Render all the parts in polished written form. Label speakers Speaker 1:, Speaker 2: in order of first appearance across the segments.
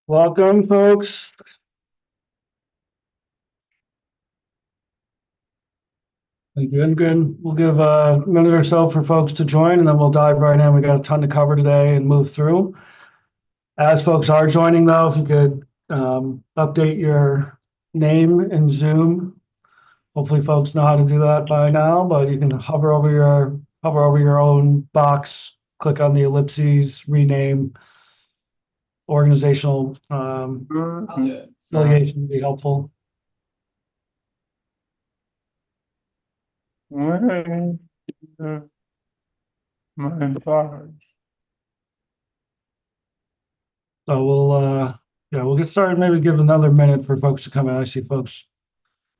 Speaker 1: Welcome, folks. Thank you. And good. We'll give a minute or so for folks to join, and then we'll dive right in. We got a ton to cover today and move through. As folks are joining, though, if you could update your name in Zoom. Hopefully, folks know how to do that by now, but you can hover over your own box, click on the ellipses, rename, organizational affiliation would be helpful.
Speaker 2: My thoughts.
Speaker 1: So we'll get started. Maybe give another minute for folks to come in. I see folks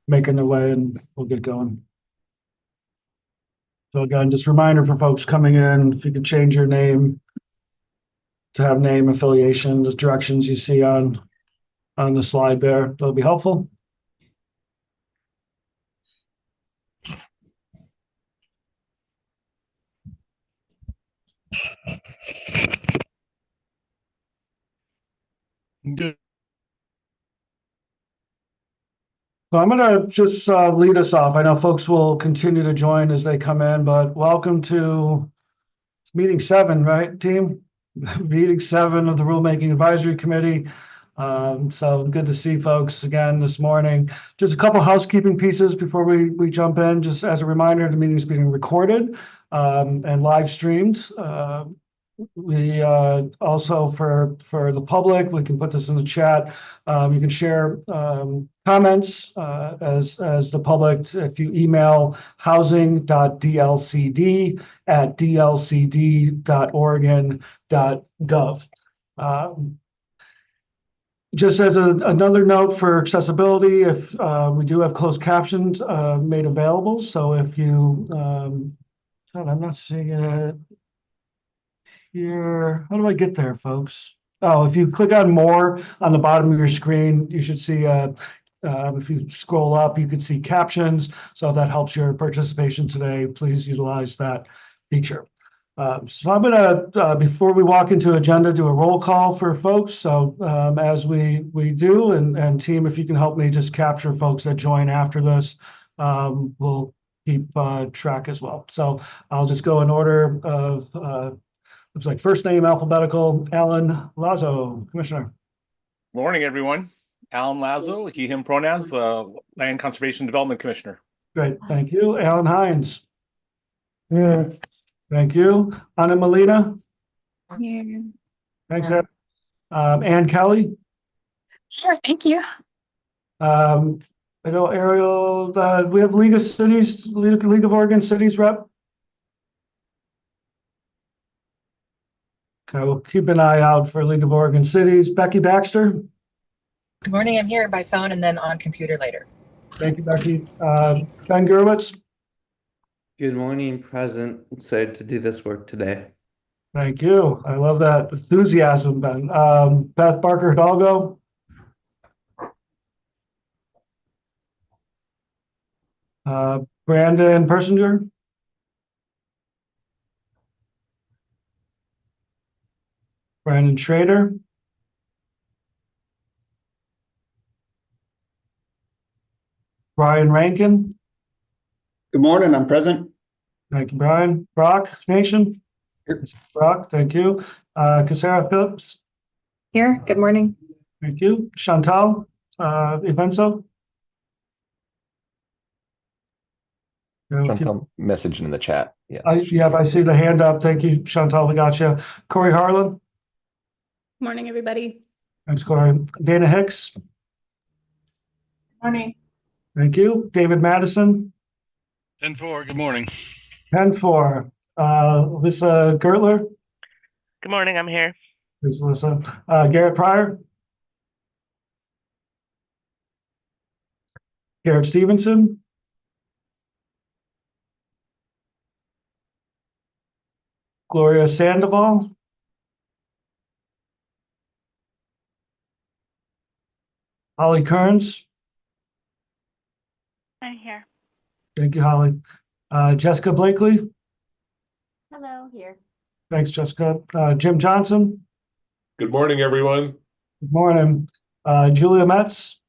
Speaker 1: making their way, and we'll get going. So again, just a reminder for folks coming in, if you could change your name to have name affiliation, the directions you see on the slide there, that'll be helpful.
Speaker 2: Good.
Speaker 1: So I'm going to just lead us off. I know folks will continue to join as they come in, but welcome to meeting 7, right, team? Meeting 7 of the Rulemaking Advisory Committee. So good to see folks again this morning. Just a couple housekeeping pieces before we jump in. Just as a reminder, the meeting is being recorded and live streamed. We also for the public, we can put this in the chat. You can share comments as the public if you email housing.dlcd@dlcd.oregon.gov. Just as another note for accessibility, if we do have closed captions made available. So if you, God, I'm not seeing it here. How do I get there, folks? Oh, if you click on more on the bottom of your screen, you should see, if you scroll up, you can see captions. So if that helps your participation today, please utilize that feature. So I'm gonna, before we walk into agenda, do a roll call for folks. So as we do, and team, if you can help me just capture folks that join after this, we'll keep track as well. So I'll just go in order of, looks like first name alphabetical, Alan Lazo, Commissioner.
Speaker 3: Morning, everyone. Alan Lazo, he, him pronouns, the Land Conservation Development Commissioner.
Speaker 1: Great, thank you. Alan Hines.
Speaker 2: Yeah.
Speaker 1: Thank you. Ana Molina.
Speaker 4: Here.
Speaker 1: Thanks, Ed. Ann Kelly.
Speaker 4: Sure, thank you.
Speaker 1: I know Ariel, we have League of Cities, League of Oregon Cities rep. Okay, we'll keep an eye out for League of Oregon Cities. Becky Baxter.
Speaker 5: Good morning. I'm here by phone and then on computer later.
Speaker 1: Thank you, Becky. Ben Gurwitz.
Speaker 6: Good morning, present. Excited to do this work today.
Speaker 1: Thank you. I love that enthusiasm, Ben. Beth Barker Hidalgo. Brandon Persinger. Brandon Schrader. Brian Rankin.
Speaker 7: Good morning, I'm present.
Speaker 1: Thank you, Brian. Brock Nation.
Speaker 7: Here.
Speaker 1: Brock, thank you. Casara Phillips.
Speaker 4: Here, good morning.
Speaker 1: Thank you. Chantal Evenso.
Speaker 8: Chantal messaging in the chat. Yes.
Speaker 1: I see the hand up. Thank you, Chantal. We got you. Corey Harlan.
Speaker 4: Morning, everybody.
Speaker 1: Thanks, Corey. Dana Hicks.
Speaker 4: Morning.
Speaker 1: Thank you. David Madison.
Speaker 2: 10-4, good morning.
Speaker 1: 10-4. Lisa Gertler.
Speaker 9: Good morning, I'm here.
Speaker 1: Thanks, Lisa. Garrett Pryor. Garrett Stevenson. Gloria Sandoval. Holly Kearns.
Speaker 9: I'm here.
Speaker 1: Thank you, Holly. Jessica Blakely.
Speaker 4: Hello, here.
Speaker 1: Thanks, Jessica. Jim Johnson.
Speaker 10: Good morning, everyone.
Speaker 1: Good morning. Julia Metz.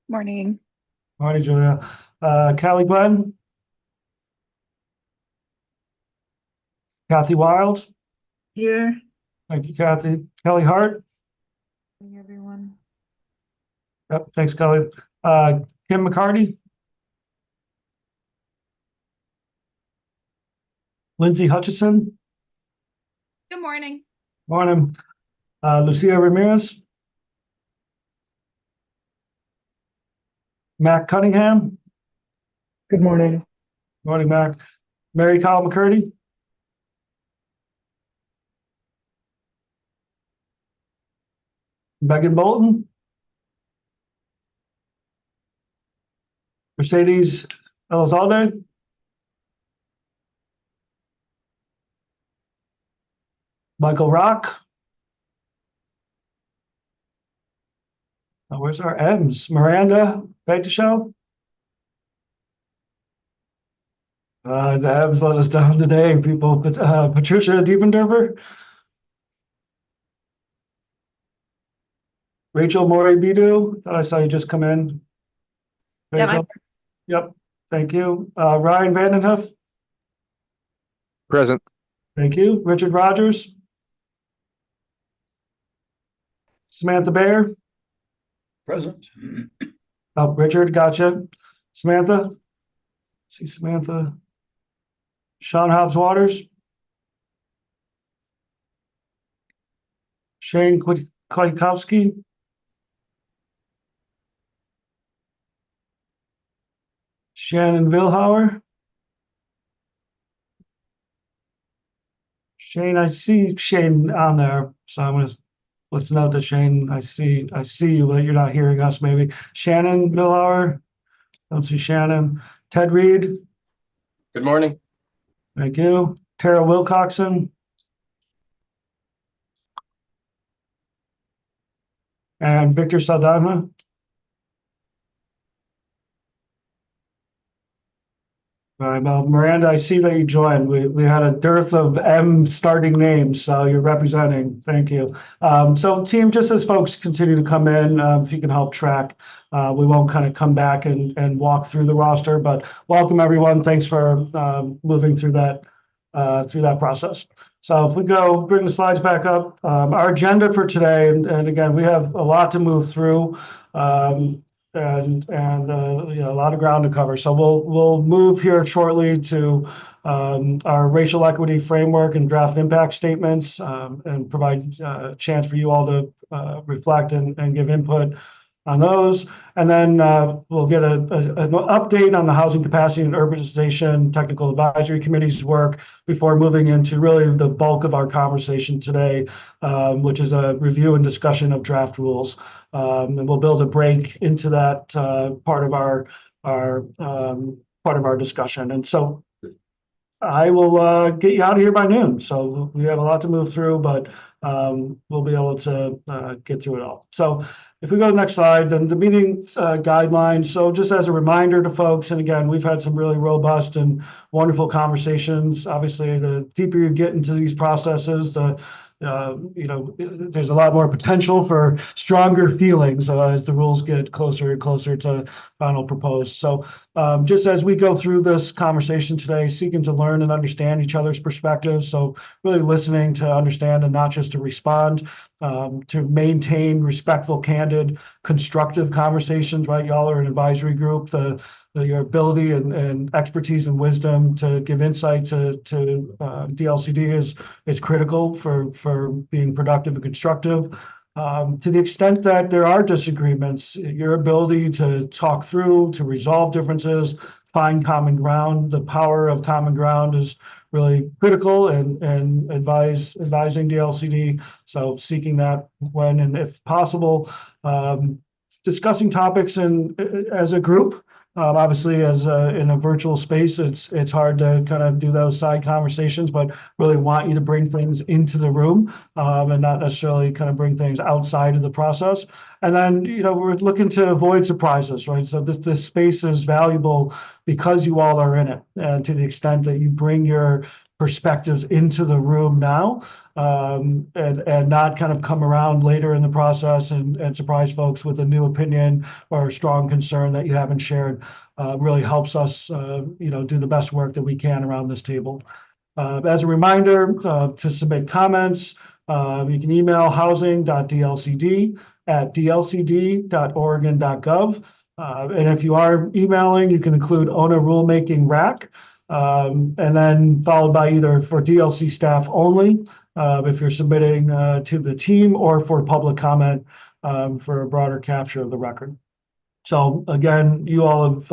Speaker 4: Morning.
Speaker 1: Morning, Julia. Callie Glenn. Kathy Wild.
Speaker 2: Here.
Speaker 1: Thank you, Kathy. Kelly Hart.
Speaker 2: Everyone.
Speaker 1: Yep, thanks, Kelly. Kim McCarty. Lindsay Hutchison.
Speaker 4: Good morning.
Speaker 1: Morning. Lucia Ramirez. Mac Cunningham.
Speaker 2: Good morning.
Speaker 1: Morning, Mac. Mary Kyle McCurdy. Megan Bolton. Mercedes Elizalde. Michael Rock. Where's our M's? Miranda Bagdashell. The M's let us down today, people. But Patricia Diebenderver. Rachel Morey Bidu. Thought I saw you just come in.
Speaker 5: Yeah,
Speaker 1: Rachel. Yep. Thank you. Ryan Vandenhoef.
Speaker 8: Present.
Speaker 1: Thank you. Richard Rogers. Samantha Bayer.
Speaker 7: Present.
Speaker 1: Oh, Richard, gotcha. Samantha. See Samantha. Sean Hobbs Waters. Shane Kwiatkowski. Shannon Vilhauer. Shane, I see Shane on there, so I'm gonna, let's note that Shane, I see you, but you're not hearing us maybe. Shannon Vilhauer. Don't see Shannon. Ted Reed.
Speaker 7: Good morning.
Speaker 1: Thank you. Tara Wilcoxon. And Victor Saldana. All right, well, Miranda, I see that you joined. We had a dearth of M starting names, so you're representing. Thank you. So team, just as folks continue to come in, if you can help track, we won't kind of come back and walk through the roster, but welcome everyone. Thanks for moving through that process. So if we go, bring the slides back up, our agenda for today, and again, we have a lot to move through. And you know, a lot of ground to cover. So we'll move here shortly to our racial equity framework and draft impact statements, and provide a chance for you all to reflect and give input on those. And then we'll get an update on the housing capacity and urbanization technical advisory committee's work before moving into really the bulk of our conversation today, which is a review and discussion of draft rules. And we'll build a break into that part of our discussion. And so I will get you out of here by noon. So we have a lot to move through, but we'll be able to get through it all. So if we go to the next slide, then the meeting guidelines. So just as a reminder to folks, and again, we've had some really robust and wonderful conversations. Obviously, the deeper you get into these processes, you know, there's a lot more potential for stronger feelings as the rules get closer and closer to final proposed. So just as we go through this conversation today, seeking to learn and understand each other's perspectives. So really listening to understand and not just to respond, to maintain respectful, candid, constructive conversations, right? Y'all are an advisory group. Your ability and expertise and wisdom to give insight to DLCD is critical for being productive and constructive. To the extent that there are disagreements, your ability to talk through, to resolve differences, find common ground, the power of common ground is really critical and advising DLCD. So seeking that when and if possible, discussing topics as a group. Obviously, as in a virtual space, it's hard to kind of do those side conversations, but really want you to bring things into the room and not necessarily kind of bring things outside of the process. And then, you know, we're looking to avoid surprises, right? So this space is valuable because you all are in it, and to the extent that you bring your perspectives into the room now, and not kind of come around later in the process and surprise folks with a new opinion or a strong concern that you haven't shared. Really helps us, do the best work that we can around this table. As a reminder, to submit comments, you can email housing.dlcd@dlcd.oregon.gov. And if you are emailing, you can include owner rulemaking rack, and then followed by either for DLC staff only, if you're submitting to the team, or for public comment for a broader capture of the record. So again, you all have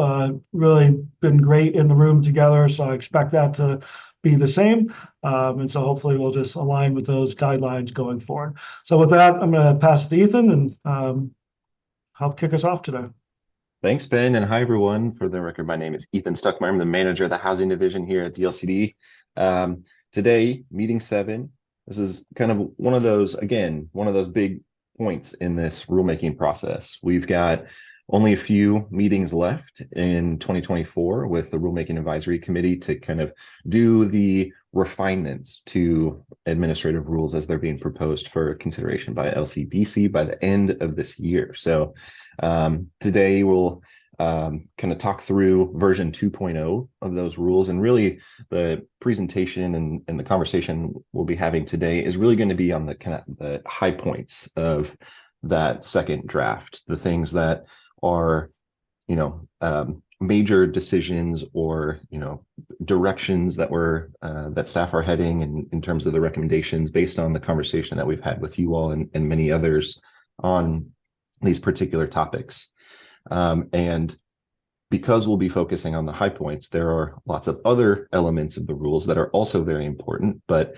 Speaker 1: really been great in the room together, so I expect that to be the same. And so hopefully we'll just align with those guidelines going forward. So with that, I'm going to pass it to Ethan and help kick us off today.
Speaker 8: Thanks, Ben, and hi, everyone. For the record, my name is Ethan Stuckmeyer. I'm the manager of the housing division here at DLCD. Today, meeting 7. This is kind of one of those big points in this rulemaking process. We've got only a few meetings left in 2024 with the Rulemaking Advisory Committee to kind of do the refinements to administrative rules as they're being proposed for consideration by LCDC by the end of this year. So today we'll kind of talk through version 2.0 of those rules, and really the presentation and the conversation we'll be having today is really going to be on the kind of the high points of that second draft, the things that are, major decisions or, directions that that staff are heading in terms of the recommendations based on the conversation that we've had with you all and many others on these particular topics. And because we'll be focusing on the high points, there are lots of other elements of the rules that are also very important, but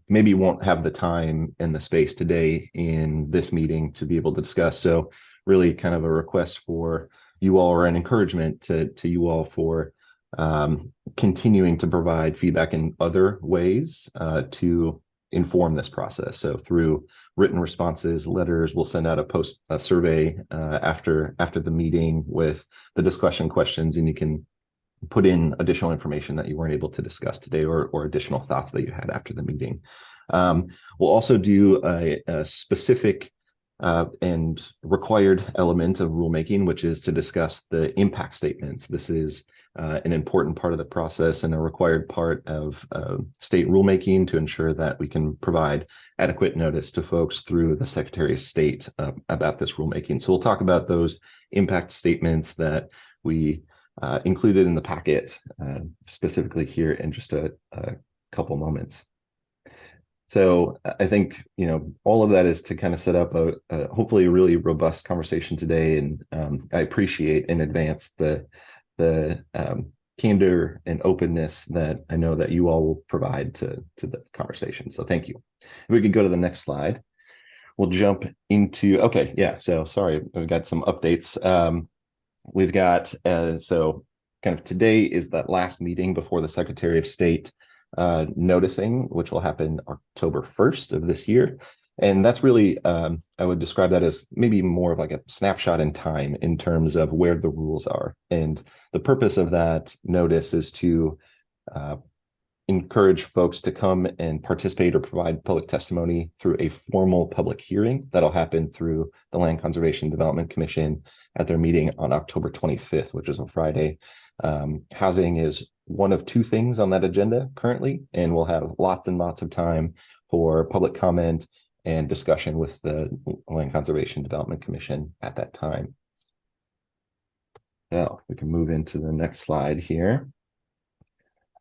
Speaker 8: maybe won't have the time and the space today in this meeting to be able to discuss. So really kind of a request for you all, or an encouragement to you all for continuing to provide feedback in other ways to inform this process. So through written responses, letters, we'll send out a survey after the meeting with the discussion questions, and you can put in additional information that you weren't able to discuss today, or additional thoughts that you had after the meeting. We'll also do a specific and required element of rulemaking, which is to discuss the impact statements. This is an important part of the process and a required part of state rulemaking to ensure that we can provide adequate notice to folks through the Secretary of State about this rulemaking. So we'll talk about those impact statements that we included in the packet specifically here in just a couple moments. So I think, all of that is to kind of set up a hopefully a really robust conversation today. And I appreciate in advance the candor and openness that I know that you all will provide to the conversation. So thank you. If we could go to the next slide, we'll jump into, okay, yeah, so sorry, we've got some updates. We've got, so kind of today is that last meeting before the Secretary of State noticing, which will happen October 1st of this year. And that's really, I would describe that as maybe more of like a snapshot in time in terms of where the rules are. And the purpose of that notice is to encourage folks to come and participate or provide public testimony through a formal public hearing that'll happen through the Land Conservation Development Commission at their meeting on October 25th, which is a Friday. Housing is one of 2 things on that agenda currently, and we'll have lots and lots of time for public comment and discussion with the Land Conservation Development Commission at that time. Now we can move into the next slide here.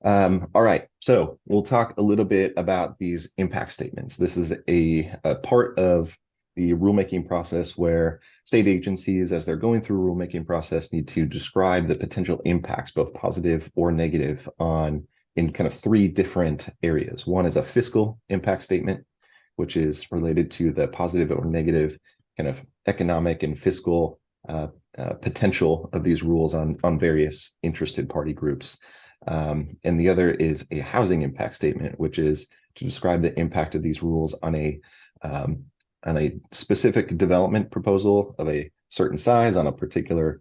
Speaker 8: All right, so we'll talk a little bit about these impact statements. This is a part of the rulemaking process where state agencies, as they're going through a rulemaking process, need to describe the potential impacts, both positive or negative, in kind of 3 different areas. One is a fiscal impact statement, which is related to the positive or negative kind of economic and fiscal potential of these rules on various interested party groups. And the other is a housing impact statement, which is to describe the impact of these rules on a specific development proposal of a certain size on a particular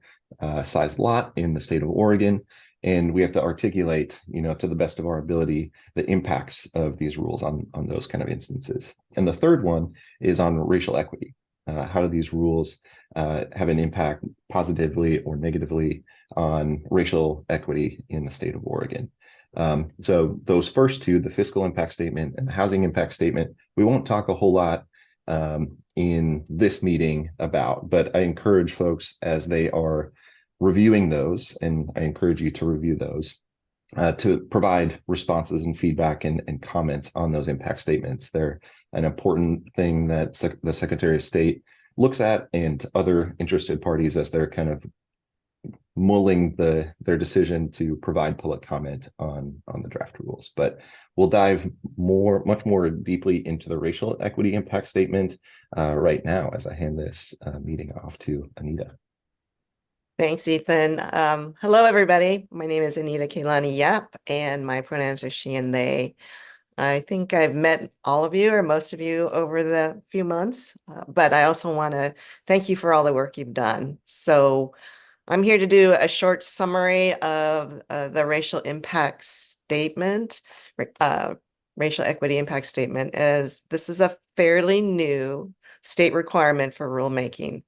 Speaker 8: size lot in the state of Oregon. And we have to articulate, to the best of our ability, the impacts of these rules on those kind of instances. And the third one is on racial equity. How do these rules have an impact positively or negatively on racial equity in the state of Oregon? So those first two, the fiscal impact statement and the housing impact statement, we won't talk a whole lot in this meeting about, but I encourage folks as they are reviewing those, and I encourage you to review those, to provide responses and feedback and comments on those impact statements. They're an important thing that the Secretary of State looks at, and other interested parties as they're kind of mulling their decision to provide public comment on the draft rules. But we'll dive much more deeply into the racial equity impact statement right now as I hand this meeting off to Anita.
Speaker 10: Thanks, Ethan. Hello, everybody. My name is Anita Kailani Yap, and my pronouns are she and they. I think I've met all of you or most of you over the few months, but I also want to thank you for all the work you've done. So I'm here to do a short summary of the racial impact statement, racial equity impact statement, as this is a fairly new state requirement for rulemaking.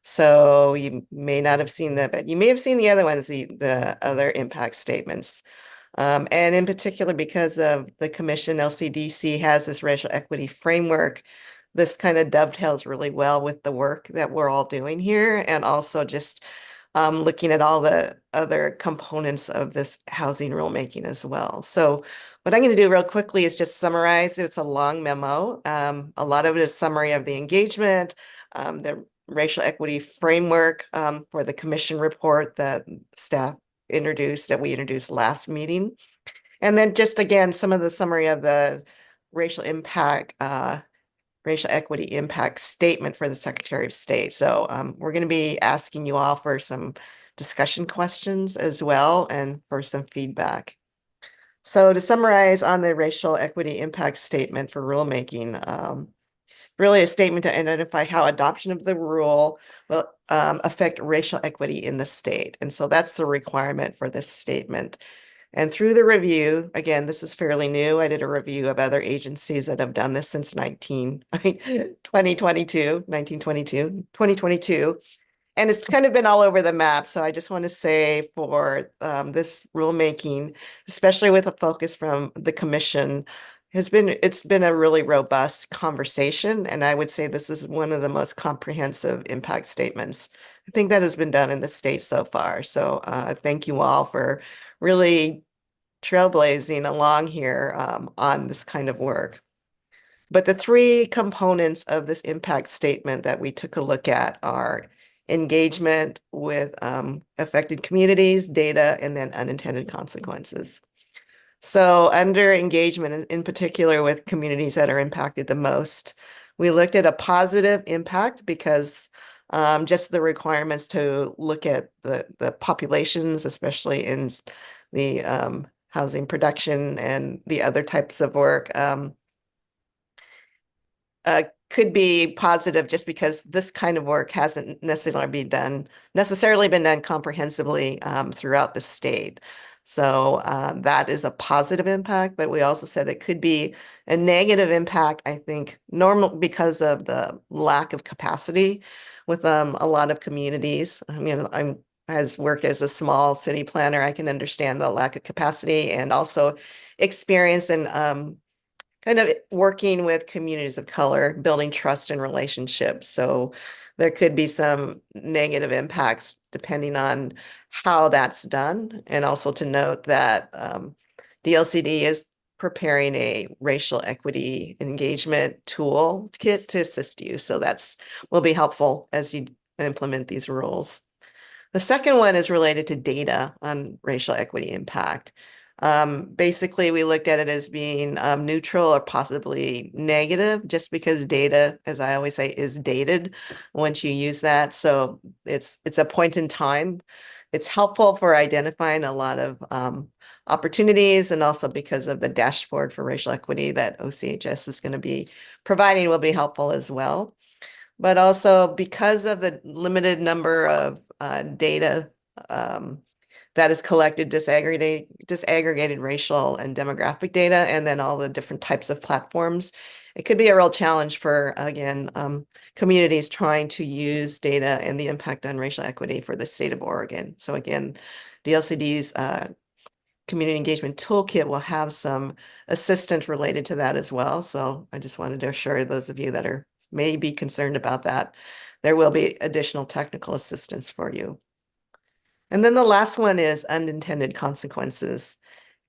Speaker 10: So you may not have seen that, but you may have seen the other ones, the other impact statements. And in particular, because of the commission, LCDC has this racial equity framework, this kind of dovetails really well with the work that we're all doing here, and also just looking at all the other components of this housing rulemaking as well. So what I'm going to do real quickly is just summarize. It's a long memo. A lot of it is summary of the engagement, the racial equity framework for the commission report that staff introduced, that we introduced last meeting. And then just again, some of the summary of the racial equity impact statement for the Secretary of State. So we're going to be asking you all for some discussion questions as well, and for some feedback. So to summarize on the racial equity impact statement for rulemaking, really a statement to identify how adoption of the rule will affect racial equity in the state. And so that's the requirement for this statement. And through the review, again, this is fairly new. I did a review of other agencies that have done this since 2022. And it's kind of been all over the map. So I just want to say for this rulemaking, especially with a focus from the commission, it's been a really robust conversation. And I would say this is one of the most comprehensive impact statements I think that has been done in the state so far. So thank you all for really trailblazing along here on this kind of work. But the three components of this impact statement that we took a look at are engagement with affected communities, data, and then unintended consequences. So under engagement, in particular with communities that are impacted the most, we looked at a positive impact because just the requirements to look at the populations, especially in the housing production and the other types of work, could be positive just because this kind of work hasn't necessarily been done comprehensively throughout the state. So that is a positive impact, but we also said it could be a negative impact, I think, normal because of the lack of capacity with a lot of communities. I mean, has worked as a small city planner. I can understand the lack of capacity and also experience in kind of working with communities of color, building trust and relationships. So there could be some negative impacts depending on how that's done. And also to note that DLCD is preparing a racial equity engagement toolkit to assist you. So will be helpful as you implement these rules. The second one is related to data on racial equity impact. Basically, we looked at it as being neutral or possibly negative, just because data, as I always say, is dated once you use that. So it's a point in time. It's helpful for identifying a lot of opportunities, and also because of the dashboard for racial equity that OCHS is going to be providing will be helpful as well. But also because of the limited number of data that is collected disaggregated racial and demographic data, and then all the different types of platforms. It could be a real challenge for, again, communities trying to use data and the impact on racial equity for the state of Oregon. So again, DLCD's community engagement toolkit will have some assistance related to that as well. So I just wanted to assure those of you that are may be concerned about that, there will be additional technical assistance for you. And then the last one is unintended consequences.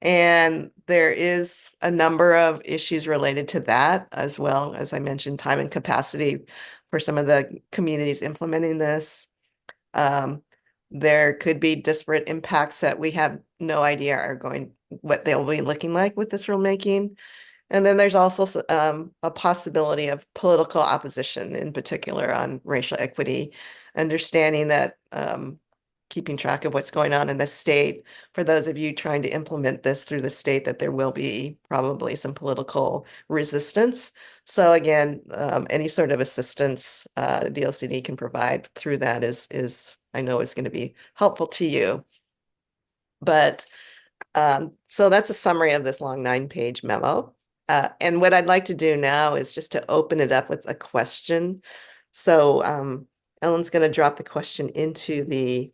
Speaker 10: And there is a number of issues related to that, as well as I mentioned, time and capacity for some of the communities implementing this. There could be disparate impacts that we have no idea are what they'll be looking like with this rulemaking. And then there's also a possibility of political opposition, in particular on racial equity, understanding that keeping track of what's going on in the state, for those of you trying to implement this through the state, that there will be probably some political resistance. So again, any sort of assistance DLCD can provide through that is I know is going to be helpful to you. But so that's a summary of this long 9-page memo. And what I'd like to do now is just to open it up with a question. So Ellen's going to drop the question into the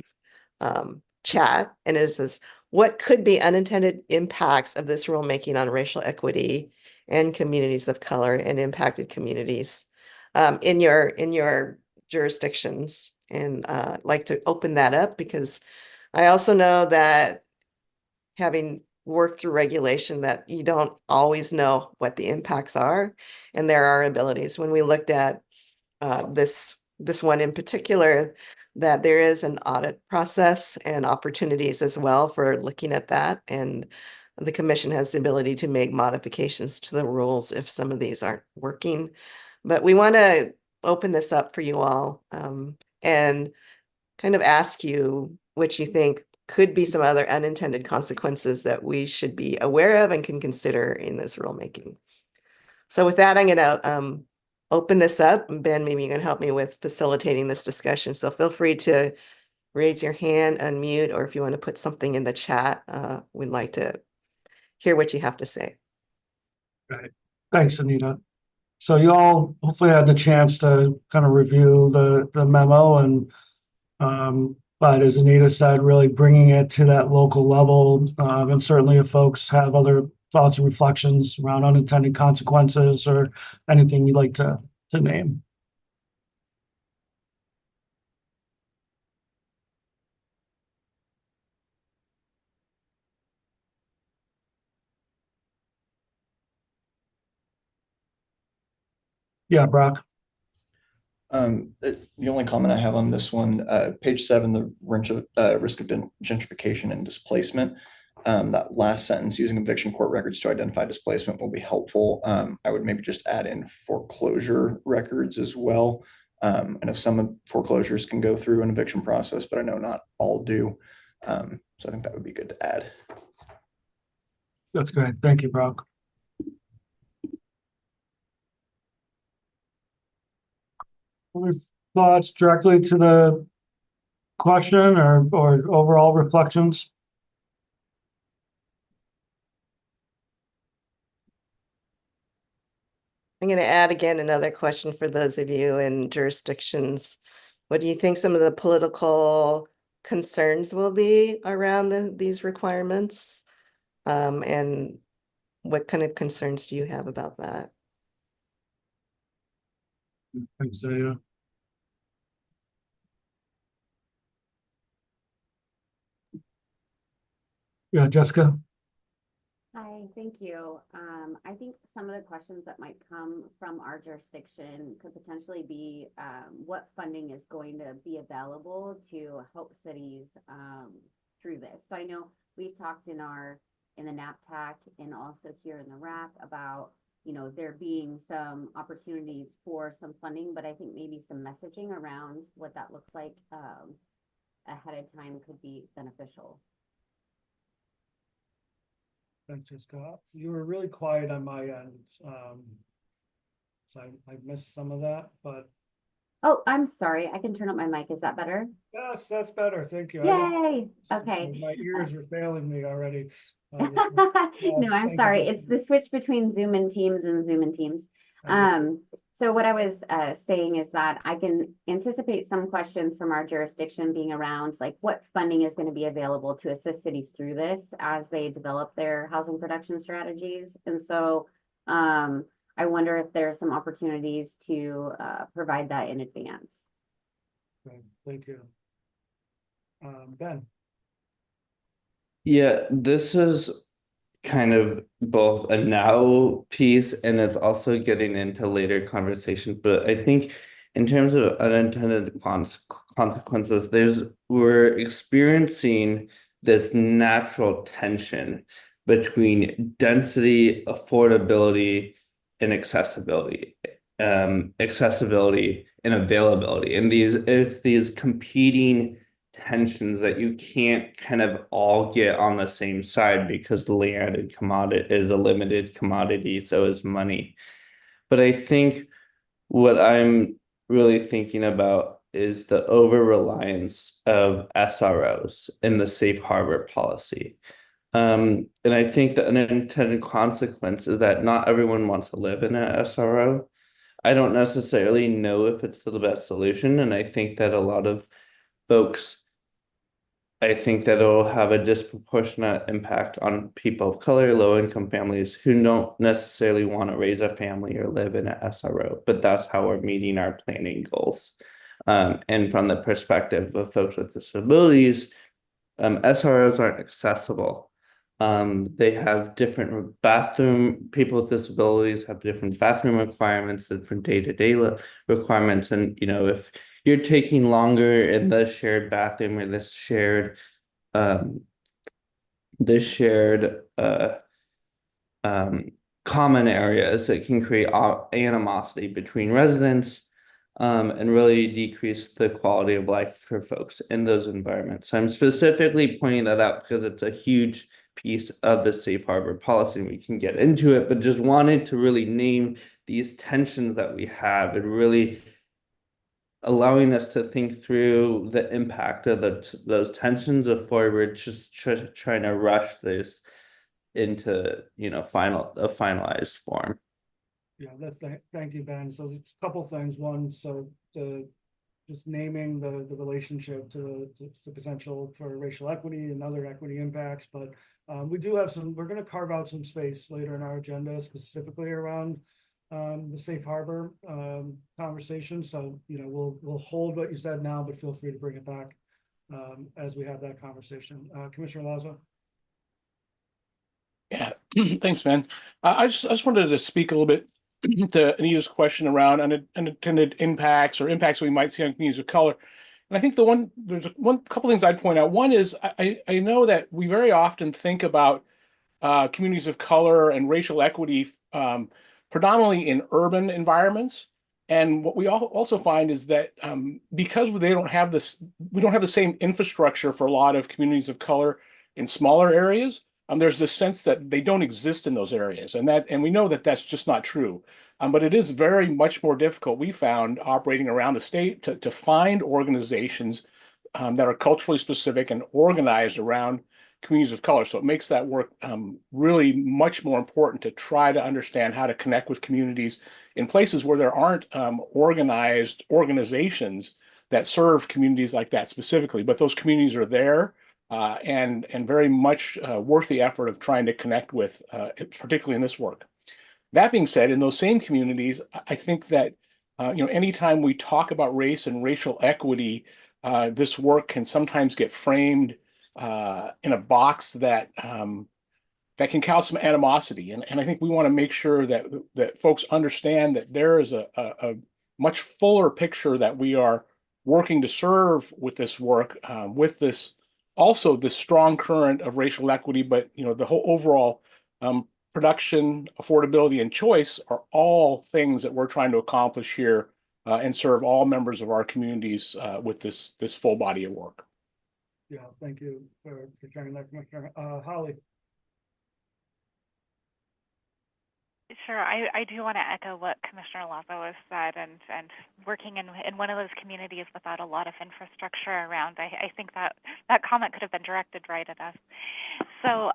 Speaker 10: chat, and it says, what could be unintended impacts of this rulemaking on racial equity and communities of color and impacted communities in your jurisdictions? And I'd like to open that up because I also know that having worked through regulation that you don't always know what the impacts are, and there are abilities. When we looked at this one in particular, that there is an audit process and opportunities as well for looking at that, and the commission has the ability to make modifications to the rules if some of these aren't working. But we want to open this up for you all and kind of ask you what you think could be some other unintended consequences that we should be aware of and can consider in this rulemaking. So with that, I'm going to open this up. And Ben, maybe you can help me with facilitating this discussion. So feel free to raise your hand, unmute, or if you want to put something in the chat, we'd like to hear what you have to say.
Speaker 1: Right. Thanks, Anita. So you all hopefully had the chance to kind of review the memo, and but as Anita said, really bringing it to that local level. And certainly if folks have other thoughts and reflections around unintended consequences or anything you'd like to name. Yeah, Brock.
Speaker 11: The only comment I have on this one, page 7, the risk of gentrification and displacement. That last sentence, using eviction court records to identify displacement, will be helpful. I would maybe just add in foreclosure records as well. I know some foreclosures can go through an eviction process, but I know not all do. So I think that would be good to add.
Speaker 1: That's great. Thank you, Brock. Other thoughts directly to the question or overall reflections?
Speaker 10: I'm going to add again another question for those of you in jurisdictions. What do you think some of the political concerns will be around these requirements? And what kind of concerns do you have about that?
Speaker 1: Thanks, Zaya. Yeah, Jessica.
Speaker 12: Hi, thank you. I think some of the questions that might come from our jurisdiction could potentially be what funding is going to be available to help cities through this. So I know we've talked in the NAPTAC and also here in the RAC about, you know, there being some opportunities for some funding, but I think maybe some messaging around what that looks like ahead of time could be beneficial.
Speaker 1: Thanks, Jessica. You were really quiet on my end. So I missed some of that, but
Speaker 12: Oh, I'm sorry. I can turn up my mic. Is that better?
Speaker 1: Yes, that's better. Thank you.
Speaker 12: Yay. Okay.
Speaker 1: My ears are failing me already.
Speaker 12: No, I'm
Speaker 1: thank
Speaker 12: sorry.
Speaker 1: you.
Speaker 12: It's the switch between Zoom and Teams and Zoom and Teams.
Speaker 1: Thank
Speaker 12: So what I was saying is that I can anticipate some questions from our jurisdiction being around like what funding is going to be available to assist cities through this as they develop their housing production strategies. And so I wonder if there are some opportunities to provide that in advance.
Speaker 1: Okay, thank you. Ben.
Speaker 6: Yeah, this is kind of both a now piece and it's also getting into later conversation. But I think in terms of unintended consequences, we're experiencing this natural tension between density, affordability, and accessibility. Accessibility and availability. And it's these competing tensions that you can't kind of all get on the same side because land and commodity is a limited commodity, so is money. But I think what I'm really thinking about is the over-reliance of SROs in the safe harbor policy. And I think the unintended consequence is that not everyone wants to live in an SRO. I don't necessarily know if it's the best solution, and I think that a lot of folks I think that it'll have a disproportionate impact on people of color, low-income families who don't necessarily want to raise a family or live in an SRO, but that's how we're meeting our planning goals. And from the perspective of folks with disabilities, SROs aren't accessible. They have different people with disabilities have different bathroom requirements, different day-to-day requirements. And, you know, if you're taking longer in the shared bathroom or um, this shared common areas, it can create animosity between residents and really decrease the quality of life for folks in those environments. So I'm specifically pointing that out because it's a huge piece of the safe harbor policy. We can get into it, but just wanted to really name these tensions that we have and really allowing us to think through the impact of those tensions before we're just trying to rush this into a finalized form.
Speaker 1: Yeah, thank you, Ben. So there's a couple things. One, so just naming the relationship to the potential for racial equity and other equity impacts, but we do have we're going to carve out some space later in our agenda specifically around the safe harbor conversation. So, we'll hold what you said now, but feel free to bring it back as we have that conversation. Commissioner Lazo.
Speaker 3: Yeah, thanks, man. I just wanted to speak a little bit to Anita's question around unintended impacts or impacts we might see on communities of color. And I think there's one couple things I'd point out. One is I know that we very often think about communities of color and racial equity predominantly in urban environments. And what we also find is that because we don't have the same infrastructure for a lot of communities of color in smaller areas. There's this sense that they don't exist in those areas, and we know that that's just not true. But it is very much more difficult, we found, operating around the state to find organizations that are culturally specific and organized around communities of color. So it makes that work really much more important to try to understand how to connect with communities in places where there aren't organized organizations that serve communities like that specifically, but those communities are there. And very much worth the effort of trying to connect with, particularly in this work. That being said, in those same communities, I think that anytime we talk about race and racial equity, this work can sometimes get framed in a box that can cause some animosity, and I think we want to make sure that folks understand that there is a much fuller picture that we are working to serve with this work, with this. Also, this strong current of racial equity, but the whole overall production, affordability, and choice are all things that we're trying to accomplish here and serve all members of our communities with this full body of work.
Speaker 1: Yeah, thank you for sharing that, Commissioner. Holly.
Speaker 13: Sure. I do want to echo what Commissioner Lazo has said, and working in one of those communities without a lot of infrastructure around, I think that comment could have been directed right at us. So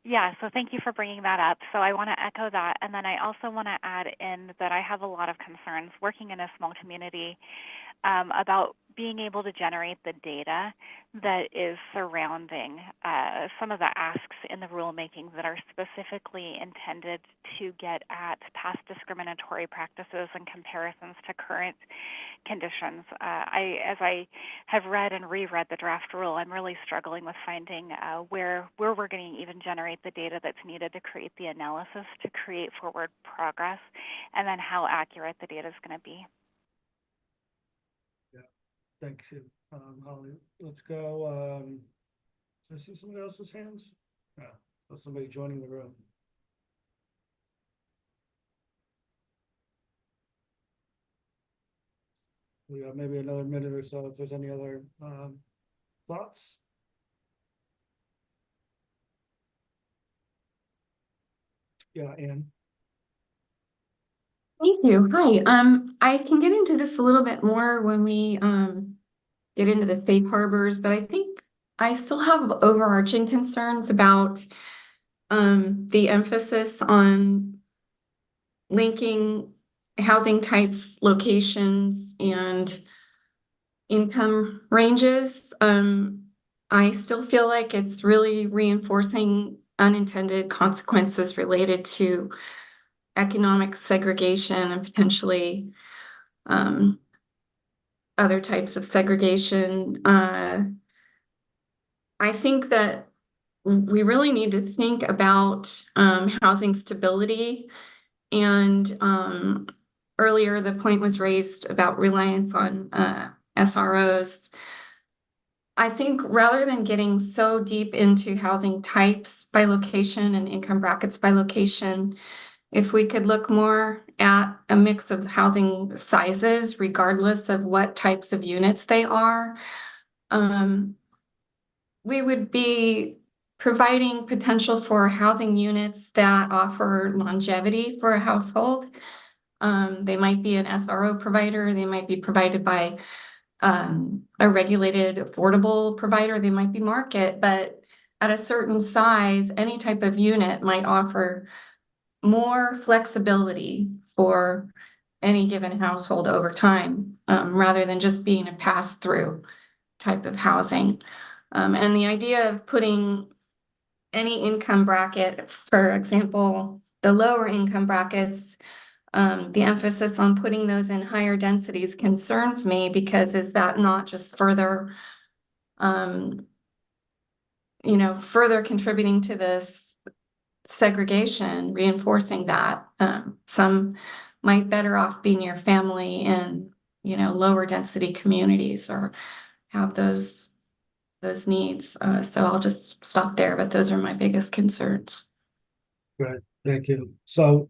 Speaker 13: yeah, so thank you for bringing that up. So I want to echo that, and then I also want to add in that I have a lot of concerns working in a small community about being able to generate the data that is surrounding some of the asks in the rulemaking that are specifically intended to get at past discriminatory practices and comparisons to current conditions. As I have read and reread the draft rule, I'm really struggling with finding where we're going to even generate the data that's needed to create the analysis to create forward progress, and then how accurate the data is going to be.
Speaker 1: Thank you, Holly. Let's go. Do I see somebody else's hands? Yeah, there's somebody joining the room. We got maybe another minute or so if there's any other thoughts. Yeah, Anne.
Speaker 14: Thank you. Hi. I can get into this a little bit more when we get into the safe harbors, but I think I still have overarching concerns about the emphasis on linking housing types, locations, and income ranges. I still feel like it's really reinforcing unintended consequences related to economic segregation and potentially other types of segregation. I think that we really need to think about housing stability. And earlier, the point was raised about reliance on SROs. I think rather than getting so deep into housing types by location and income brackets by location, if we could look more at a mix of housing sizes, regardless of what types of units they are, we would be providing potential for housing units that offer longevity for a household. They might be an SRO provider, they might be provided by a regulated affordable provider, they might be market, but at a certain size, any type of unit might offer more flexibility for any given household over time, rather than just being a pass-through type of housing. And the idea of putting any income bracket, for example, the lower income brackets, the emphasis on putting those in higher densities concerns me, because is that not just further, further contributing to this segregation, reinforcing that some might better off be near family in, lower density communities or have those needs. So I'll just stop there, but those are my biggest concerns.
Speaker 1: Great, thank you. So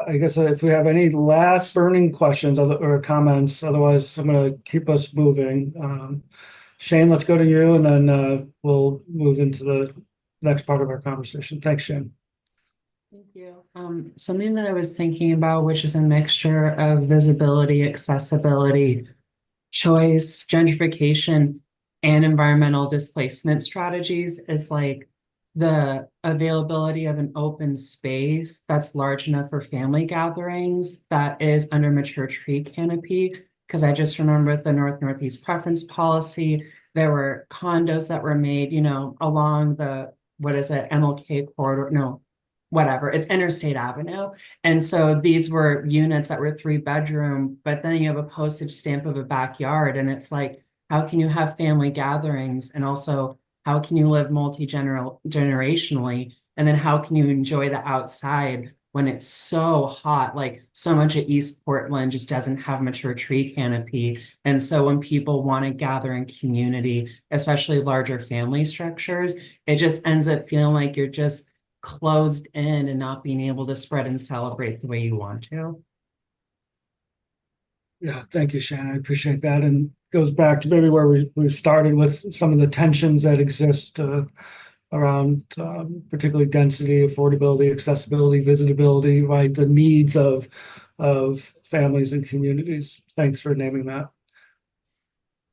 Speaker 1: I guess if we have any last burning questions or comments, otherwise I'm going to keep us moving. Shane, let's go to you, and then we'll move into the next part of our conversation. Thanks, Shane.
Speaker 15: Thank you. Something that I was thinking about, which is a mixture of visibility, accessibility, choice, gentrification, and environmental displacement strategies, is like the availability of an open space that's large enough for family gatherings that is under mature tree canopy. Because I just remember the Northeast preference policy, there were condos that were made, along the, MLK corridor, no, whatever, it's Interstate Avenue. And so these were units that were 3-bedroom, but then you have a postage stamp of a backyard. And it's like, how can you have family gatherings? And also, how can you live generationally? And then how can you enjoy the outside when it's so hot? Like, so much of East Portland just doesn't have mature tree canopy. And so when people want to gather in community, especially larger family structures, it just ends up feeling like you're just closed in and not being able to spread and celebrate the way you want to.
Speaker 1: Yeah, thank you, Shannon. I appreciate that. And goes back to maybe where we started with some of the tensions that exist particularly density, affordability, accessibility, visitability, right? The needs of families and communities. Thanks for naming that.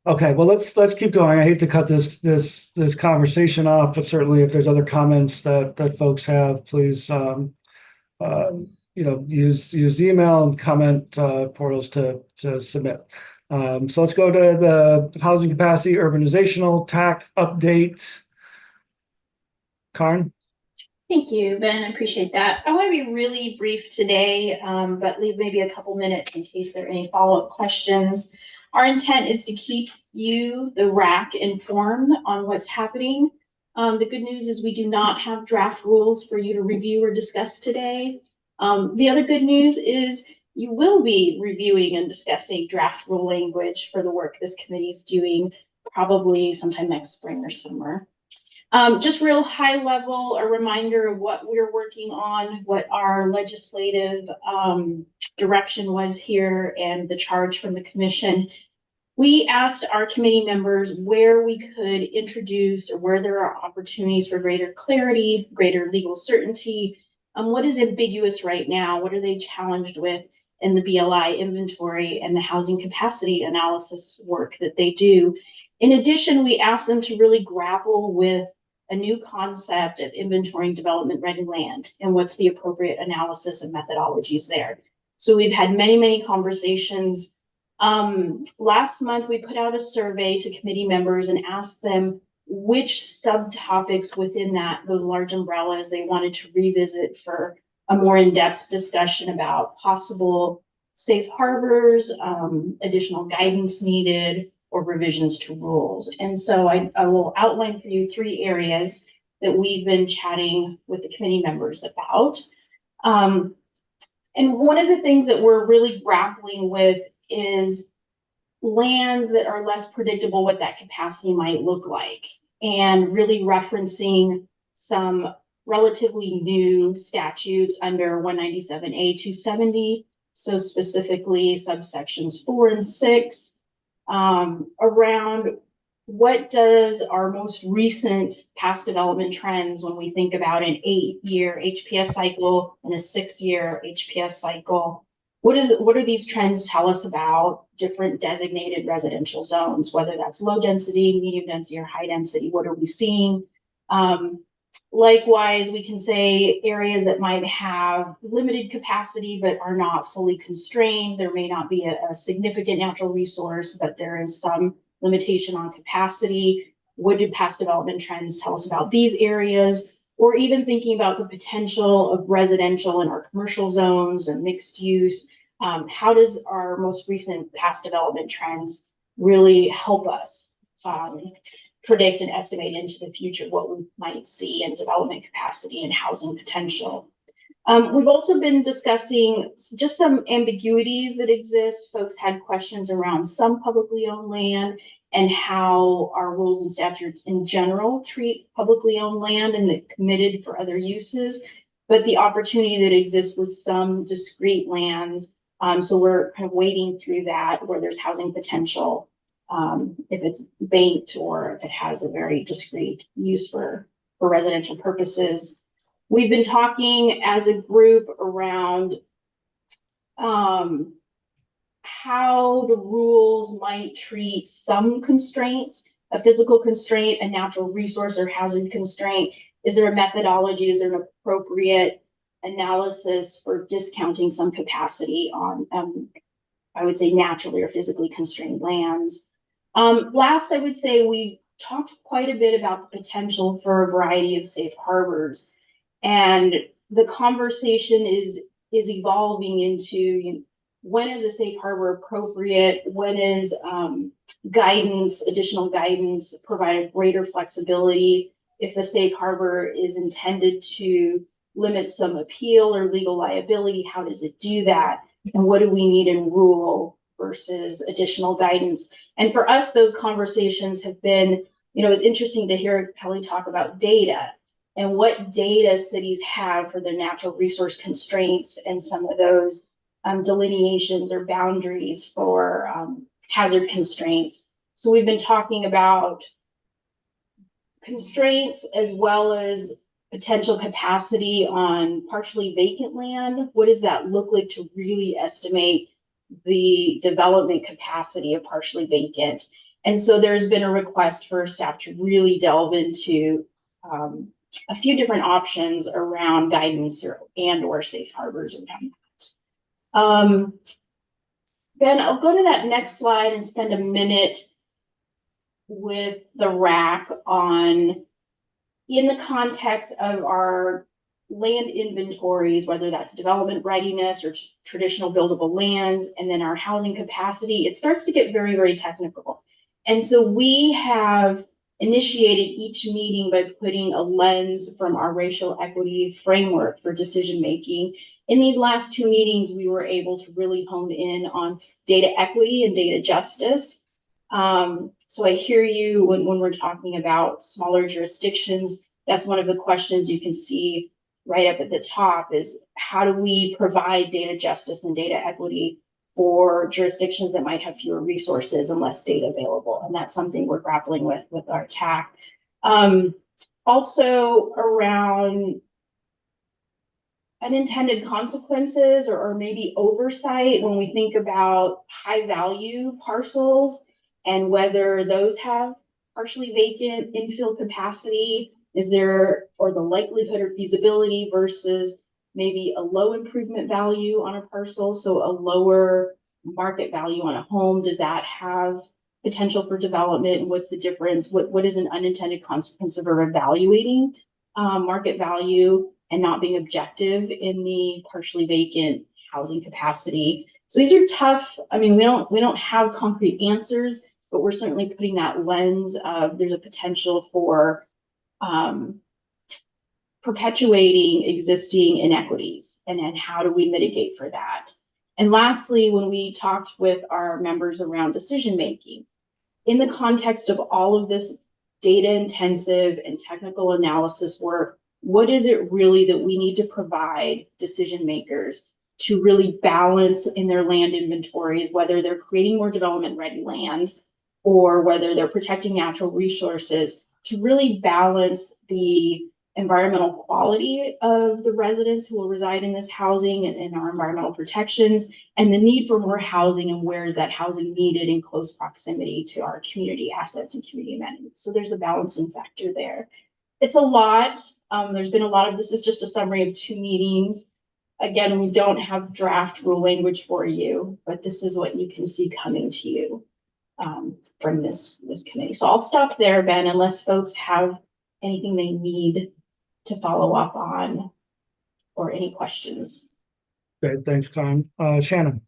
Speaker 1: Okay, well, let's keep going. I hate to cut this conversation off, but certainly if there's other comments that folks have, please use email and comment portals to submit. So let's go to the housing capacity urbanization TAC update. Karen?
Speaker 16: Thank you, Ben. I appreciate that. I want to be really brief today, but leave maybe a couple minutes in case there are any follow-up questions. Our intent is to keep you, the RAC, informed on what's happening. The good news is we do not have draft rules for you to review or discuss today. The other good news is you will be reviewing and discussing draft rule language for the work this committee is doing probably sometime next spring or summer. Just real high level, a reminder of what we're working on, what our legislative direction was here and the charge from the commission. We asked our committee members where we could introduce or where there are opportunities for greater clarity, greater legal certainty. What is ambiguous right now? What are they challenged with in the BLI inventory and the housing capacity analysis work that they do? In addition, we asked them to really grapple with a new concept of inventorying development ready land and what's the appropriate analysis and methodologies there. So we've had many conversations. Last month, we put out a survey to committee members and asked them which subtopics within those large umbrellas they wanted to revisit for a more in-depth discussion about possible safe harbors, additional guidance needed, or revisions to rules. And so I will outline for you 3 areas that we've been chatting with the committee members about. And one of the things that we're really grappling with is lands that are less predictable what that capacity might look like, and really referencing some relatively new statutes under 197A 270. So specifically subsections 4 and 6. Around what does our most recent past development trends, when we think about an 8-year HPS cycle and a 6-year HPS cycle, what do these trends tell us about different designated residential zones, whether that's low density, medium density, or high density? What are we seeing? Likewise, we can say areas that might have limited capacity but are not fully constrained. There may not be a significant natural resource, but there is some limitation on capacity. What do past development trends tell us about these areas? Or even thinking about the potential of residential in our commercial zones or mixed use. How does our most recent past development trends really help us predict and estimate into the future what we might see in development capacity and housing potential? We've also been discussing just some ambiguities that exist. Folks had questions around some publicly owned land and how our rules and statutes in general treat publicly owned land and that committed for other uses, but the opportunity that exists with some discrete lands. So we're kind of wading through that where there's housing potential, if it's banked or if it has a very discrete use for residential purposes. We've been talking as a group around how the rules might treat some constraints, a physical constraint, a natural resource or hazard constraint. Is there a methodology? Is there an appropriate analysis for discounting some capacity on, I would say, naturally or physically constrained lands? Last, I would say we talked quite a bit about the potential for a variety of safe harbors. And the conversation is evolving into, when is a safe harbor appropriate? When is guidance, additional guidance, provide greater flexibility? If the safe harbor is intended to limit some appeal or legal liability, how does it do that? And what do we need in rule versus additional guidance? And for us, those conversations have been, it's interesting to hear Kelly talk about data and what data cities have for their natural resource constraints and some of those delineations or boundaries for hazard constraints. So we've been talking about constraints as well as potential capacity on partially vacant land. What does that look like to really estimate the development capacity of partially vacant? And so there's been a request for staff to really delve into a few different options around guidance or safe harbors around that. Ben, I'll go to that next slide and spend a minute with the RAC on, in the context of our land inventories, whether that's development readiness or traditional buildable lands, and then our housing capacity, it starts to get very, very technical. And so we have initiated each meeting by putting a lens from our racial equity framework for decision making. In these last two meetings, we were able to really hone in on data equity and data justice. So I hear you when we're talking about smaller jurisdictions. That's one of the questions you can see right up at the top is how do we provide data justice and data equity for jurisdictions that might have fewer resources and less data available? And that's something we're grappling with our TAC. Also around unintended consequences or maybe oversight when we think about high value parcels and whether those have partially vacant infill capacity. Is there, or the likelihood or feasibility versus maybe a low improvement value on a parcel, so a lower market value on a home? Does that have potential for development? And what's the difference? What is an unintended consequence of evaluating market value and not being objective in the partially vacant housing capacity? So these are tough. I mean, we don't have concrete answers, but we're certainly putting that lens of there's a potential for perpetuating existing inequities, and then how do we mitigate for that? And lastly, when we talked with our members around decision making, in the context of all of this data intensive and technical analysis work, what is it really that we need to provide decision makers to really balance in their land inventories, whether they're creating more development ready land or whether they're protecting natural resources, to really balance the environmental quality of the residents who will reside in this housing and our environmental protections, and the need for more housing, and where is that housing needed in close proximity to our community assets and community amenities. So there's a balancing factor there. It's a lot. There's been a lot of, this is just a summary of two meetings. Again, we don't have draft rule language for you, but this is what you can see coming to you from this committee. So I'll stop there, Ben, unless folks have anything they need to follow up on or any questions.
Speaker 1: Great, thanks, Con. Shannon.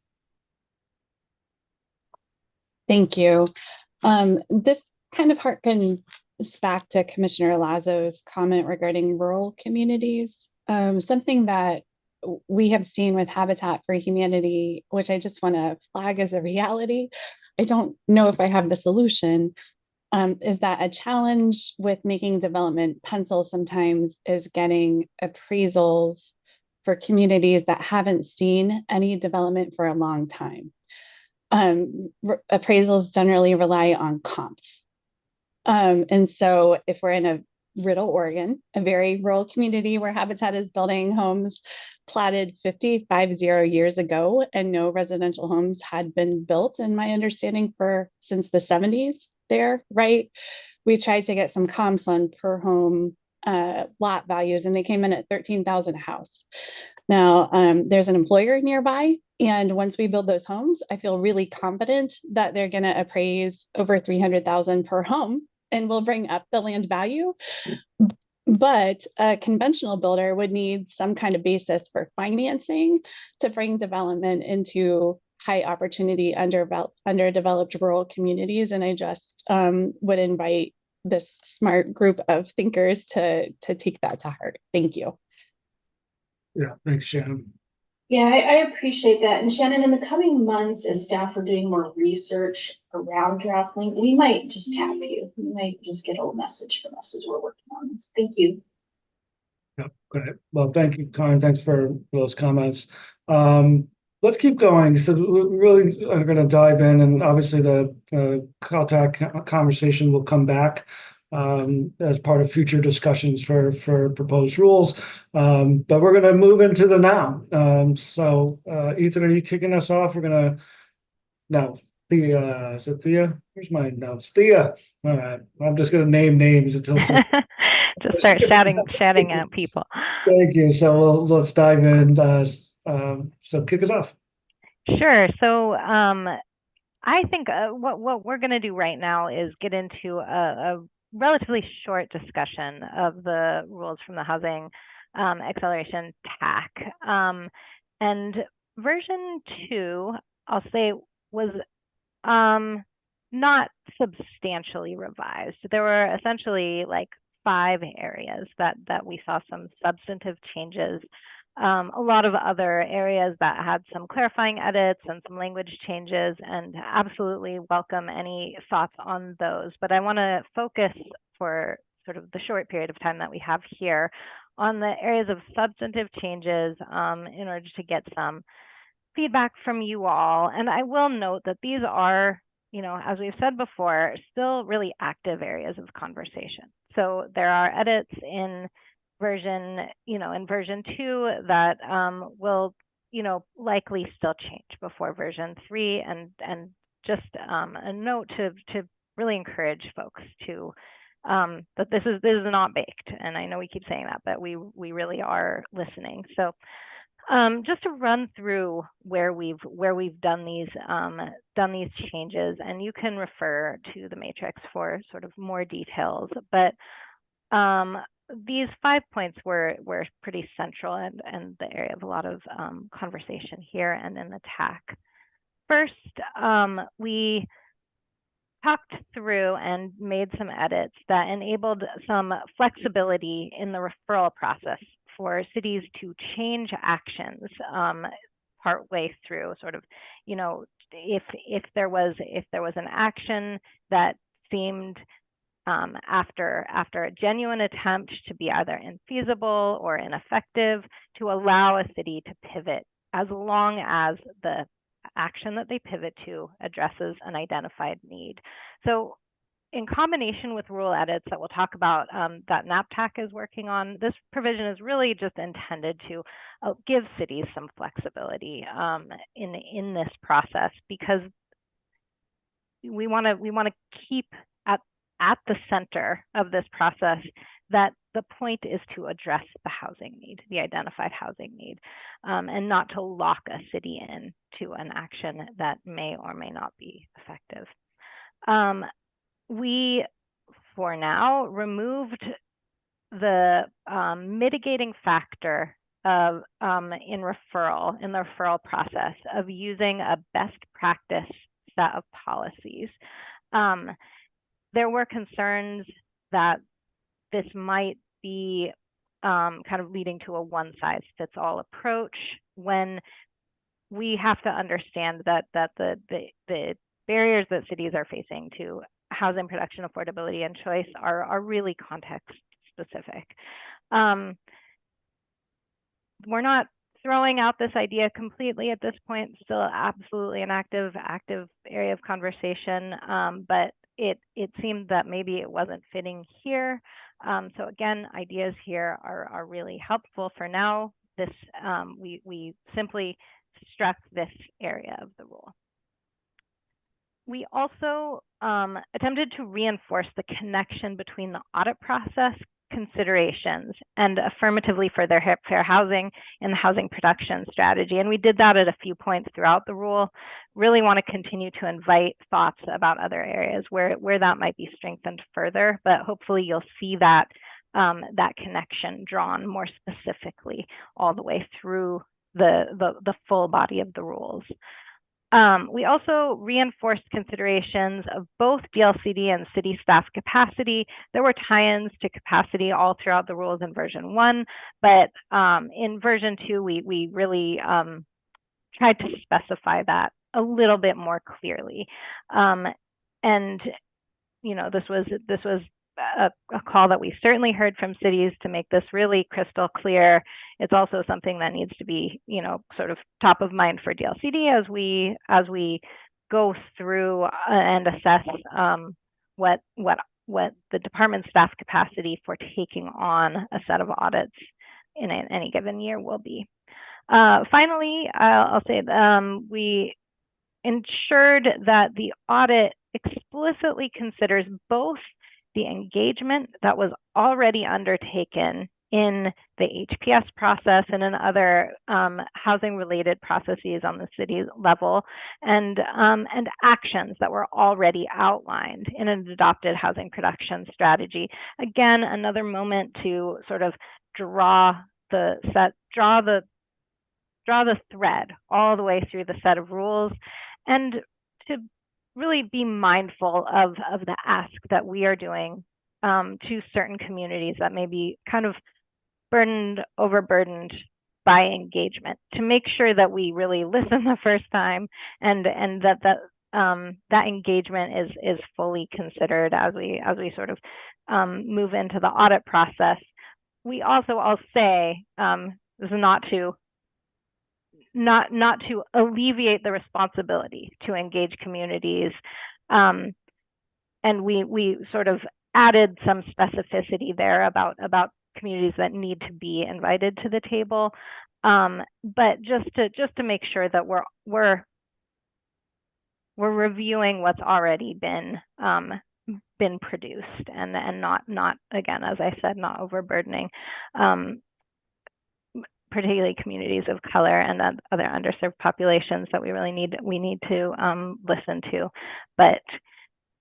Speaker 4: Thank you. This kind of harkens back to Commissioner Lazo's comment regarding rural communities. Something that we have seen with Habitat for Humanity, which I just want to flag as a reality. I don't know if I have the solution, is that a challenge with making development pencil sometimes is getting appraisals for communities that haven't seen any development for a long time. Appraisals generally rely on comps. And so if we're in a Riddle, Oregon, a very rural community where Habitat is building homes platted 50 years ago, and no residential homes had been built, in my understanding, since the 70s there, right? We tried to get some comps on per home lot values, and they came in at $13,000 a house. Now, there's an employer nearby, and once we build those homes, I feel really confident that they're going to appraise over $300,000 per home and will bring up the land value. But a conventional builder would need some kind of basis for financing to bring development into high opportunity underdeveloped rural communities. And I just would invite this smart group of thinkers to take that to heart. Thank you.
Speaker 1: Yeah, thanks, Shannon.
Speaker 16: Yeah, I appreciate that. And Shannon, in the coming months, as staff are doing more research around draft link, we might just tap you. You might just get a message from us as we're working on this. Thank you.
Speaker 1: Yeah, great. Well, thank you, Con. Thanks for those comments. Let's keep going. So we really are going to dive in, and obviously the Caltech conversation will come back. as part of future discussions for proposed rules. But we're going to move into the now. So Ethan, are you kicking us off? We're going to no. Thea, is it Thea? Here's my notes. Thea. All right. I'm just going to name names until
Speaker 17: just start shouting at people.
Speaker 1: Thank you. So let's dive in. So kick us off.
Speaker 17: Sure. So I think what we're going to do right now is get into a relatively short discussion of the rules from the Housing Acceleration TAC. And version 2, I'll say, was not substantially revised. There were essentially like 5 areas that we saw some substantive changes. A lot of other areas that had some clarifying edits and some language changes, and absolutely welcome any thoughts on those. But I want to focus for sort of the short period of time that we have here on the areas of substantive changes in order to get some feedback from you all. And I will note that these are, as we've said before, still really active areas of conversation. So there are edits in version 2 that will, likely still change before version 3. And just a note to really encourage folks to that this is not baked. And I know we keep saying that, but we really are listening. So just to run through where we've done these changes, and you can refer to the matrix for sort of more details. But these 5 points were pretty central and the area of a lot of conversation here and in the TAC. First, we talked through and made some edits that enabled some flexibility in the referral process for cities to change actions partway through, sort of, if there was an action that seemed after a genuine attempt to be either infeasible or ineffective, to allow a city to pivot as long as the action that they pivot to addresses an identified need. So in combination with rule edits that we'll talk about that NAPTAC is working on, this provision is really just intended to give cities some flexibility in this process, because we want to keep at the center of this process that the point is to address the housing need, the identified housing need, and not to lock a city in to an action that may or may not be effective. We, for now, removed the mitigating factor of in the referral process of using a best practice set of policies. There were concerns that this might be kind of leading to a one-size-fits-all approach, when we have to understand that the barriers that cities are facing to housing production, affordability, and choice are really context specific. We're not throwing out this idea completely at this point, still absolutely an active area of conversation, but it seemed that maybe it wasn't fitting here. So again, ideas here are really helpful. For now, this we simply struck this area of the rule. We also attempted to reinforce the connection between the audit process considerations and affirmatively further fair housing in the housing production strategy. And we did that at a few points throughout the rule. Really want to continue to invite thoughts about other areas where that might be strengthened further, but hopefully you'll see that that connection drawn more specifically all the way through the full body of the rules. We also reinforced considerations of both DLCD and city staff capacity. There were tie-ins to capacity all throughout the rules in version 1, but in version 2, we really tried to specify that a little bit more clearly. And this was a call that we certainly heard from cities to make this really crystal clear. It's also something that needs to be, sort of top of mind for DLCD as we go through and assess what what the department staff capacity for taking on a set of audits in any given year will be. Finally, I'll say we ensured that the audit explicitly considers both the engagement that was already undertaken in the HPS process and in other housing-related processes on the city level, and actions that were already outlined in an adopted housing production strategy. Again, another moment to sort of draw the thread all the way through the set of rules, and to really be mindful of the ask that we are doing to certain communities that may be kind of overburdened by engagement, to make sure that we really listen the first time, and that engagement is fully considered as we sort of move into the audit process. We also, I'll say, this is not to alleviate the responsibility to engage communities, and we sort of added some specificity there about communities that need to be invited to the table, but just to make sure that we're reviewing what's already been produced, and not, again, as I said, not overburdening particularly communities of color and other underserved populations that we really need to listen to, but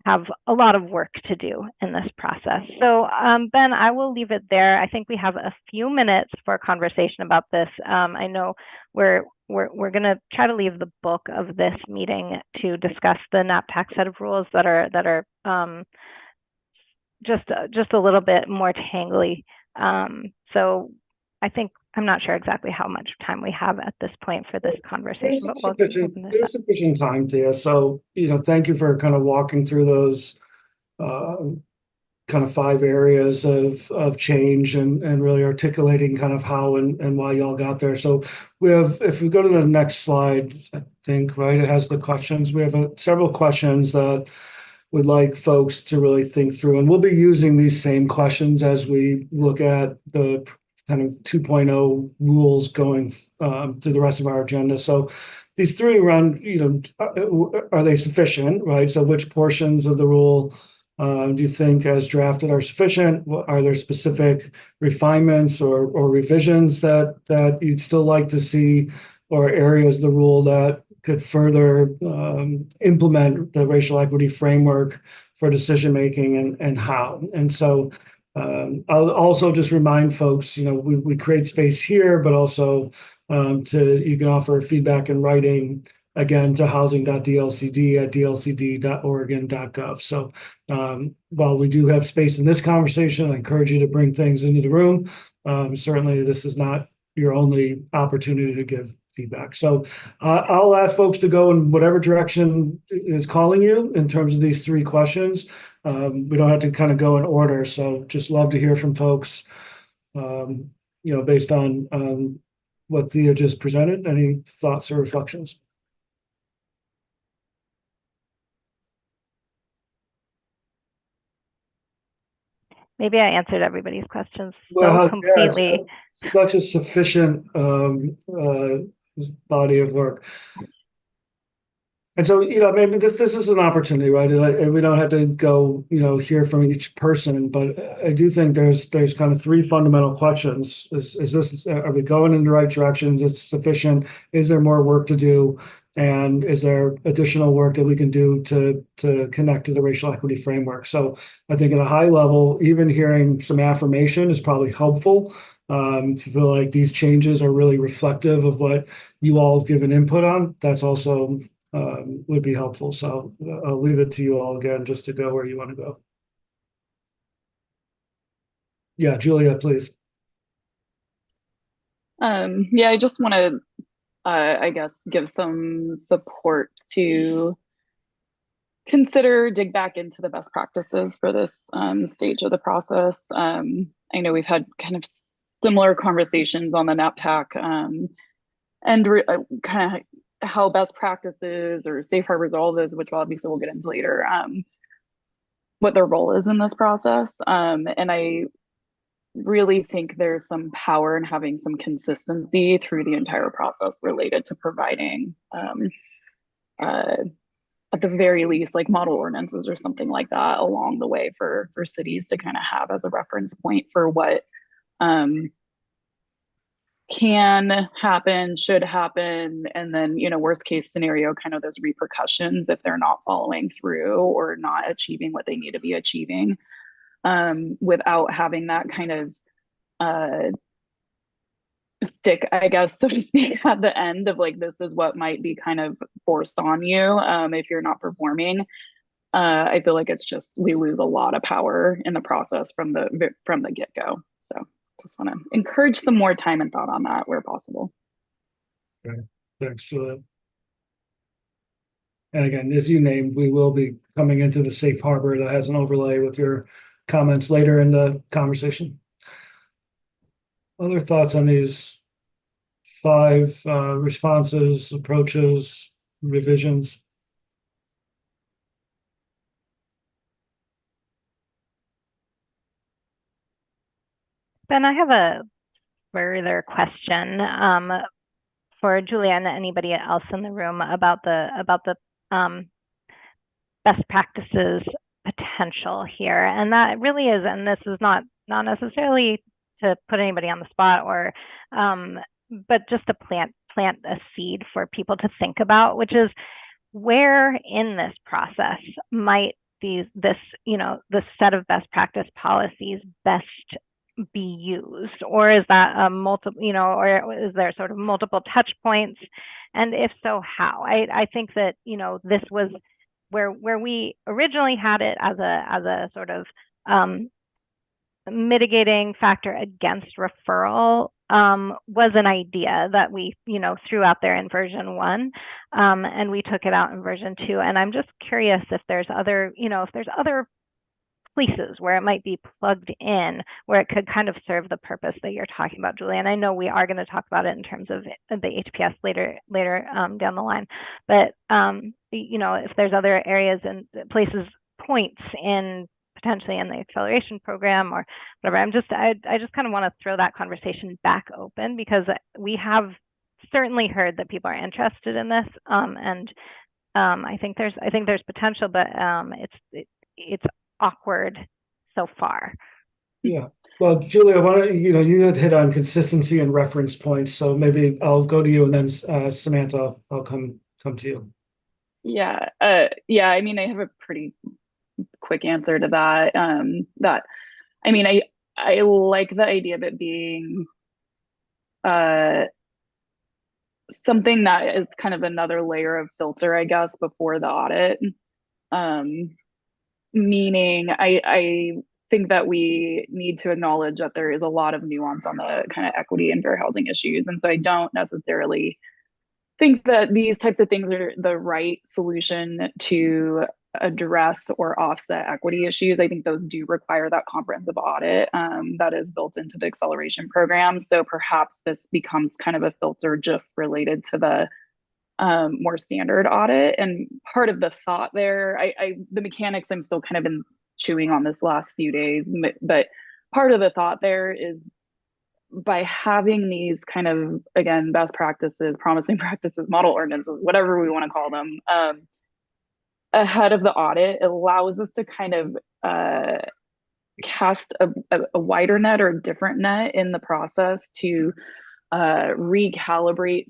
Speaker 17: have a lot of work to do in this process. So Ben, I will leave it there. I think we have a few minutes for a conversation about this. I know we're going to try to leave the book of this meeting to discuss the NAPTAC set of rules that are just a little bit more tangly. So I think, I'm not sure exactly how much time we have at this point for this conversation, but we'll open this
Speaker 1: There's
Speaker 17: up.
Speaker 1: sufficient time, Thea. So, thank you for kind of walking through those kind of 5 areas of change and really articulating kind of how and why y'all got there. So we have, if we go to the next slide, I think, right, it has the questions. We have several questions that we'd like folks to really think through. And we'll be using these same questions as we look at the kind of 2.0 rules going through the rest of our agenda. So these 3 around, are they sufficient, right? So which portions of the rule do you think as drafted are sufficient? Are there specific refinements or revisions that you'd still like to see, or areas of the rule that could further implement the racial equity framework for decision making, and how? And so I'll also just remind folks, we create space here, but also you can offer feedback in writing, again, to housing.dlcd@dlcd.oregon.gov. So while we do have space in this conversation, I encourage you to bring things into the room. Certainly, this is not your only opportunity to give feedback. So I'll ask folks to go in whatever direction is calling you in terms of these 3 questions. We don't have to kind of go in order. So just love to hear from folks, based on what Thea just presented. Any thoughts or reflections?
Speaker 17: Maybe I answered everybody's questions so completely.
Speaker 1: Yeah, such a sufficient body of work. And so, maybe this is an opportunity, right? And we don't have to go, hear from each person, but I do think there's kind of 3 fundamental questions. Are we going in the right direction? Is it sufficient? Is there more work to do? And is there additional work that we can do to connect to the racial equity framework? So I think at a high level, even hearing some affirmation is probably helpful. If you feel like these changes are really reflective of what you all have given input on, that's also would be helpful. So I'll leave it to you all again, just to go where you want to go. Yeah, Julia, please.
Speaker 18: Yeah, I just want to, I guess, give some support to dig back into the best practices for this stage of the process. I know we've had kind of similar conversations on the NAPTAC and kind of how best practices or safe harbors, all of those, which obviously we'll get into later, what their role is in this process. And I really think there's some power in having some consistency through the entire process related to providing at the very least, like model ordinances or something like that along the way for cities to kind of have as a reference point for what can happen, should happen, and then, you know, worst case scenario, kind of those repercussions if they're not following through or not achieving what they need to be achieving, without having that kind of stick, I guess, so to speak, at the end of like, this is what might be kind of forced on you if you're not performing. I feel like it's just, we lose a lot of power in the process from the get-go. So just want to encourage some more time and thought on that where possible.
Speaker 1: Okay. Thanks, Julia. And again, as you named, we will be coming into the safe harbor that has an overlay with your comments later in the conversation. Other thoughts on these 5 responses, approaches, revisions?
Speaker 17: Ben, I have a further question for Julia and anybody else in the room about the best practices potential here. And that really is, and this is not necessarily to put anybody on the spot or but just to plant a seed for people to think about, which is where in this process might this set of best practice policies best be used, or is that a multiple, or is there sort of multiple touch points, and if so, how? I think that this was where we originally had it as a sort of mitigating factor against referral was an idea that we threw out there in version 1, and we took it out in version 2. And I'm just curious if there's other places where it might be plugged in, where it could kind of serve the purpose that you're talking about, Julie. And I know we are going to talk about it in terms of the HPS later down the line. But if there's other areas and places, points in potentially in the acceleration program or whatever, I just kind of want to throw that conversation back open, because we have certainly heard that people are interested in this, and I think there's potential, but it's awkward so far.
Speaker 1: Yeah. Well, Julia, why don't you had hit on consistency and reference points, so maybe I'll go to you, and then Samantha, I'll come to you.
Speaker 18: Yeah. I mean, I have a pretty quick answer to that. I like the idea of it being something that is kind of another layer of filter, I guess, before the audit. Meaning I think that we need to acknowledge that there is a lot of nuance on the kind of equity and fair housing issues. And so I don't necessarily think that these types of things are the right solution to address or offset equity issues. I think those do require that comprehensive audit that is built into the acceleration program. So perhaps this becomes kind of a filter just related to the more standard audit. And part of the thought there, the mechanics I'm still kind of been chewing on this last few days, but part of the thought there is by having these kind of, again, best practices, promising practices, model ordinances, whatever we want to call them, ahead of the audit, it allows us to kind of cast a wider net or a different net in the process to recalibrate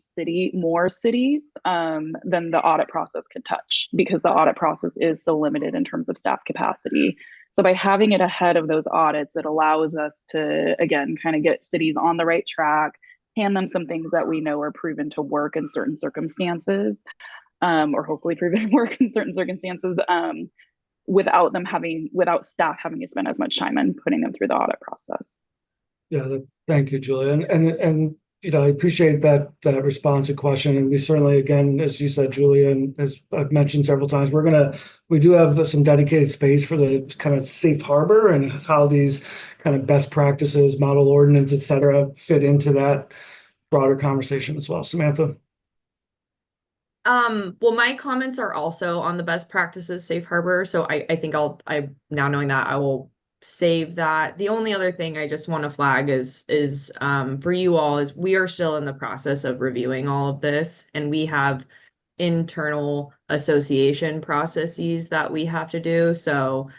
Speaker 18: more cities than the audit process could touch, because the audit process is so limited in terms of staff capacity. So by having it ahead of those audits, it allows us to, again, kind of get cities on the right track, hand them some things that we know are proven to work in certain circumstances, or hopefully proven to work in certain circumstances, without staff having to spend as much time on putting them through the audit process.
Speaker 1: Yeah, thank you, Julia. And I appreciate that response and question. And we certainly, again, as you said, Julia, and as I've mentioned several times, we do have some dedicated space for the kind of safe harbor and how these kind of best practices, model ordinance, et cetera, fit into that broader conversation as well. Samantha?
Speaker 19: Well, my comments are also on the best practices safe harbor. So I think I'm now knowing that I will save that. The only other thing I just want to flag is for you all is we are still in the process of reviewing all of this, and we have internal association processes that we have to do. So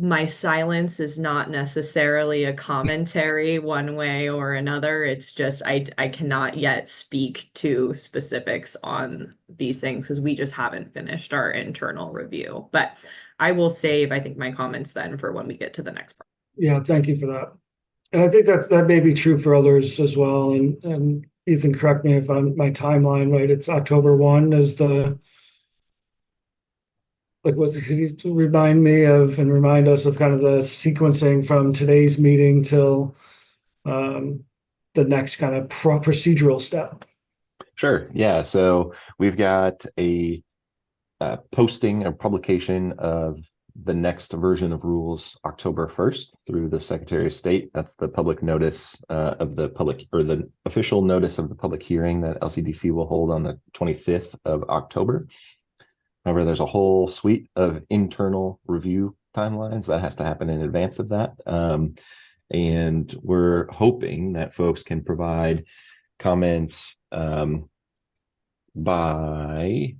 Speaker 19: my silence is not necessarily a commentary one way or another. It's just I cannot yet speak to specifics on these things because we just haven't finished our internal review. But I will save, I think, my comments then for when we get to the next part.
Speaker 1: Yeah, thank you for that. And I think that may be true for others as well. And Ethan, correct me if I'm my timeline, right? It's October 1 is the, like, what could you remind me of and remind us of kind of the sequencing from today's meeting till the next kind of procedural step?
Speaker 8: Sure. Yeah. So we've got a posting or publication of the next version of rules October 1st through the Secretary of State. That's the public notice of the public, or the official notice of the public hearing that LCDC will hold on the 25th of October. However, there's a whole suite of internal review timelines that has to happen in advance of that. And we're hoping that folks can provide comments by,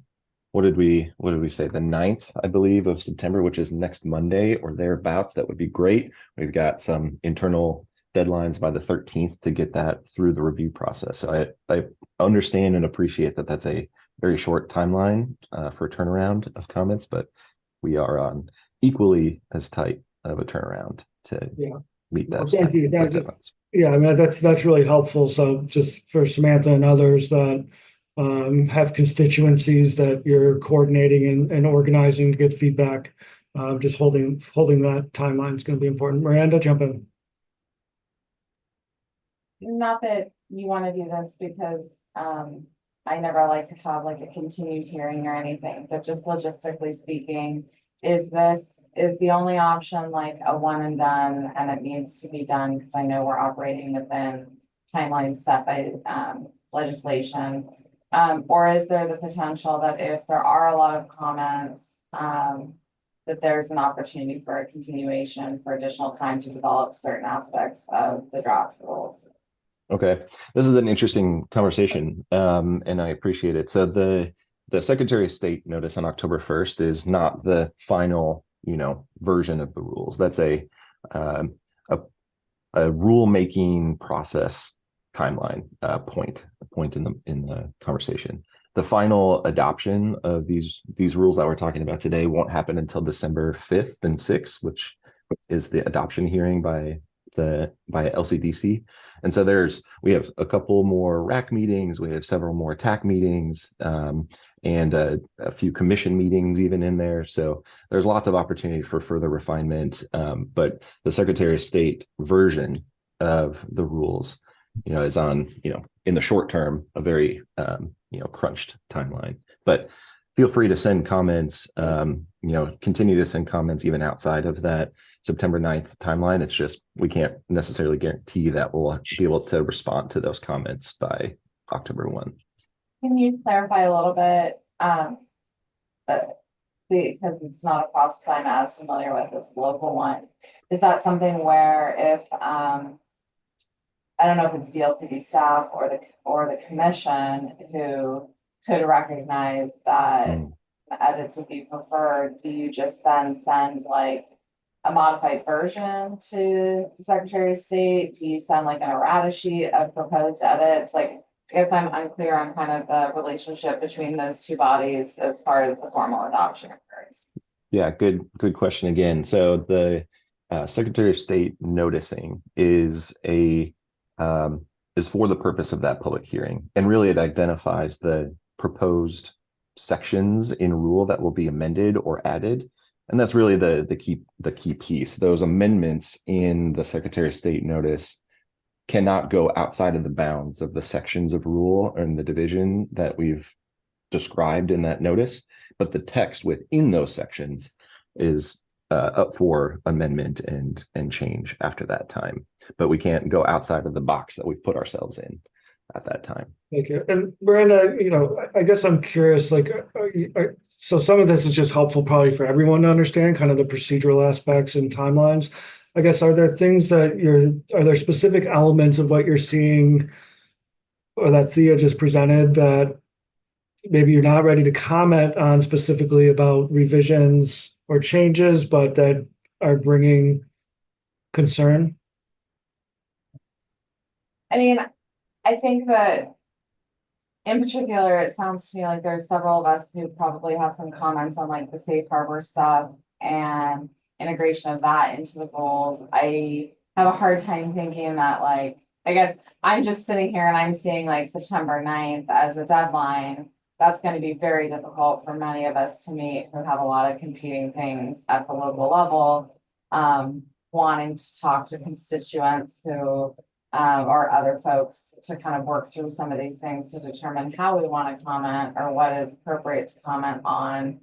Speaker 8: what did we say, the 9th, I believe, of September, which is next Monday or thereabouts. That would be great. We've got some internal deadlines by the 13th to get that through the review process. So I understand and appreciate that that's a very short timeline for turnaround of comments, but we are on equally as tight of a turnaround to meet those.
Speaker 1: Thank you. Yeah, I mean, that's really helpful. So just for Samantha and others that have constituencies that you're coordinating and organizing to get feedback, just holding that timeline is going to be important. Miranda, jump in.
Speaker 20: Not that you want to do this because I never like to have like a continued hearing or anything, but just logistically speaking, is the only option like a one and done and it needs to be done because I know we're operating within timelines set by legislation, or is there the potential that if there are a lot of comments, that there's an opportunity for a continuation for additional time to develop certain aspects of the draft rules?
Speaker 8: Okay, this is an interesting conversation, and I appreciate it. So the Secretary of State notice on October 1st is not the final, version of the rules. That's a rulemaking process timeline point in the conversation. The final adoption of these rules that we're talking about today won't happen until December 5th and 6th, which is the adoption hearing by LCDC. And so we have a couple more RAC meetings, we have several more TAC meetings, and a few commission meetings even in there. So there's lots of opportunity for further refinement. But the Secretary of State version of the rules, is on, in the short term, a very, crunched timeline. But feel free to send comments, continue to send comments even outside of that September 9th timeline. It's just, we can't necessarily guarantee that we'll be able to respond to those comments by October 1.
Speaker 20: Can you clarify a little bit, because it's not a process I'm as familiar with as the local one. Is that something where if, I don't know if it's DLCD staff or the commission who could recognize that edits would be preferred, do you just then send like a modified version to the Secretary of State? Do you send like an errata sheet of proposed edits? Like, I guess I'm unclear on kind of the relationship between those two bodies as far as the formal adoption occurs.
Speaker 8: Yeah, good question again. So the Secretary of State noticing is for the purpose of that public hearing, and really it identifies the proposed sections in rule that will be amended or added, and that's really the key piece. Those amendments in the Secretary of State notice cannot go outside of the bounds of the sections of rule and the division that we've described in that notice, but the text within those sections is up for amendment and change after that time. But we can't go outside of the box that we've put ourselves in. at that time.
Speaker 1: Thank you. And Miranda, I guess I'm curious, like, so some of this is just helpful probably for everyone to understand kind of the procedural aspects and timelines. I guess, are there specific elements of what you're seeing or that Thea just presented that maybe you're not ready to comment on specifically about revisions or changes, but that are bringing concern?
Speaker 20: I mean, I think that in particular, it sounds to me like there's several of us who probably have some comments on like the safe harbor stuff and integration of that into the goals. I have a hard time thinking that like, I guess I'm just sitting here and I'm seeing like September 9th as a deadline. That's going to be very difficult for many of us to meet who have a lot of competing things at the local level, wanting to talk to constituents who or other folks to kind of work through some of these things to determine how we want to comment or what is appropriate to comment on.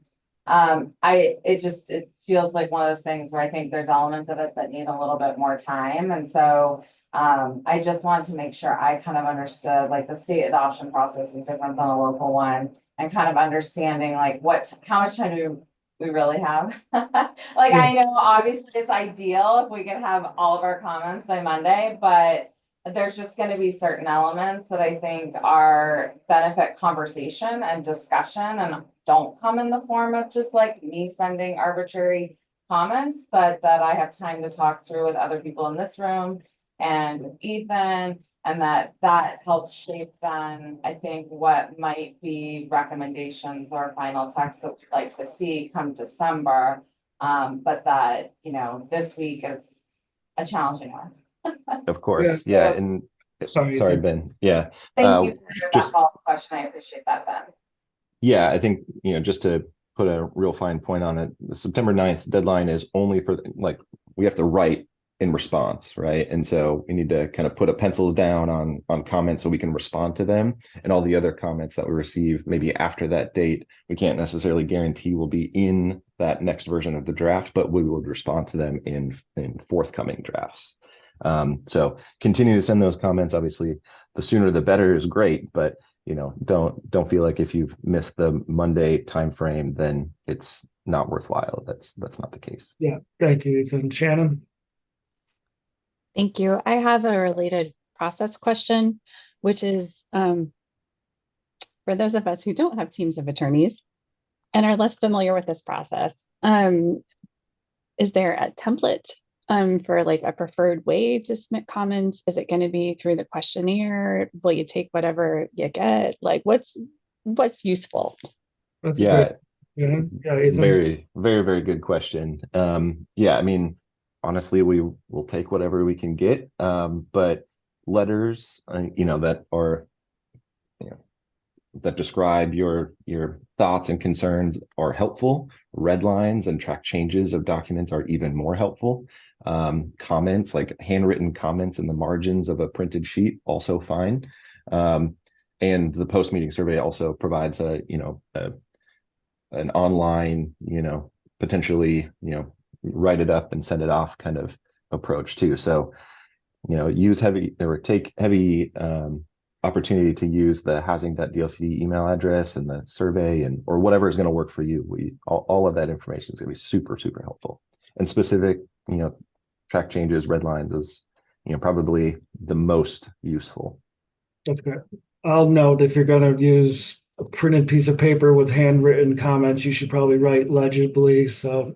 Speaker 20: It feels like one of those things where I think there's elements of it that need a little bit more time. And so I just wanted to make sure I kind of understood like the state adoption process is different than a local one, and kind of understanding like how much time do we really have. Like, I know obviously it's ideal if we could have all of our comments by Monday, but there's just going to be certain elements that I think are benefit conversation and discussion and don't come in the form of just like me sending arbitrary comments, but that I have time to talk through with other people in this room and with Ethan, and that helps shape then I think what might be recommendations or final text that we'd like to see come December. But that, this week is a challenging one.
Speaker 8: Of course. Yeah. And sorry, Ben. Yeah.
Speaker 20: Thank you for that follow-up question. I appreciate that, Ben.
Speaker 8: Yeah, I think, just to put a real fine point on it, the September 9th deadline is only for like, we have to write in response, right? And so we need to kind of put pencils down on comments so we can respond to them, and all the other comments that we receive maybe after that date, we can't necessarily guarantee will be in that next version of the draft, but we would respond to them in forthcoming drafts. So continue to send those comments. Obviously, the sooner the better is great, but don't feel like if you've missed the Monday timeframe, then it's not worthwhile. That's not the case.
Speaker 1: Yeah, thank you, Ethan. Shannon.
Speaker 4: Thank you. I have a related process question, which is for those of us who don't have teams of attorneys and are less familiar with this process, is there a template for like a preferred way to submit comments? Is it going to be through the questionnaire? Will you take whatever you get? Like what's useful?
Speaker 1: That's
Speaker 8: Ethan.
Speaker 1: Very,
Speaker 8: very, very good question. I mean, honestly, we will take whatever we can get. But letters, that are, that describe your thoughts and concerns are helpful. Red lines and track changes of documents are even more helpful. Comments, like handwritten comments in the margins of a printed sheet, also fine. And the post-meeting survey also provides an online, potentially, write it up and send it off kind of approach too. So, use take heavy opportunity to use the housing.dlcd email address and the survey or whatever is going to work for you. All of that information is going to be super, super helpful. And specific, track changes, red lines is, probably the most useful.
Speaker 1: That's good. I'll note if you're going to use a printed piece of paper with handwritten comments, you should probably write legibly so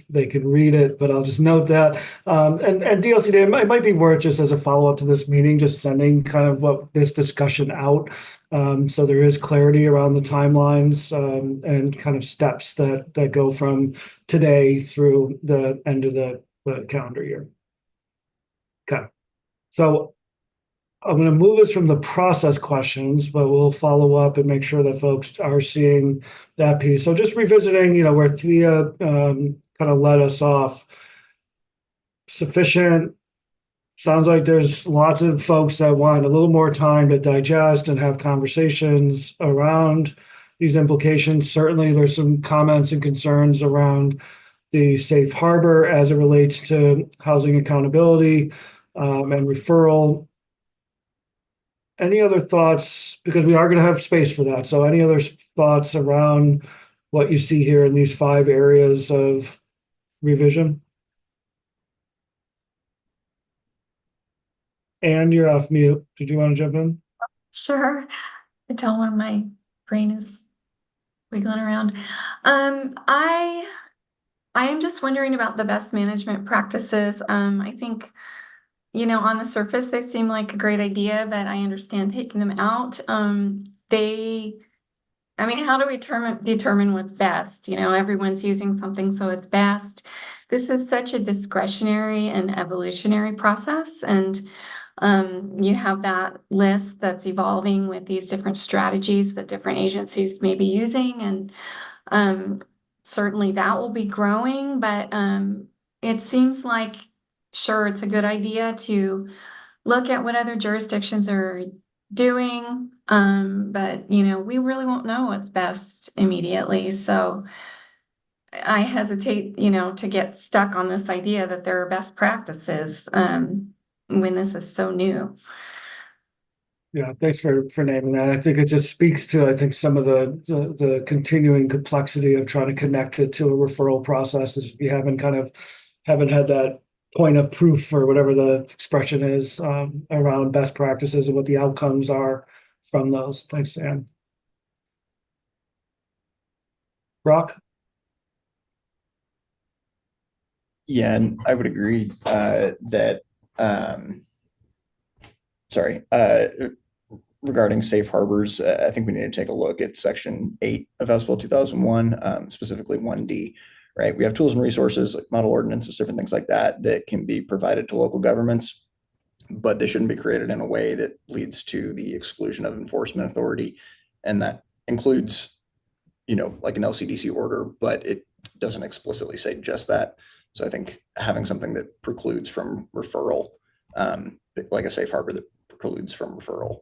Speaker 1: they can read it, but I'll just note that. And DLCD, it might be worth just as a follow-up to this meeting, just sending kind of what this discussion out. So there is clarity around the timelines and kind of steps that go from today through the end of the calendar year. Okay. So I'm going to move us from the process questions, but we'll follow up and make sure that folks are seeing that piece. So just revisiting, where Thea kind of led us off. Sufficient. Sounds like there's lots of folks that want a little more time to digest and have conversations around these implications. Certainly, there's some comments and concerns around the safe harbor as it relates to housing accountability and referral. any other thoughts, because we are gonna have space for that, so any other thoughts around what you see here in these 5 areas of revision? And you're off mute. Did you want to jump in?
Speaker 14: Sure. I tell when my brain is wiggling around. I am just wondering about the best management practices. I think, on the surface, they seem like a great idea, but I understand taking them out. How do we determine what's best? Everyone's using something, so it's best. This is such a discretionary and evolutionary process, and you have that list that's evolving with these different strategies that different agencies may be using, and certainly that will be growing, but it seems like, sure, it's a good idea to look at what other jurisdictions are doing, but we really won't know what's best immediately. So I hesitate, to get stuck on this idea that there are best practices when this is so new.
Speaker 1: Yeah, thanks for naming that. I think it just speaks to, I think, some of the continuing complexity of trying to connect it to a referral process is we haven't had that point of proof or whatever the expression is around best practices and what the outcomes are from those. Thanks, Sam. Brock?
Speaker 11: Yeah, and I would agree that regarding safe harbors, I think we need to take a look at Section 8 of House Bill 2001, specifically 1D, right? We have tools and resources like model ordinances, different things like that, that can be provided to local governments, but they shouldn't be created in a way that leads to the exclusion of enforcement authority. And that includes, like an LCDC order, but it doesn't explicitly say just that. So I think having something that precludes from referral, like a safe harbor that precludes from referral,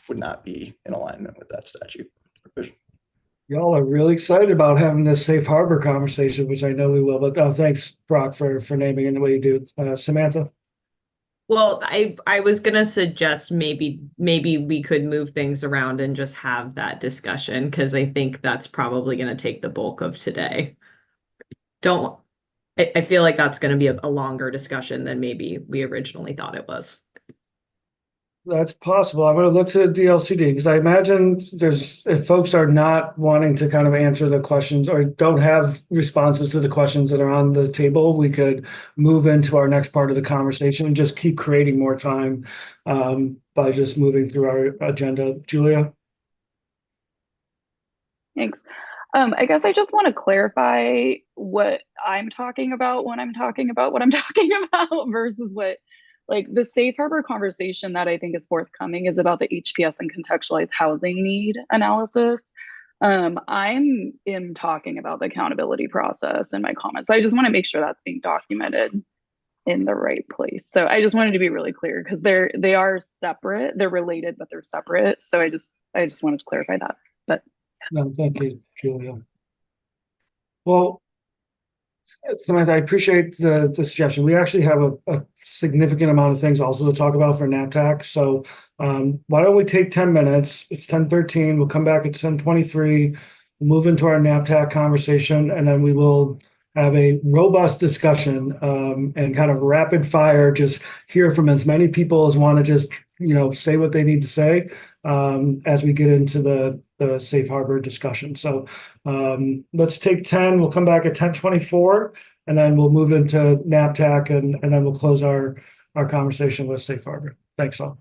Speaker 11: would not be in alignment with that statute.
Speaker 1: Y'all are really excited about having this safe harbor conversation, which I know we will, but thanks, Brock, for naming it the way you do. Samantha?
Speaker 19: Well, I was gonna suggest maybe we could move things around and just have that discussion, because I think that's probably gonna take the bulk of today. I feel like that's gonna be a longer discussion than maybe we originally thought it was.
Speaker 1: That's possible. I'm going to look to DLCD because I imagine if folks are not wanting to kind of answer the questions or don't have responses to the questions that are on the table, we could move into our next part of the conversation and just keep creating more time by just moving through our agenda. Julia?
Speaker 18: Thanks. I guess I just want to clarify what I'm talking about when I'm talking about what I'm talking about versus what, like, the safe harbor conversation that I think is forthcoming is about the HPS and contextualized housing need analysis. I'm talking about the accountability process in my comments. So I just want to make sure that's being documented in the right place. So I just wanted to be really clear because they are separate. They're related, but they're separate. So I just wanted to clarify that. But
Speaker 1: No, thank you, Julia. Well, Samantha, I appreciate the suggestion. We actually have a significant amount of things also to talk about for NAPTAC. So why don't we take 10 minutes? It's 10:13. We'll come back at 10:23, move into our NAPTAC conversation, and then we will have a robust discussion and kind of rapid fire, just hear from as many people as want to just, say what they need to say as we get into the safe harbor discussion. So let's take 10. We'll come back at 10:24, and then we'll move into NAPTAC, and then we'll close our conversation with safe harbor. Thanks all.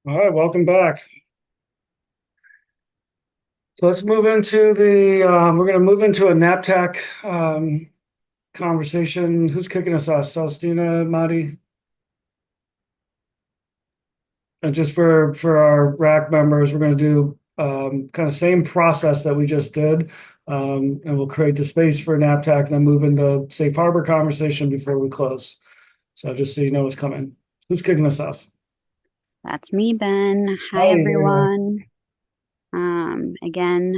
Speaker 1: All right, welcome back. So let's move into we're going to move into a NAPTAC conversation. Who's kicking us off? Celestina, Madi? And just for our RAC members, we're going to do kind of same process that we just did. And we'll create the space for NAPTAC, then move into safe harbor conversation before we close. So just so you know what's coming. Who's kicking us off?
Speaker 21: That's me, Ben. Hi,
Speaker 1: Hi,
Speaker 21: everyone. Again,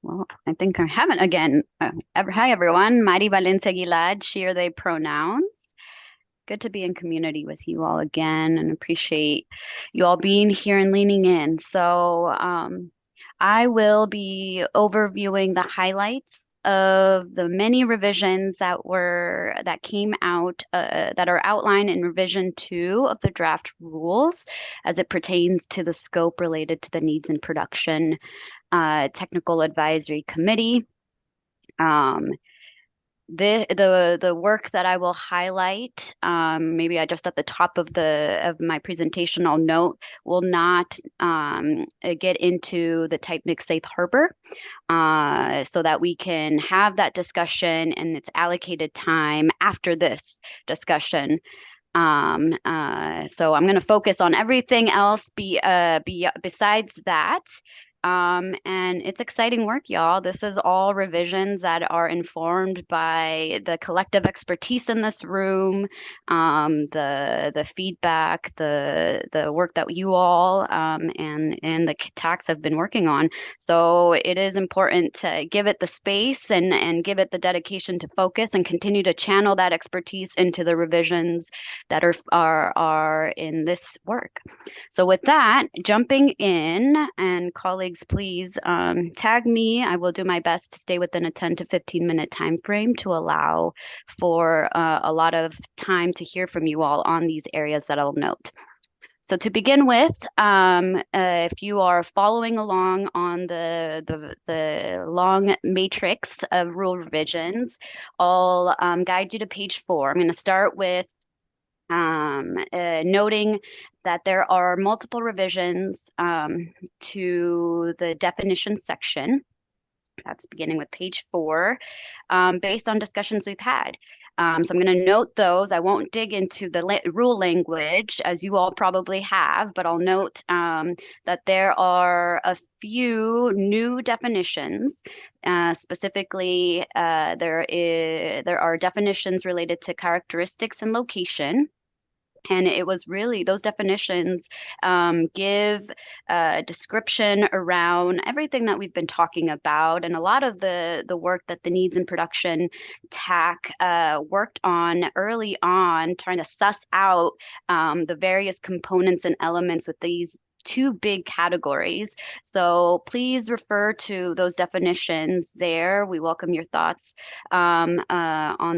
Speaker 21: well, I think I haven't again. Hi, everyone. Mari Valencia Gilad, she, her, they pronouns. Good to be in community with you all again and appreciate you all being here and leaning in. So I will be overviewing the highlights of the many revisions that came out that are outlined in revision 2 of the draft rules as it pertains to the scope related to the needs in production technical advisory committee. The work that I will highlight, maybe I just at the top of my presentation, I'll note, will not get into the type mix safe harbor, so that we can have that discussion and its allocated time after this discussion. So I'm going to focus on everything else besides that. And it's exciting work, y'all. This is all revisions that are informed by the collective expertise in this room, the feedback, the work that you all and the tax have been working on. So it is important to give it the space and give it the dedication to focus and continue to channel that expertise into the revisions that are in this work. So with that, jumping in, and colleagues, please tag me. I will do my best to stay within a 10 to 15-minute time frame to allow for a lot of time to hear from you all on these areas that I'll note. So to begin with, if you are following along on the long matrix of rule revisions, I'll guide you to page 4. I'm going to start with noting that there are multiple revisions to the definition section. That's beginning with page 4, based on discussions we've had. So I'm going to note those. I won't dig into the rule language as you all probably have, but I'll note that there are a few new definitions. Specifically, there are definitions related to characteristics and location. And it was really those definitions give a description around everything that we've been talking about, and a lot of the work that the needs in production TAC worked on early on, trying to suss out the various components and elements with these 2 big categories. So please refer to those definitions there. We welcome your thoughts on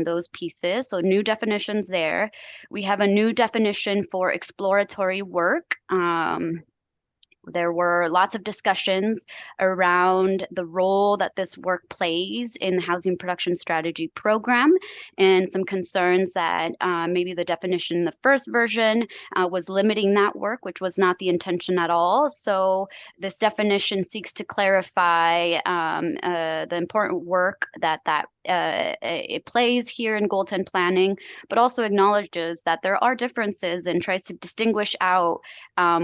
Speaker 21: those pieces. So new definitions there. We have a new definition for exploratory work. There were lots of discussions around the role that this work plays in the Housing Production Strategy Program, and some concerns that maybe the definition in the first version was limiting that work, which was not the intention at all. So this definition seeks to clarify the important work that it plays here in Goal 10 planning, but also acknowledges that there are differences and tries to distinguish out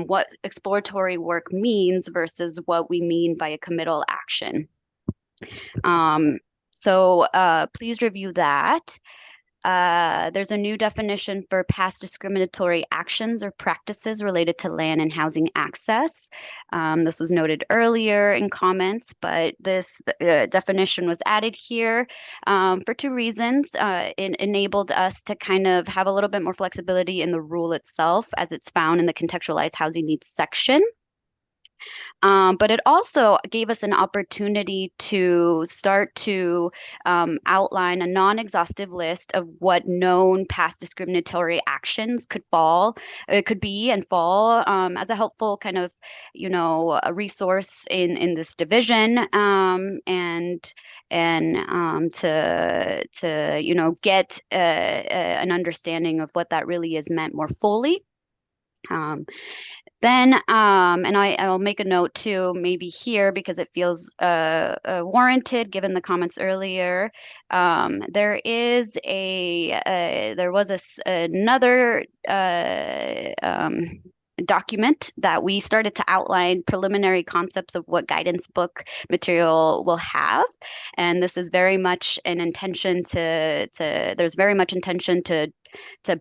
Speaker 21: what exploratory work means versus what we mean by a committal action. So please review that. There's a new definition for past discriminatory actions or practices related to land and housing access. This was noted earlier in comments, but this definition was added here for 2 reasons. It enabled us to kind of have a little bit more flexibility in the rule itself as it's found in the contextualized housing needs section. But it also gave us an opportunity to start to outline a non-exhaustive list of what known past discriminatory actions could be and fall as a helpful kind of, a resource in this division, and to get an understanding of what that really is meant more fully. Then, and I'll make a note too, maybe here because it feels warranted given the comments earlier. There is there was another document that we started to outline preliminary concepts of what guidance book material will have, and this is very much an intention there's very much intention to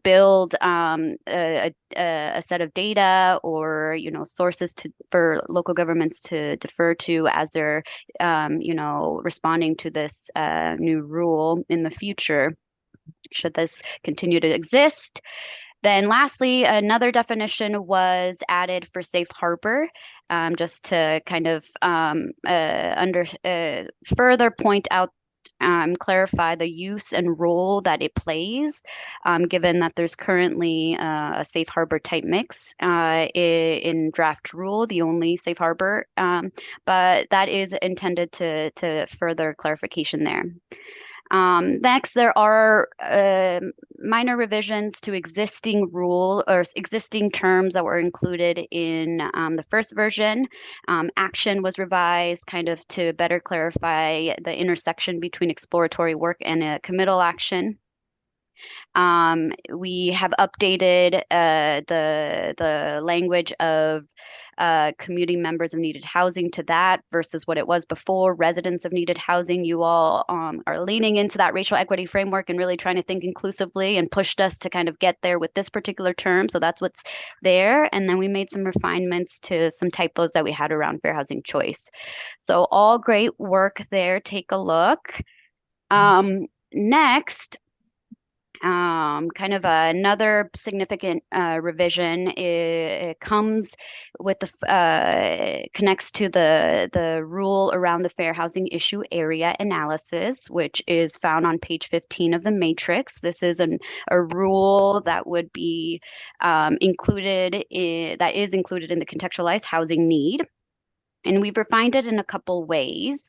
Speaker 21: build a set of data or sources for local governments to defer to as they're responding to this new rule in the future, should this continue to exist. Then lastly, another definition was added for safe harbor, just to kind of further point out, clarify the use and role that it plays, given that there's currently a safe harbor type mix in draft rule, the only safe harbor, but that is intended to further clarification there. Next, there are minor revisions to existing rule or existing terms that were included in the first version. Action was revised kind of to better clarify the intersection between exploratory work and a committal action. We have updated the language of community members of needed housing to that versus what it was before, residents of needed housing. You all are leaning into that racial equity framework and really trying to think inclusively and pushed us to kind of get there with this particular term. So that's what's there. And then we made some refinements to some typos that we had around fair housing choice. So all great work there. Take a look. Next, kind of another significant revision. It comes with connects to the rule around the fair housing issue area analysis, which is found on page 15 of the matrix. This is a rule that would be included in the contextualized housing need, and we've refined it in a couple ways.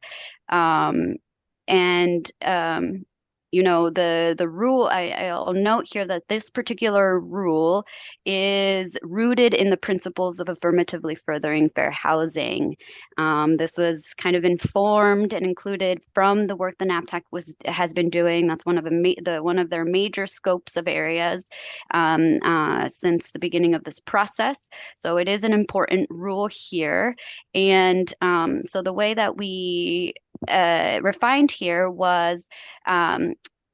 Speaker 21: The rule, I'll note here that this particular rule is rooted in the principles of affirmatively furthering fair housing. This was kind of informed and included from the work the NAPTAC has been doing. That's one of their major scopes of areas since the beginning of this process. So it is an important rule here. And so the way that we refined here was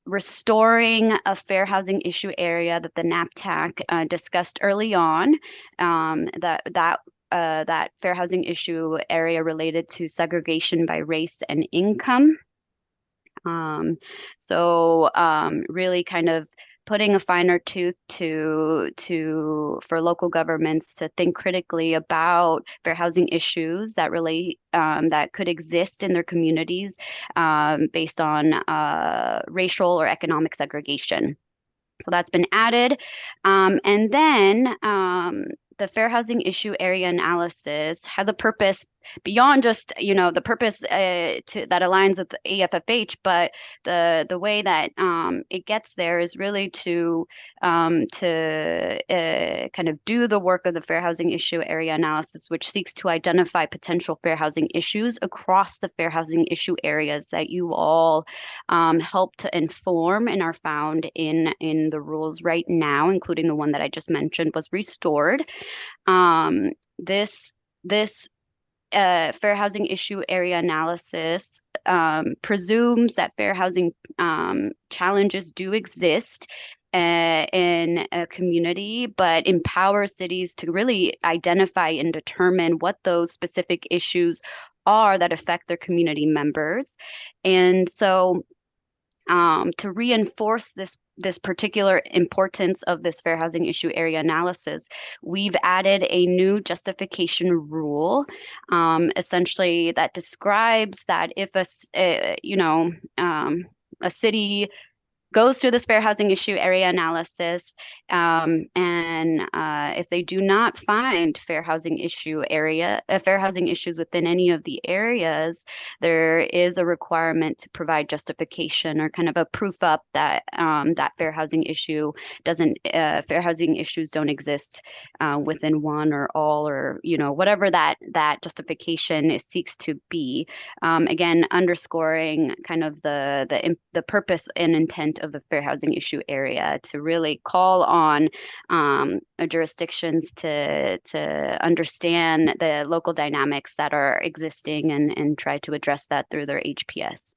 Speaker 21: restoring a fair housing issue area that the NAPTAC discussed early on, that fair housing issue area related to segregation by race and income. Really kind of putting a finer tooth for local governments to think critically about fair housing issues that relate that could exist in their communities based on racial or economic segregation. So that's been added. And then the fair housing issue area analysis has a purpose beyond just, the purpose that aligns with the AFFH, but the way that it gets there is really to kind of do the work of the fair housing issue area analysis, which seeks to identify potential fair housing issues across the fair housing issue areas that you all help to inform and are found in the rules right now, including the one that I just mentioned was restored. This fair housing issue area analysis presumes that fair housing challenges do exist in a community, but empowers cities to really identify and determine what those specific issues are that affect their community members. And so to reinforce this particular importance of this fair housing issue area analysis, we've added a new justification rule, essentially that describes that if a city goes through this fair housing issue area analysis and then if they do not find fair housing issues within any of the areas, there is a requirement to provide justification or kind of a proof up that that fair housing issues don't exist within one or all, or whatever that justification seeks to be. Again, underscoring kind of the purpose and intent of the fair housing issue area to really call on jurisdictions to understand the local dynamics that are existing and try to address that through their HPS.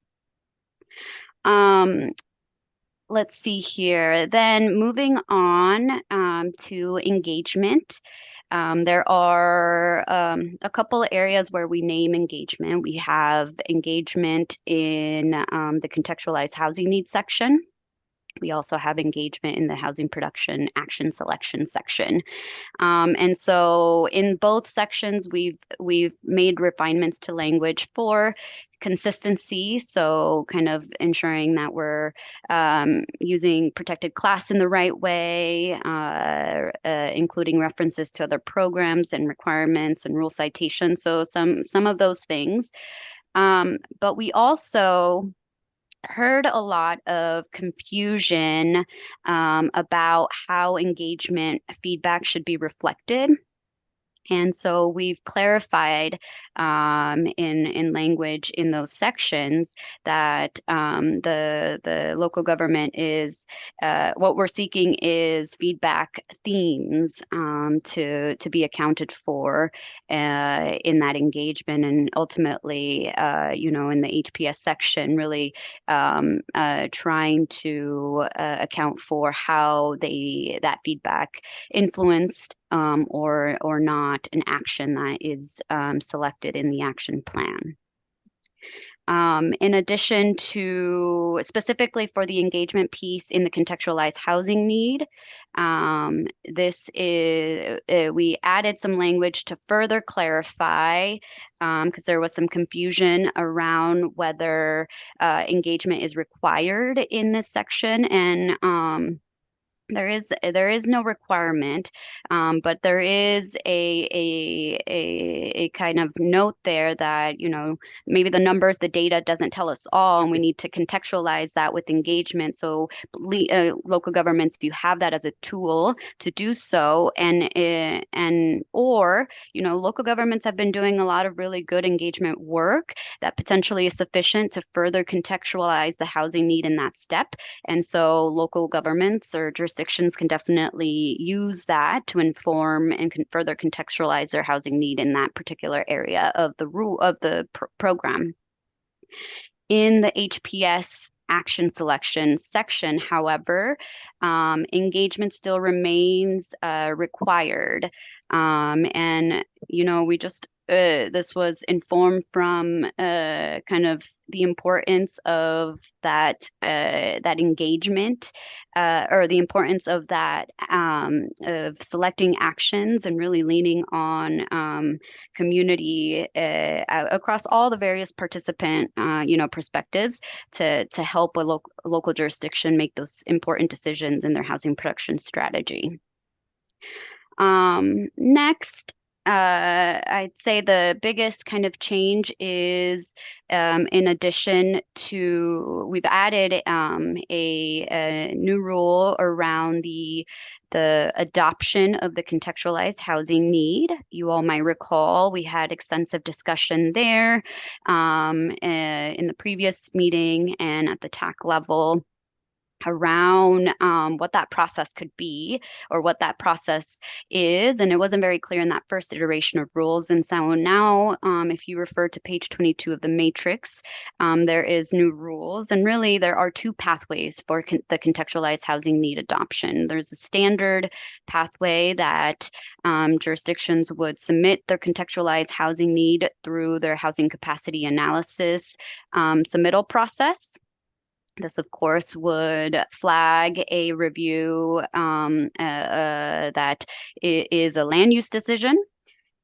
Speaker 21: Let's see here. Then moving on to engagement. There are a couple areas where we name engagement. We have engagement in the contextualized housing needs section. We also have engagement in the housing production action selection section. And so in both sections, we've made refinements to language for consistency. So kind of ensuring that we're using protected class in the right way, including references to other programs and requirements and rule citations. So some of those things. But we also heard a lot of confusion about how engagement feedback should be reflected. And so we've clarified in language in those sections that the local government is what we're seeking is feedback themes to be accounted for in that engagement, and ultimately, in the HPS section, really trying to account for how that feedback influenced or not an action that is selected in the action plan. In addition to specifically for the engagement piece in the contextualized housing need, we added some language to further clarify, because there was some confusion around whether engagement is required in this section, and there is no requirement, but there is a kind of note there that maybe the numbers, the data doesn't tell us all, and we need to contextualize that with engagement. So local governments do have that as a tool to do so, or local governments have been doing a lot of really good engagement work that potentially is sufficient to further contextualize the housing need in that step. And so local governments or jurisdictions can definitely use that to inform and further contextualize their housing need in that particular area of the program. In the HPS action selection section, however, engagement still remains required, and we just this was informed from kind of the importance of that engagement, or the importance of that of selecting actions and really leaning on community across all the various participant perspectives to help a local jurisdiction make those important decisions in their housing production strategy. Next, I'd say the biggest kind of change is, in addition to, we've added a new rule around the adoption of the contextualized housing need. You all might recall we had extensive discussion there in the previous meeting and at the TAC level around what that process could be or what that process is, and it wasn't very clear in that first iteration of rules. And so now, if you refer to page 22 of the matrix, there is new rules, and really there are two pathways for the contextualized housing need adoption. There's a standard pathway that jurisdictions would submit their contextualized housing need through their housing capacity analysis submittal process. This, of course, would flag a review that is a land use decision.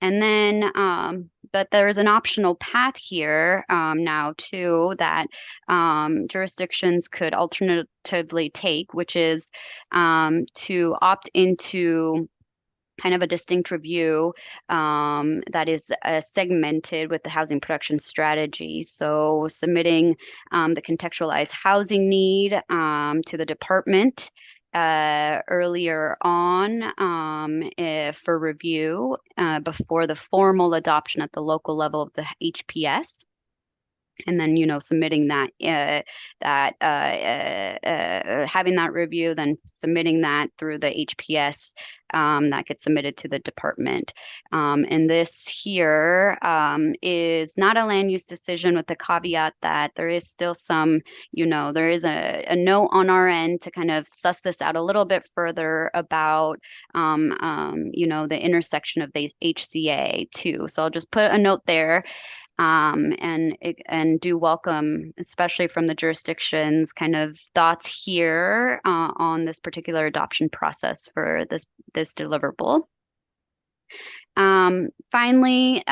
Speaker 21: And then but there's an optional path here now too that jurisdictions could alternatively take, which is to opt into kind of a distinct review that is segmented with the housing production strategy. So submitting the contextualized housing need to the department earlier on for review before the formal adoption at the local level of the HPS. And then, submitting that, having that review, then submitting that through the HPS that gets submitted to the department. And this here is not a land use decision, with the caveat that there is still some, there is a note on our end to kind of suss this out a little bit further about, the intersection of these HCA too. So I'll just put a note there. And do welcome, especially from the jurisdictions, kind of thoughts here on this particular adoption process for this deliverable. Finally,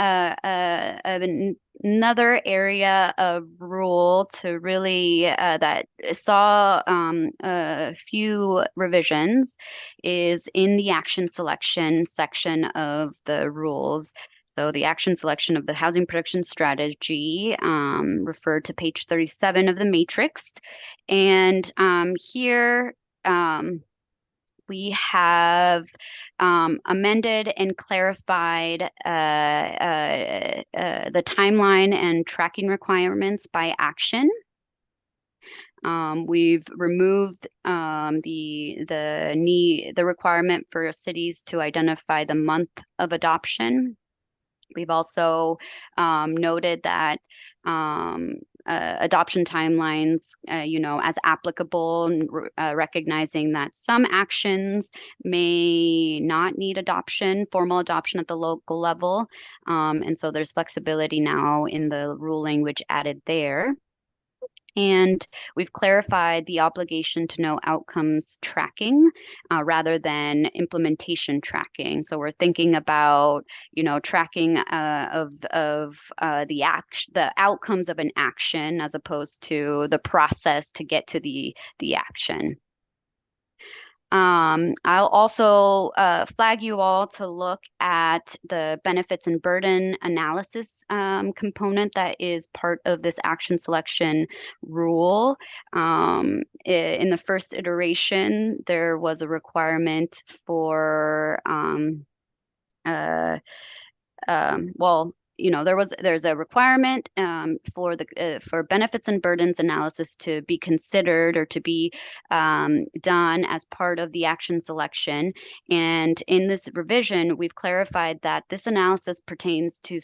Speaker 21: another area of rule to really that saw a few revisions is in the action selection section of the rules. So the action selection of the housing production strategy, referred to page 37 of the matrix. And here we have amended and clarified the timeline and tracking requirements by action. We've removed the requirement for cities to identify the month of adoption. We've also noted that adoption timelines, as applicable, and recognizing that some actions may not need formal adoption at the local level. And so there's flexibility now in the rule language added there. And we've clarified the obligation to know outcomes tracking rather than implementation tracking. So we're thinking about, tracking of the outcomes of an action as opposed to the process to get to the action. I'll also flag you all to look at the benefits and burden analysis component that is part of this action selection rule. In the first iteration, there was a requirement for there's a requirement for benefits and burdens analysis to be considered or to be done as part of the action selection. And in this revision, we've clarified that this analysis pertains to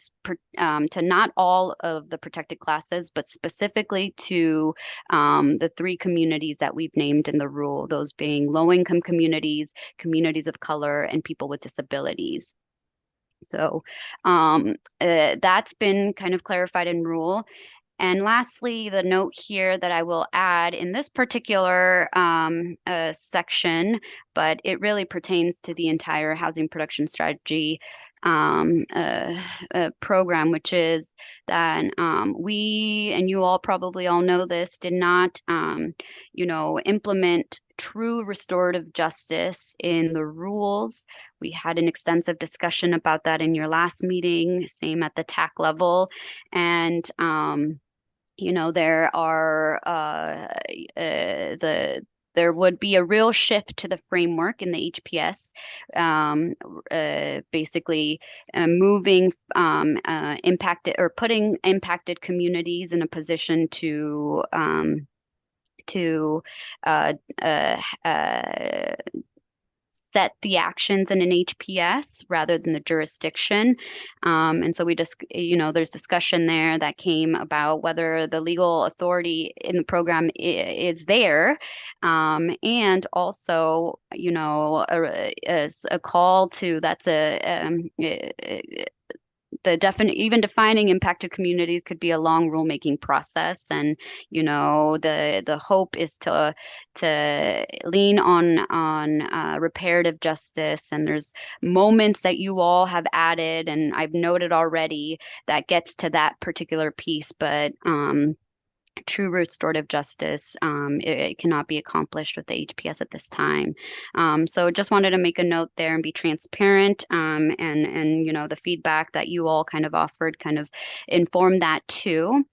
Speaker 21: not all of the protected classes, but specifically to the 3 communities that we've named in the rule, those being low-income communities, communities of color, and people with disabilities. So that's been kind of clarified in rule. And lastly, the note here that I will add in this particular section, but it really pertains to the entire housing production strategy program, which is that we, and you all probably all know this, did not, implement true restorative justice in the rules. We had an extensive discussion about that in your last meeting, same at the TAC level. And there are there would be a real shift to the framework in the HPS, basically moving impacted or putting impacted communities in a position to set the actions in an HPS rather than the jurisdiction. And so we just, there's discussion there that came about whether the legal authority in the program is there. And also, a call to, even defining impacted communities could be a long rulemaking process. And, the hope is to lean on reparative justice. And there's moments that you all have added, and I've noted already, that gets to that particular piece, but true restorative justice, it cannot be accomplished with the HPS at this time. So just wanted to make a note there and be transparent, and the feedback that you all kind of offered kind of informed that too.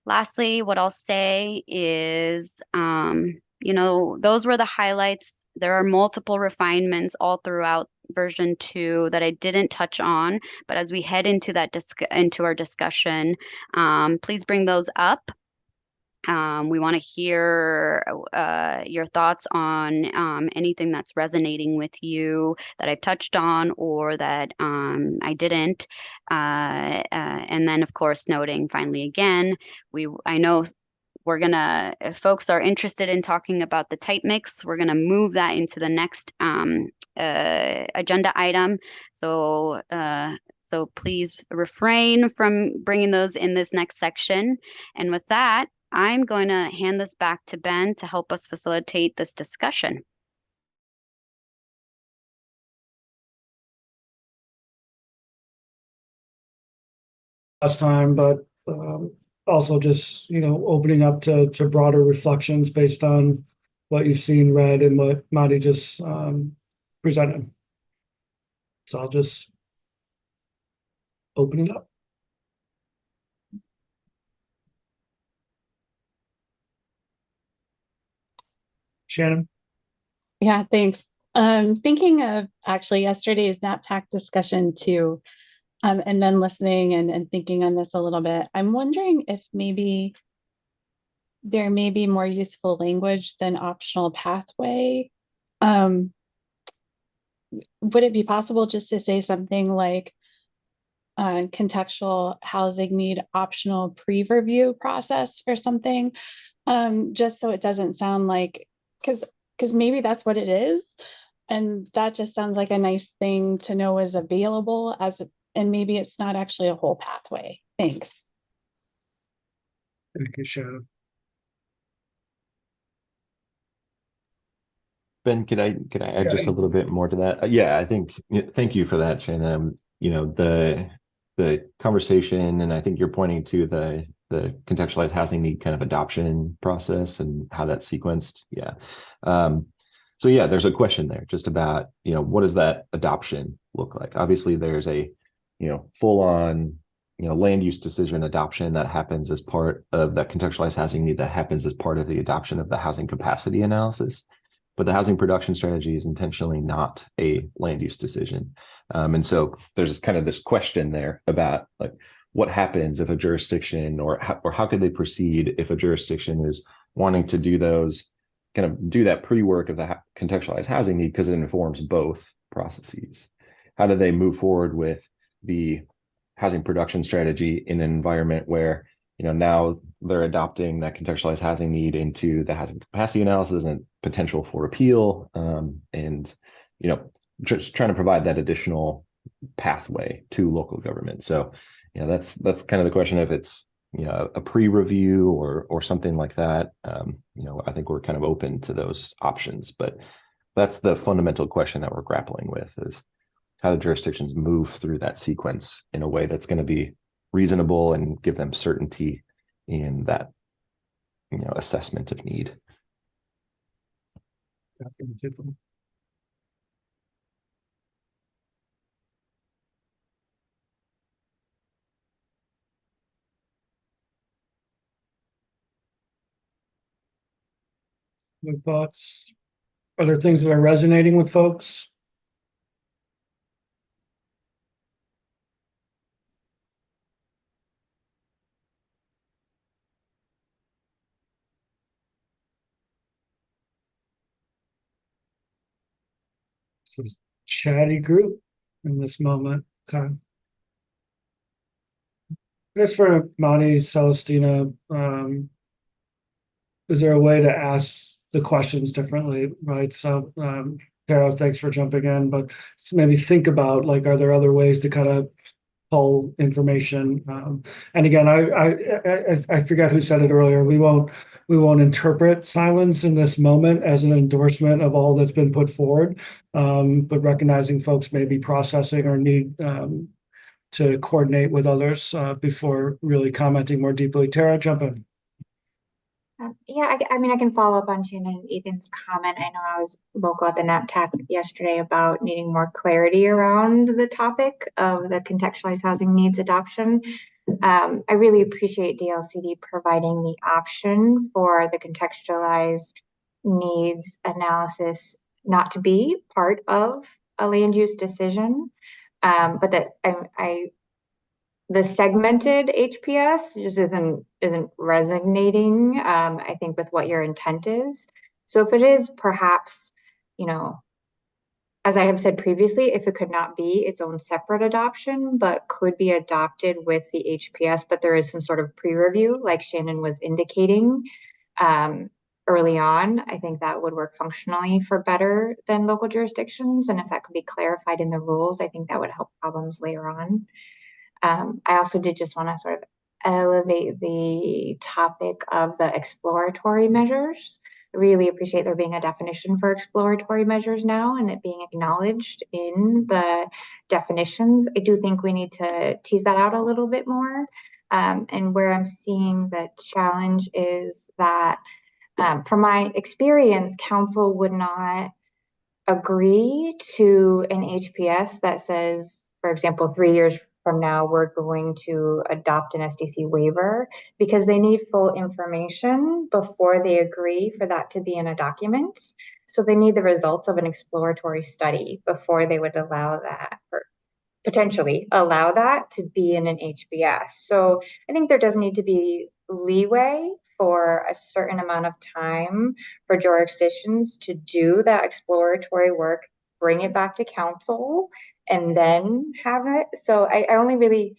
Speaker 21: Lastly, what I'll say is, those were the highlights. There are multiple refinements all throughout version 2 that I didn't touch on, but as we head into into our discussion, please bring those up. We want to hear your thoughts on anything that's resonating with you that I've touched on or that I didn't. And then, of course, noting finally again, I know if folks are interested in talking about the type mix, we're gonna move that into the next agenda item. So please refrain from bringing those in this next section. And with that, I'm going to hand this back to Ben to help us facilitate this discussion.
Speaker 1: Last time, but also just, opening up to broader reflections based on what you've seen, read, and what Marty just presented. So I'll just open it up. Shannon?
Speaker 4: Yeah, thanks. Thinking of actually yesterday's NAPTAC discussion too, and then listening and thinking on this a little bit, I'm wondering if maybe there may be more useful language than optional pathway. Would it be possible just to say something like contextual housing need optional pre-review process or something? Just so it doesn't sound like, because maybe that's what it is. And that just sounds like a nice thing to know is available and maybe it's not actually a whole pathway. Thanks.
Speaker 1: Thank you, Shannon.
Speaker 8: Ben, could I add just a little bit more to that? Yeah, I think, thank you for that, Shannon. The conversation, and I think you're pointing to the contextualized housing need kind of adoption process and how that's sequenced. Yeah. So yeah, there's a question there just about, what does that adoption look like? Obviously there's a, full on, land use decision adoption that happens as part of that contextualized housing need that happens as part of the adoption of the housing capacity analysis. But the housing production strategy is intentionally not a land use decision. And so there's kind of this question there about like what happens if a jurisdiction or how could they proceed if a jurisdiction is wanting to do that pre-work of the contextualized housing need because it informs both processes. How do they move forward with the housing production strategy in an environment where now they're adopting that contextualized housing need into the housing capacity analysis and potential for appeal, and just trying to provide that additional pathway to local government. So that's kind of the question if it's a pre-review or something like that. I think we're kind of open to those options, but that's the fundamental question that we're grappling with is how do jurisdictions move through that sequence in a way that's going to be reasonable and give them certainty in that assessment of need.
Speaker 1: Your thoughts? Are there things that are resonating with folks? It's a chatty group in this moment. Okay. I guess for Monty, Celestina, is there a way to ask the questions differently, right? So, Carol, thanks for jumping in, but maybe think about like, are there other ways to kind of pull information. And again, I forget who said it earlier. We won't interpret silence in this moment as an endorsement of all that's been put forward, but recognizing folks may be processing or need to coordinate with others before really commenting more deeply. Tara, jump in.
Speaker 9: Yeah, I mean, I can follow up on Shannon and Ethan's comment. I know I was vocal at the NAPTAC yesterday about needing more clarity around the topic of the contextualized housing needs adoption. I really appreciate DLCD providing the option for the contextualized needs analysis not to be part of a land use decision, but that the segmented HPS just isn't resonating, I think, with what your intent is. So if it is perhaps, you know, as I have said previously, if it could not be its own separate adoption, but could be adopted with the HPS, but there is some sort of pre-review, like Shannon was indicating early on, I think that would work functionally for better than local jurisdictions. And if that could be clarified in the rules, I think that would help problems later on. I also did just want to sort of elevate the topic of the exploratory measures. I really appreciate there being a definition for exploratory measures now and it being acknowledged in the definitions. I do think we need to tease that out a little bit more. And where I'm seeing the challenge is that from my experience, council would not agree to an HPS that says, for example, 3 years from now, we're going to adopt an SDC waiver because they need full information before they agree for that to be in a document. So they need the results of an exploratory study before they would allow that or potentially allow that to be in an HBS. So I think there does need to be leeway for a certain amount of time for jurisdictions to do that exploratory work, bring it back to council, and then have it. So I only really,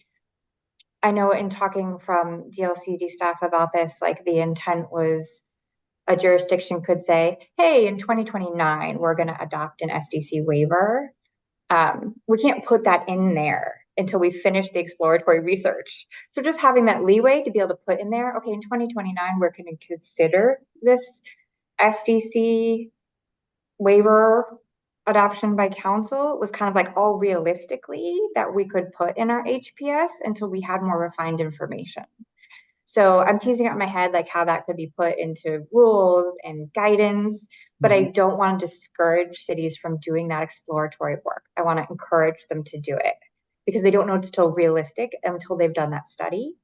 Speaker 9: I know in talking from DLCD staff about this, like the intent was a jurisdiction could say, hey, in 2029, we're going to adopt an SDC waiver. We can't put that in there until we finish the exploratory research. So just having that leeway to be able to put in there, okay, in 2029, we're going to consider this SDC waiver adoption by council was kind of like all realistically that we could put in our HPS until we had more refined information. So I'm teasing out in my head like how that could be put into rules and guidance, but I don't want to discourage cities from doing that exploratory work. I want to encourage them to do it because they don't know it's still realistic until they've done that study.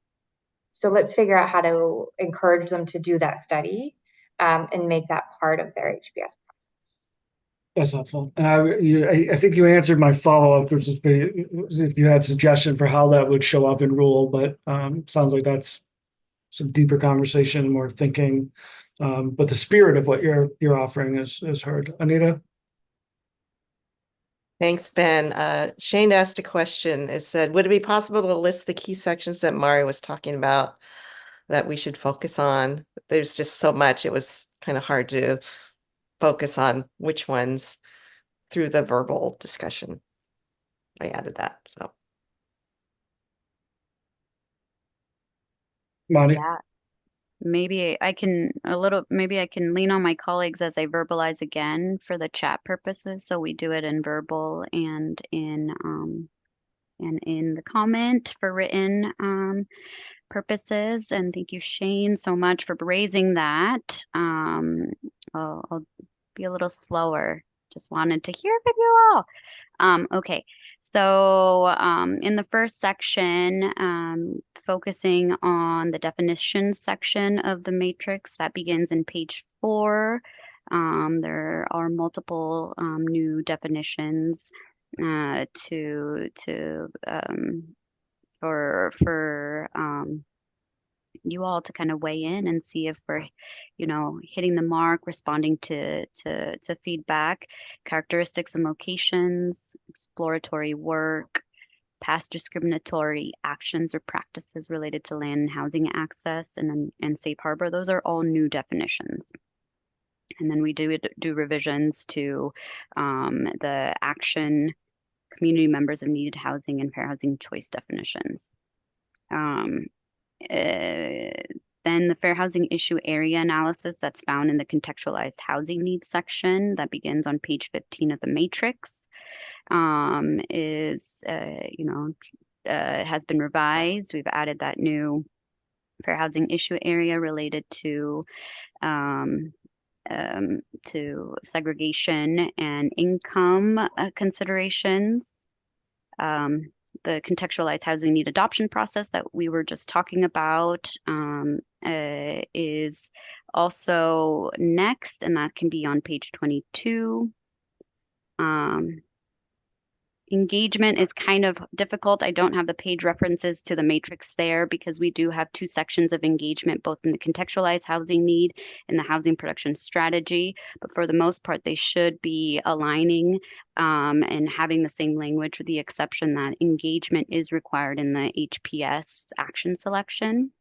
Speaker 9: So let's figure out how to encourage them to do that study and make that part of their HPS process.
Speaker 1: That's helpful. And I think you answered my follow-up, which is if you had suggestion for how that would show up in rule, but sounds like that's some deeper conversation, more thinking. But the spirit of what you're offering is heard. Anita?
Speaker 10: Thanks, Ben. Shane asked a question. It said, would it be possible to list the key sections that Mari was talking about that we should focus on? There's just so much. It was kind of hard to focus on which ones through the verbal discussion. I added that. So
Speaker 1: Monty?
Speaker 21: Yeah. Maybe I can lean on my colleagues as I verbalize again for the chat purposes. So we do it in verbal and in the comment for written purposes. And thank you, Shane, so much for raising that. I'll be a little slower. Just wanted to hear from you all. Okay, so in the first section, focusing on the definitions section of the matrix that begins in page 4. There are multiple new definitions for you all to kind of weigh in and see if we're, hitting the mark, responding to feedback, characteristics and locations, exploratory work, past discriminatory actions or practices related to land and housing access, and safe harbor. Those are all new definitions. And then we do revisions to the action community members of needed housing and fair housing choice definitions. Then the fair housing issue area analysis that's found in the contextualized housing needs section that begins on page 15 of the matrix has been revised. We've added that new fair housing issue area related to segregation and income considerations. The contextualized housing need adoption process that we were just talking about is also next, and that can be on page 22. Engagement is kind of difficult. I don't have the page references to the matrix there because we do have two sections of engagement, both in the contextualized housing need and the housing production strategy. But for the most part, they should be aligning and having the same language, with the exception that engagement is required in the HPS action selection.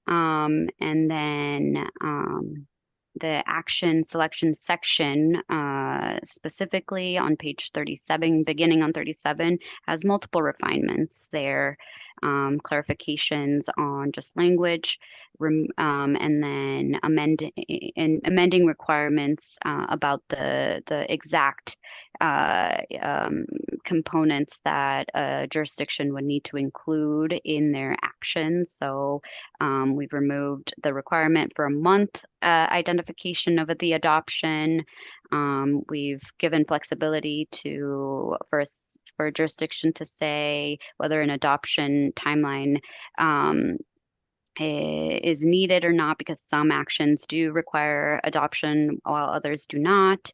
Speaker 21: And then the action selection section, specifically on page 37, beginning on 37, has multiple refinements there, clarifications on just language, and then amending requirements about the exact components that a jurisdiction would need to include in their actions. So we've removed the requirement for a month identification of the adoption. We've given flexibility for a jurisdiction to say whether an adoption timeline is needed or not, because some actions do require adoption while others do not.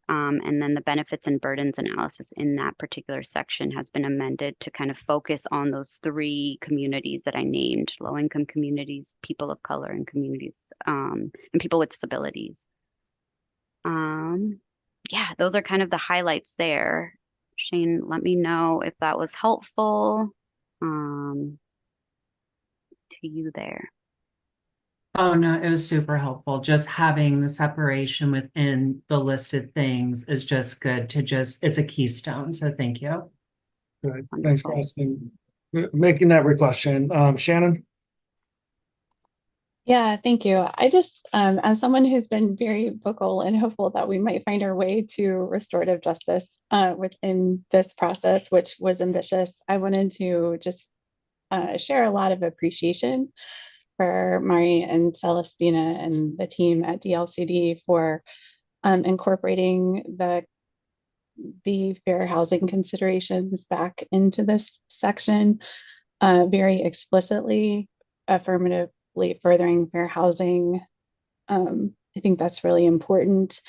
Speaker 21: And then the benefits and burdens analysis in that particular section has been amended to kind of focus on those three communities that I named: low-income communities, people of color, and communities and people with disabilities. Yeah, those are kind of the highlights there. Shane, let me know if that was helpful to you there.
Speaker 15: Oh, no, it was super helpful. Just having the separation within the listed things is just good it's a keystone. So thank you.
Speaker 1: Good. Thanks for asking, making that request, Shane. Shannon?
Speaker 4: Yeah, thank you. I just, as someone who's been very vocal and hopeful that we might find our way to restorative justice within this process, which was ambitious, I wanted to just share a lot of appreciation for Mari and Celestina and the team at DLCD for incorporating the fair housing considerations back into this section very explicitly, affirmatively furthering fair housing. I think that's really important.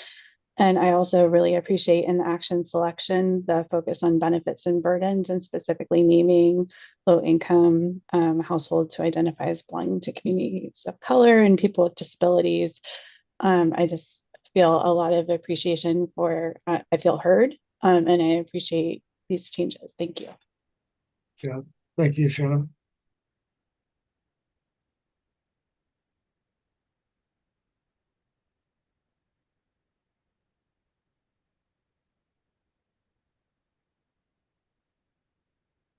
Speaker 4: And I also really appreciate in the action selection the focus on benefits and burdens, and specifically naming low-income households to identify as belonging to communities of color and people with disabilities. I just feel a lot of appreciation for, I feel heard, and I appreciate these changes. Thank you.
Speaker 1: Yeah, thank you, Shannon.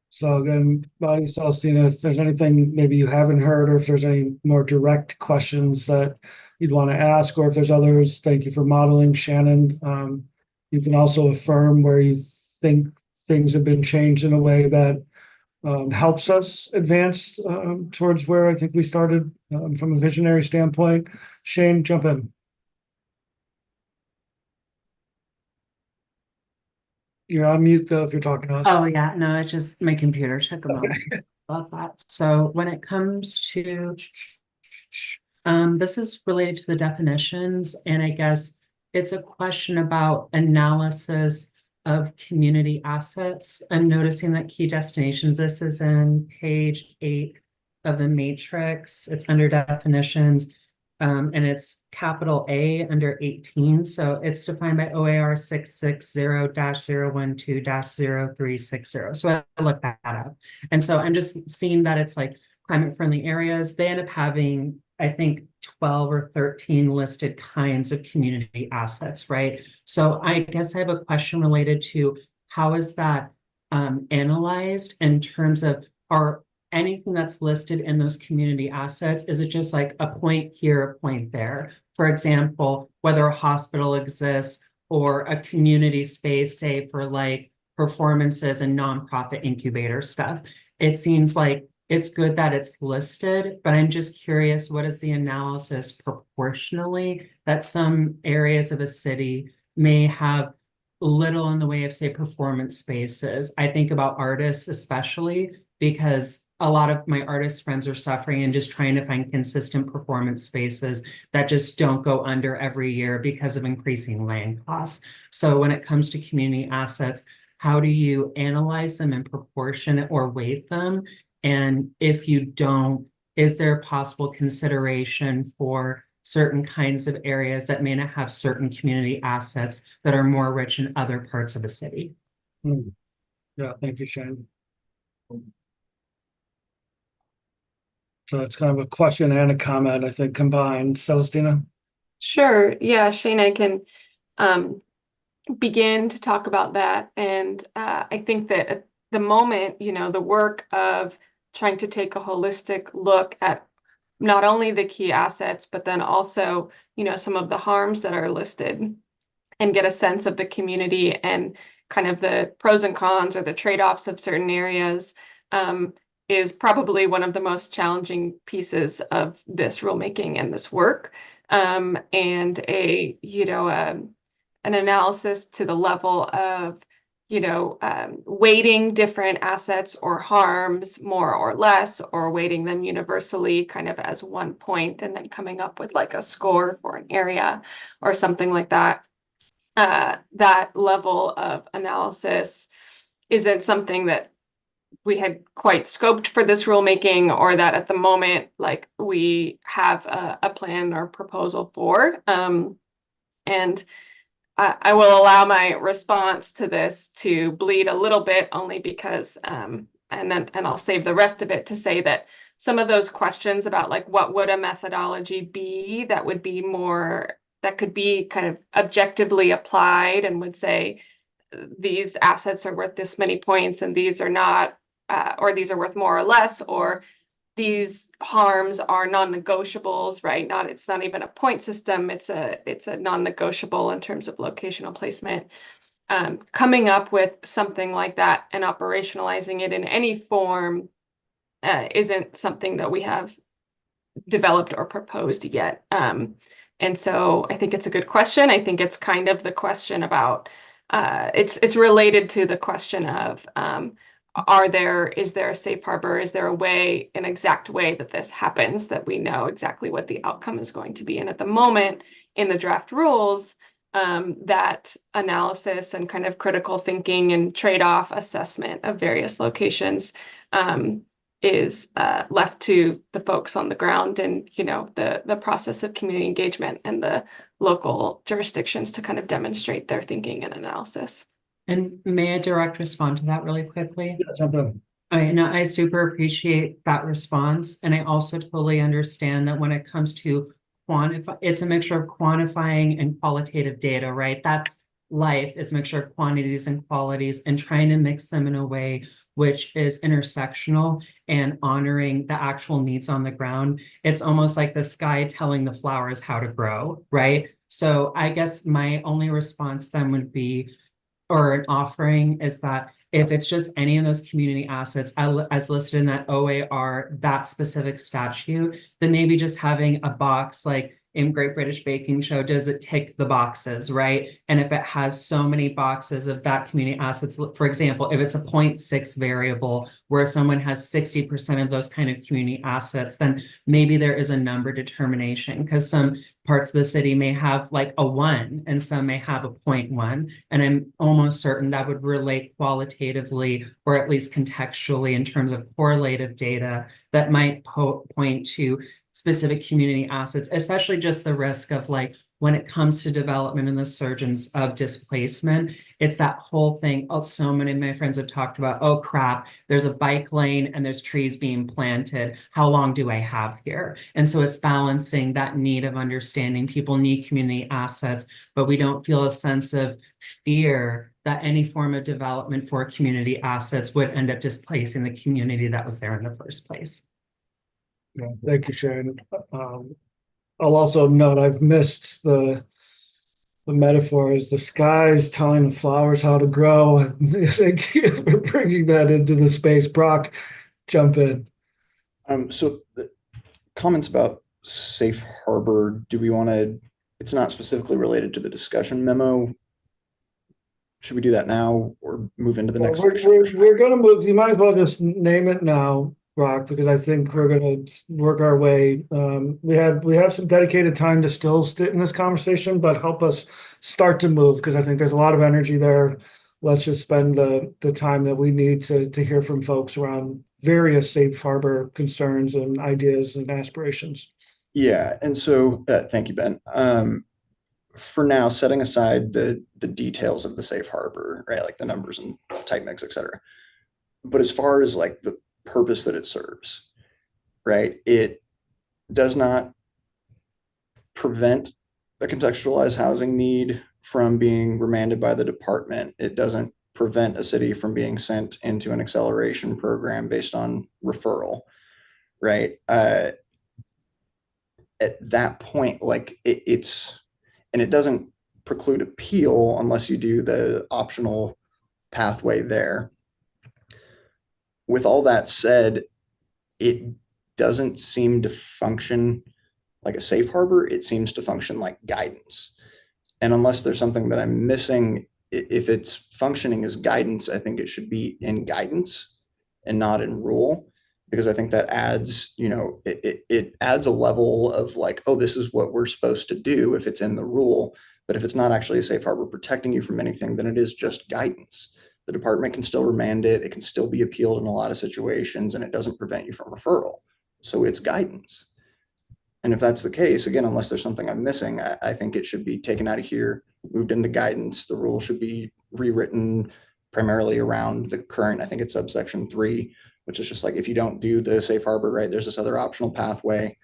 Speaker 1: So again, Bonnie, Celestina, if there's anything maybe you haven't heard, or if there's any more direct questions that you'd want to ask, or if there's others, thank you for modeling, Shannon. You can also affirm where you think things have been changed in a way that helps us advance towards where I think we started from a visionary standpoint. Shane, jump in. You're on mute though if you're talking to us.
Speaker 15: Oh yeah, no, it's just my computer took a moment about that. So when it comes to this is related to the definitions, and I guess it's a question about analysis of community assets. I'm noticing that key destinations, this is in page 8 of the matrix. It's under definitions. And it's capital A under 18. So it's defined by OAR 660-012-0360. So I looked that up. And so I'm just seeing that it's like climate friendly areas. They end up having, I think, 12 or 13 listed kinds of community assets, right? So I guess I have a question related to how is that analyzed in terms of are anything that's listed in those community assets? Is it just like a point here, a point there? For example, whether a hospital exists or a community space, say for like performances and nonprofit incubator stuff. It seems like it's good that it's listed, but I'm just curious, what is the analysis proportionally that some areas of a city may have little in the way of, say, performance spaces? I think about artists especially because a lot of my artist friends are suffering and just trying to find consistent performance spaces that just don't go under every year because of increasing land costs. So when it comes to community assets, how do you analyze them in proportion or weight them? And if you don't, is there a possible consideration for certain kinds of areas that may not have certain community assets that are more rich in other parts of the city?
Speaker 1: Yeah, thank you, Shane. So it's kind of a question and a comment, I think, combined. Celestina?
Speaker 14: Sure. Yeah, Shane, I can begin to talk about that. And I think that at the moment, the work of trying to take a holistic look at not only the key assets, but then also, some of the harms that are listed and get a sense of the community and kind of the pros and cons or the trade-offs of certain areas is probably one of the most challenging pieces of this rulemaking and this work. And an analysis to the level of weighting different assets or harms more or less, or weighting them universally kind of as one point and then coming up with like a score for an area or something like that. That level of analysis isn't something that we had quite scoped for this rulemaking, or that at the moment, like we have a plan or proposal for. And I will allow my response to this to bleed a little bit, only because, and I'll save the rest of it to say that some of those questions about like what would a methodology be that would be more, that could be kind of objectively applied and would say these assets are worth this many points and these are not, or these are worth more or less, or these harms are non-negotiables, right? It's not even a point system. It's a non-negotiable in terms of locational placement. Coming up with something like that and operationalizing it in any form isn't something that we have developed or proposed yet. And so I think it's a good question. I think it's kind of the question about, it's related to the question of, is there a safe harbor? Is there a way, an exact way that this happens, that we know exactly what the outcome is going to be? And at the moment in the draft rules, that analysis and kind of critical thinking and trade-off assessment of various locations is left to the folks on the ground and, the process of community engagement and the local jurisdictions to kind of demonstrate their thinking and analysis.
Speaker 15: And may I direct respond to that really quickly?
Speaker 1: Yeah, jump in.
Speaker 15: I super appreciate that response. And I also totally understand that when it comes to quantify, it's a mixture of quantifying and qualitative data, right? That's life, is a mixture of quantities and qualities, and trying to mix them in a way which is intersectional and honoring the actual needs on the ground. It's almost like the sky telling the flowers how to grow, right? So I guess my only response then would be, or an offering, is that if it's just any of those community assets as listed in that OAR, that specific statute, then maybe just having a box like in Great British Baking Show, does it tick the boxes, right? And if it has so many boxes of that community assets, for example, if it's a 0.6 variable where someone has 60% of those kind of community assets, then maybe there is a number determination, because some parts of the city may have like a 1 and some may have a 0.1. And I'm almost certain that would relate qualitatively or at least contextually in terms of correlative data that might point to specific community assets, especially just the risk of like, when it comes to development and the surges of displacement, it's that whole thing. Oh, so many of my friends have talked about, oh crap, there's a bike lane and there's trees being planted. How long do I have here? And so it's balancing that need of understanding people need community assets, but we don't feel a sense of fear that any form of development for community assets would end up displacing the community that was there in the first place.
Speaker 1: Yeah, thank you, Sharon. I'll also note I've missed the metaphors. The sky's telling the flowers how to grow. I think we're bringing that into the space. Brock, jump in.
Speaker 11: So the comments about safe harbor, do we want to, it's not specifically related to the discussion memo. Should we do that now or move into the next section?
Speaker 1: We're going to move. You might as well just name it now, Brock, because I think we're going to work our way. We have some dedicated time to still sit in this conversation, but help us start to move because I think there's a lot of energy there. Let's just spend the time that we need to hear from folks around various safe harbor concerns and ideas and aspirations.
Speaker 11: Yeah, and so thank you, Ben. For now, setting aside the details of the safe harbor, right, like the numbers and type mix, et cetera. But as far as like the purpose that it serves, right, it does not prevent a contextualized housing need from being remanded by the department. It doesn't prevent a city from being sent into an acceleration program based on referral, right? At that point, like it's, and it doesn't preclude appeal unless you do the optional pathway there. With all that said, it doesn't seem to function like a safe harbor. It seems to function like guidance. And unless there's something that I'm missing, if it's functioning as guidance, I think it should be in guidance and not in rule, because I think that adds, you know, it adds a level of like, oh, this is what we're supposed to do if it's in the rule. But if it's not actually a safe harbor protecting you from anything, then it is just guidance. The department can still remand it. It can still be appealed in a lot of situations, and it doesn't prevent you from referral. So it's guidance. And if that's the case, again, unless there's something I'm missing, I think it should be taken out of here, moved into guidance. The rule should be rewritten primarily around the current, I think it's subsection 3, which is just like, if you don't do the safe harbor, right, there's this other optional pathway.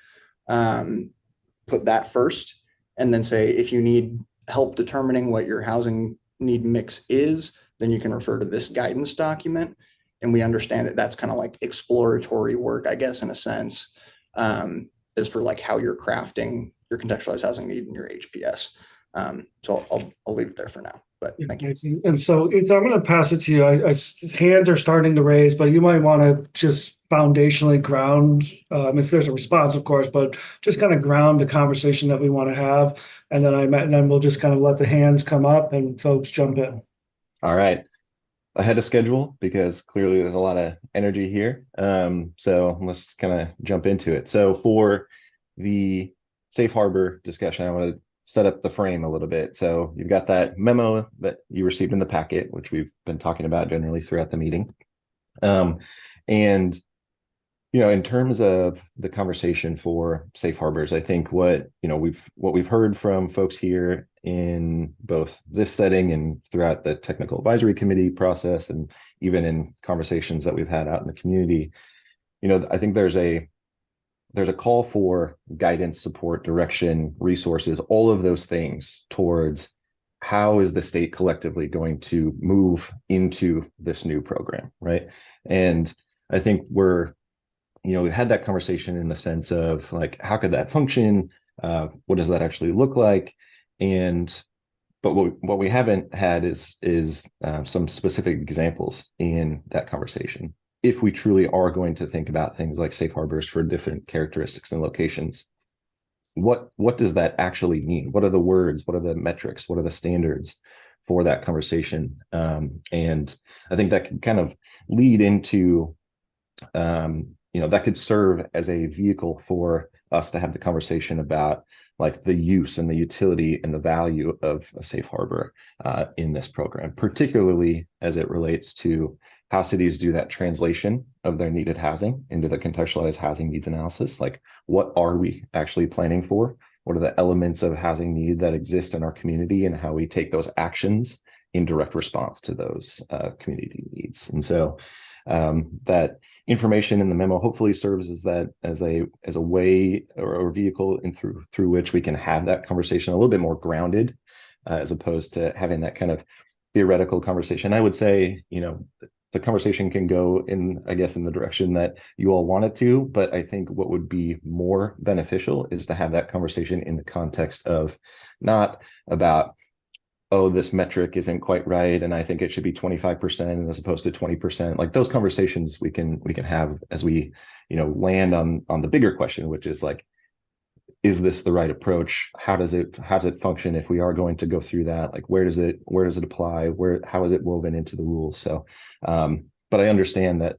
Speaker 11: Put that first, and then say, if you need help determining what your housing need mix is, then you can refer to this guidance document. And we understand that that's kind of like exploratory work, I guess, in a sense, is for like how you're crafting your contextualized housing need in your HPS. So I'll leave it there for now, but thank you.
Speaker 1: And so Ethan, I'm going to pass it to you. Hands are starting to raise, but you might want to just foundationally ground, if there's a response, of course, but just kind of ground the conversation that we want to have. And then we'll just kind of let the hands come up and folks jump in.
Speaker 8: All right. Ahead of schedule because clearly there's a lot of energy here. So let's kind of jump into it. So for the safe harbor discussion, I want to set up the frame a little bit. So you've got that memo that you received in the packet, which we've been talking about generally throughout the meeting. And you know, in terms of the conversation for safe harbors, I think what we've heard from folks here in both this setting and throughout the technical advisory committee process, and even in conversations that we've had out in the community, you know, I think there's a call for guidance, support, direction, resources, all of those things towards how is the state collectively going to move into this new program, right? And I think we've had that conversation in the sense of like, how could that function? What does that actually look like? But what we haven't had is some specific examples in that conversation. If we truly are going to think about things like safe harbors for different characteristics and locations, what does that actually mean? What are the words? What are the metrics? What are the standards for that conversation? And I think that can kind of lead into that could serve as a vehicle for us to have the conversation about like the use and the utility and the value of a safe harbor in this program, particularly as it relates to how cities do that translation of their needed housing into the contextualized housing needs analysis. Like, what are we actually planning for? What are the elements of housing need that exist in our community, and how we take those actions in direct response to those community needs? And so that information in the memo hopefully serves as a way or vehicle through which we can have that conversation a little bit more grounded, as opposed to having that kind of theoretical conversation. I would say, the conversation can go in, I guess, in the direction that you all want it to, but I think what would be more beneficial is to have that conversation in the context of not about, oh, this metric isn't quite right, and I think it should be 25% as opposed to 20%. Like those conversations we can have as we, land on the bigger question, which is like, is this the right approach? How does it function if we are going to go through that? Like where does it apply? How is it woven into the rules? So but I understand that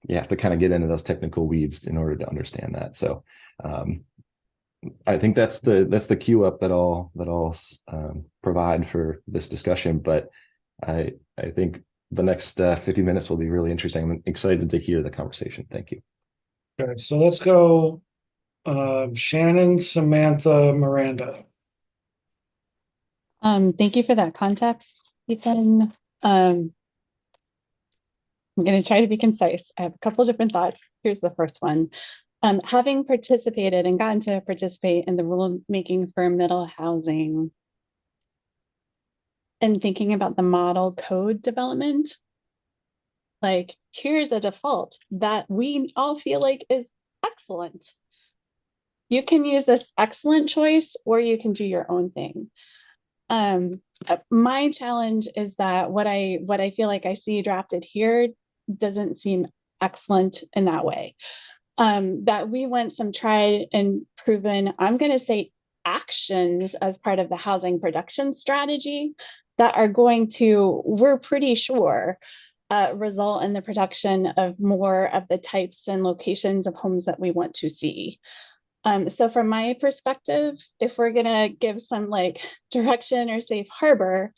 Speaker 8: you have to kind of get into those technical weeds in order to understand that. So I think that's the queue up that I'll provide for this discussion. But I think the next 50 minutes will be really interesting. I'm excited to hear the conversation. Thank you.
Speaker 1: Okay, so let's go Shannon, Samantha, Miranda.
Speaker 4: Thank you for that context, Ethan. I'm going to try to be concise. I have a couple different thoughts. Here's the first one. Having participated and gotten to participate in the rulemaking for middle housing and thinking about the model code development, like here's a default that we all feel like is excellent. You can use this excellent choice or you can do your own thing. My challenge is that what I feel like I see drafted here doesn't seem excellent in that way. That we want some tried and proven, I'm going to say actions as part of the housing production strategy that are going to, we're pretty sure, result in the production of more of the types and locations of homes that we want to see. So from my perspective, if we're gonna give some like direction or safe harbor,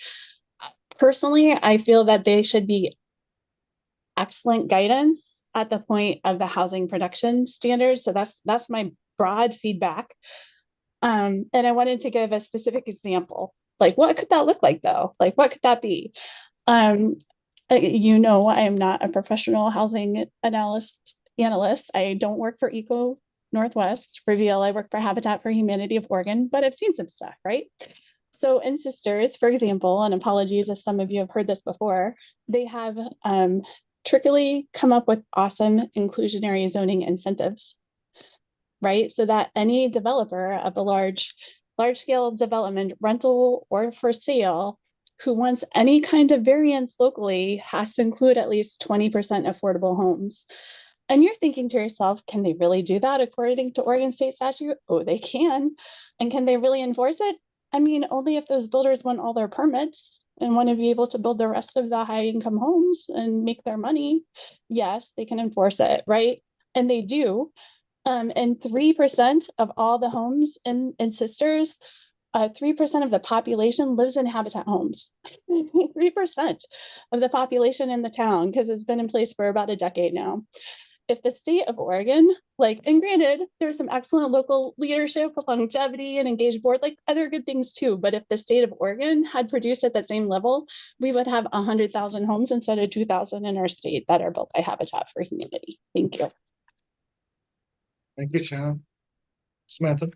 Speaker 4: personally, I feel that they should be excellent guidance at the point of the housing production standards. So that's my broad feedback. And I wanted to give a specific example. Like, what could that look like though? Like, what could that be? I am not a professional housing analyst. I don't work for Eco Northwest. Reveal, I work for Habitat for Humanity of Oregon, but I've seen some stuff, right? So in Sisters, for example, and apologies if some of you have heard this before, they have trickily come up with awesome inclusionary zoning incentives, right? So that any developer of a large scale development, rental or for sale, who wants any kind of variance locally has to include at least 20% affordable homes. And you're thinking to yourself, can they really do that according to Oregon state statute? Oh, they can. And can they really enforce it? I mean, only if those builders want all their permits and want to be able to build the rest of the high income homes and make their money. Yes, they can enforce it, right? And they do. And 3% of all the homes in Sisters, 3% of the population lives in Habitat homes. 3% of the population in the town, because it's been in place for about a decade now. If the state of Oregon, and granted, there's some excellent local leadership, longevity, and engaged board, other good things too. But if the state of Oregon had produced at that same level, we would have 100,000 homes instead of 2,000 in our state that are built by Habitat for Humanity. Thank you.
Speaker 1: Thank you, Shannon. Samantha.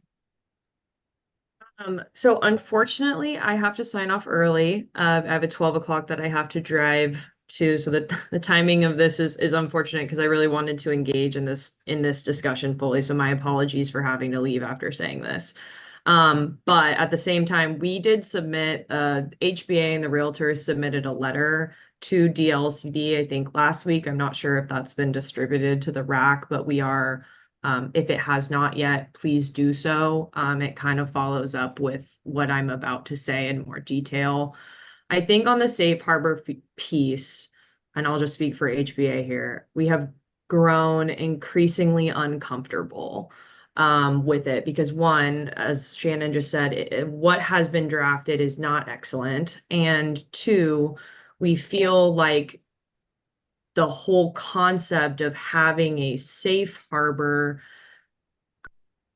Speaker 19: So unfortunately, I have to sign off early. I have a 12 o'clock that I have to drive to, so that the timing of this is unfortunate because I really wanted to engage in this discussion fully. So my apologies for having to leave after saying this. But at the same time, we did submit HBA and the realtors submitted a letter to DLCD, I think last week. I'm not sure if that's been distributed to the RAC, but we are. If it has not yet, please do so. It kind of follows up with what I'm about to say in more detail. I think on the safe harbor piece, and I'll just speak for HBA here, we have grown increasingly uncomfortable with it because one, as Shannon just said, what has been drafted is not excellent. And two, we feel like the whole concept of having a safe harbor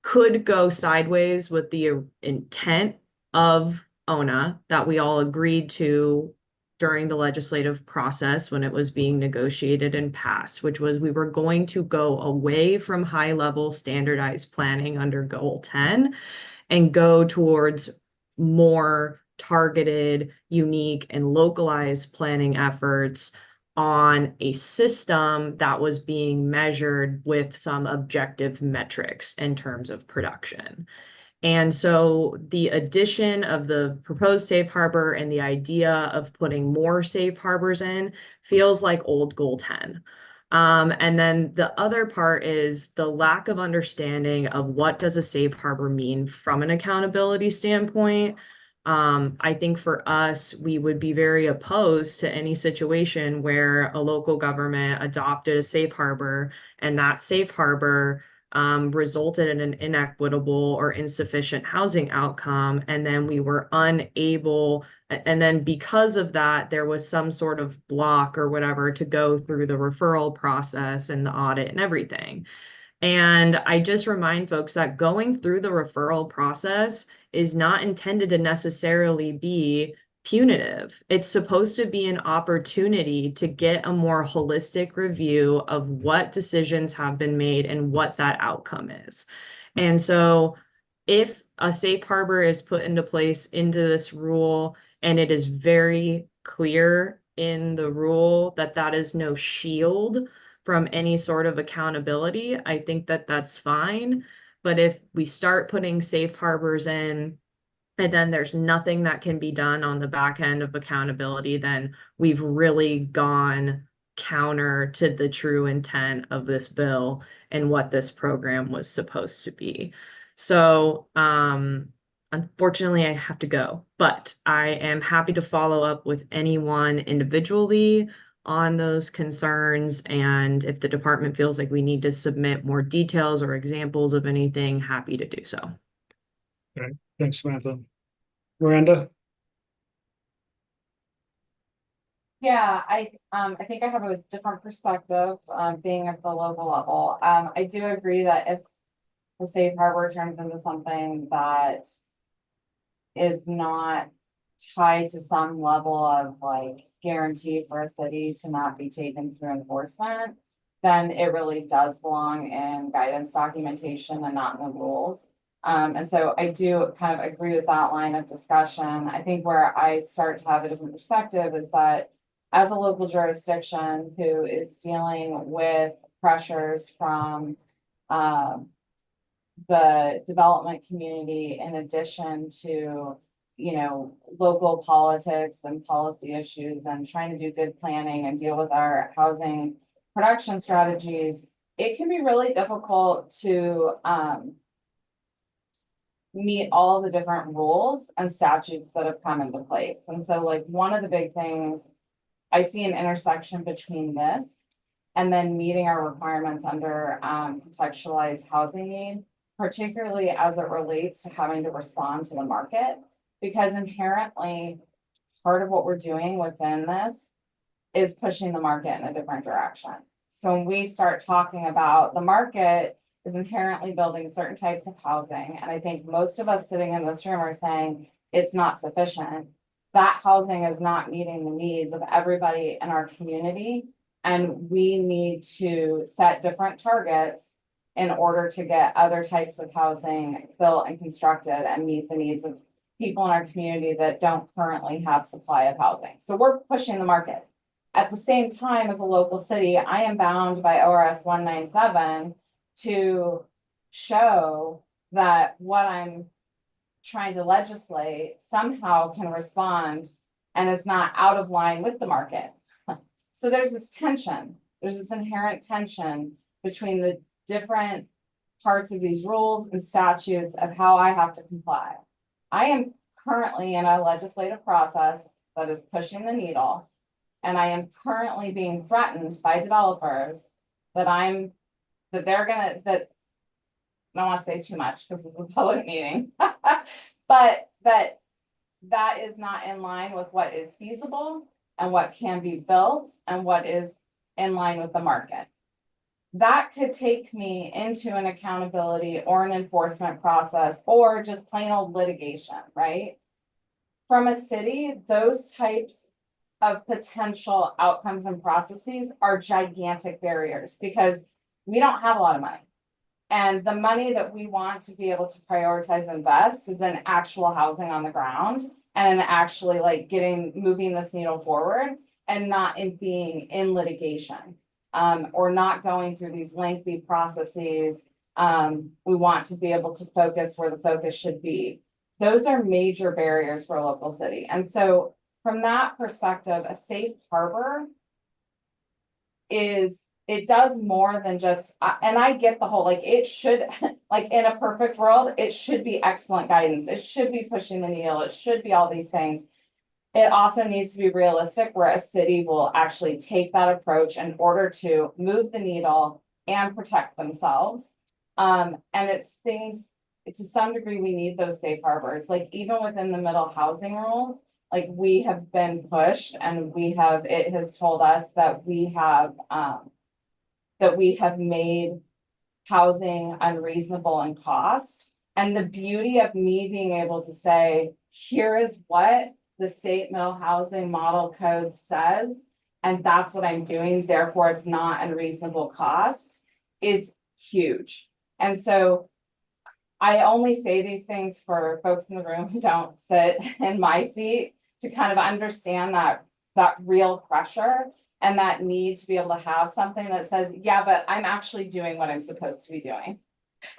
Speaker 19: could go sideways with the intent of ONA that we all agreed to during the legislative process when it was being negotiated and passed, which was we were going to go away from high-level standardized planning under Goal 10 and go towards more targeted, unique, and localized planning efforts on a system that was being measured with some objective metrics in terms of production. And so the addition of the proposed safe harbor and the idea of putting more safe harbors in feels like old goal 10. And then the other part is the lack of understanding of what does a safe harbor mean from an accountability standpoint. I think for us, we would be very opposed to any situation where a local government adopted a safe harbor and that safe harbor resulted in an inequitable or insufficient housing outcome. And then we were unable, and then because of that, there was some sort of block or whatever to go through the referral process and the audit and everything. And I just remind folks that going through the referral process is not intended to necessarily be punitive. It's supposed to be an opportunity to get a more holistic review of what decisions have been made and what that outcome is. And so if a safe harbor is put into place into this rule and it is very clear in the rule that that is no shield from any sort of accountability, I think that that's fine. But if we start putting safe harbors in and then there's nothing that can be done on the back end of accountability, then we've really gone counter to the true intent of this bill and what this program was supposed to be. So, unfortunately, I have to go, but I am happy to follow up with anyone individually on those concerns. And if the department feels like we need to submit more details or examples of anything, happy to do so.
Speaker 1: Okay, thanks, Samantha. Miranda?
Speaker 20: Yeah, I think I have a different perspective, being at the local level. I do agree that if the safe harbor turns into something that is not tied to some level of like guarantee for a city to not be taken through enforcement, then it really does belong in guidance documentation and not in the rules. And so I do kind of agree with that line of discussion. I think where I start to have a different perspective is that as a local jurisdiction who is dealing with pressures from the development community, in addition to, you know, local politics and policy issues and trying to do good planning and deal with our housing production strategies, it can be really difficult to meet all of the different rules and statutes that have come into place. And so like one of the big things, I see an intersection between this and then meeting our requirements under contextualized housing need, particularly as it relates to having to respond to the market, because inherently part of what we're doing within this is pushing the market in a different direction. So when we start talking about the market is inherently building certain types of housing, and I think most of us sitting in this room are saying it's not sufficient. That housing is not meeting the needs of everybody in our community, and we need to set different targets in order to get other types of housing built and constructed and meet the needs of people in our community that don't currently have supply of housing. So we're pushing the market. At the same time, as a local city, I am bound by ORS 197 to show that what I'm trying to legislate somehow can respond and is not out of line with the market. So there's this tension, there's this inherent tension between the different parts of these rules and statutes of how I have to comply. I am currently in a legislative process that is pushing the needle, and I am currently being threatened by developers that I don't want to say too much because this is a public meeting, but that is not in line with what is feasible and what can be built and what is in line with the market. That could take me into an accountability or an enforcement process or just plain old litigation, right? From a city, those types of potential outcomes and processes are gigantic barriers because we don't have a lot of money. And the money that we want to be able to prioritize and invest is in actual housing on the ground and actually like moving this needle forward and not being in litigation, or not going through these lengthy processes. We want to be able to focus where the focus should be. Those are major barriers for a local city. And so from that perspective, a safe harbor it does more than just, and I get the whole, like, it should, like, in a perfect world, it should be excellent guidance. It should be pushing the needle. It should be all these things. It also needs to be realistic where a city will actually take that approach in order to move the needle and protect themselves. And it's things, to some degree, we need those safe harbors, like even within the middle housing rules, like we have been pushed and it has told us that we have made housing unreasonable in cost. And the beauty of me being able to say, here is what the state middle housing model code says, and that's what I'm doing, therefore it's not unreasonable cost, is huge. And so I only say these things for folks in the room who don't sit in my seat to kind of understand that real pressure and that need to be able to have something that says, yeah, but I'm actually doing what I'm supposed to be doing.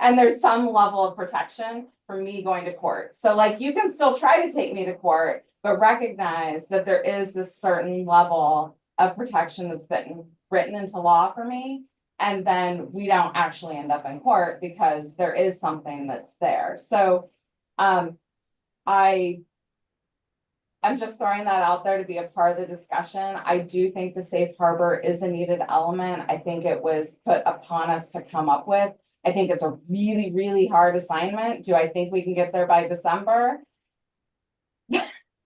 Speaker 20: And there's some level of protection for me going to court. So like, you can still try to take me to court, but recognize that there is this certain level of protection that's been written into law for me. And then we don't actually end up in court because there is something that's there. So I'm just throwing that out there to be a part of the discussion. I do think the safe harbor is a needed element. I think it was put upon us to come up with. I think it's a really, really hard assignment. Do I think we can get there by December?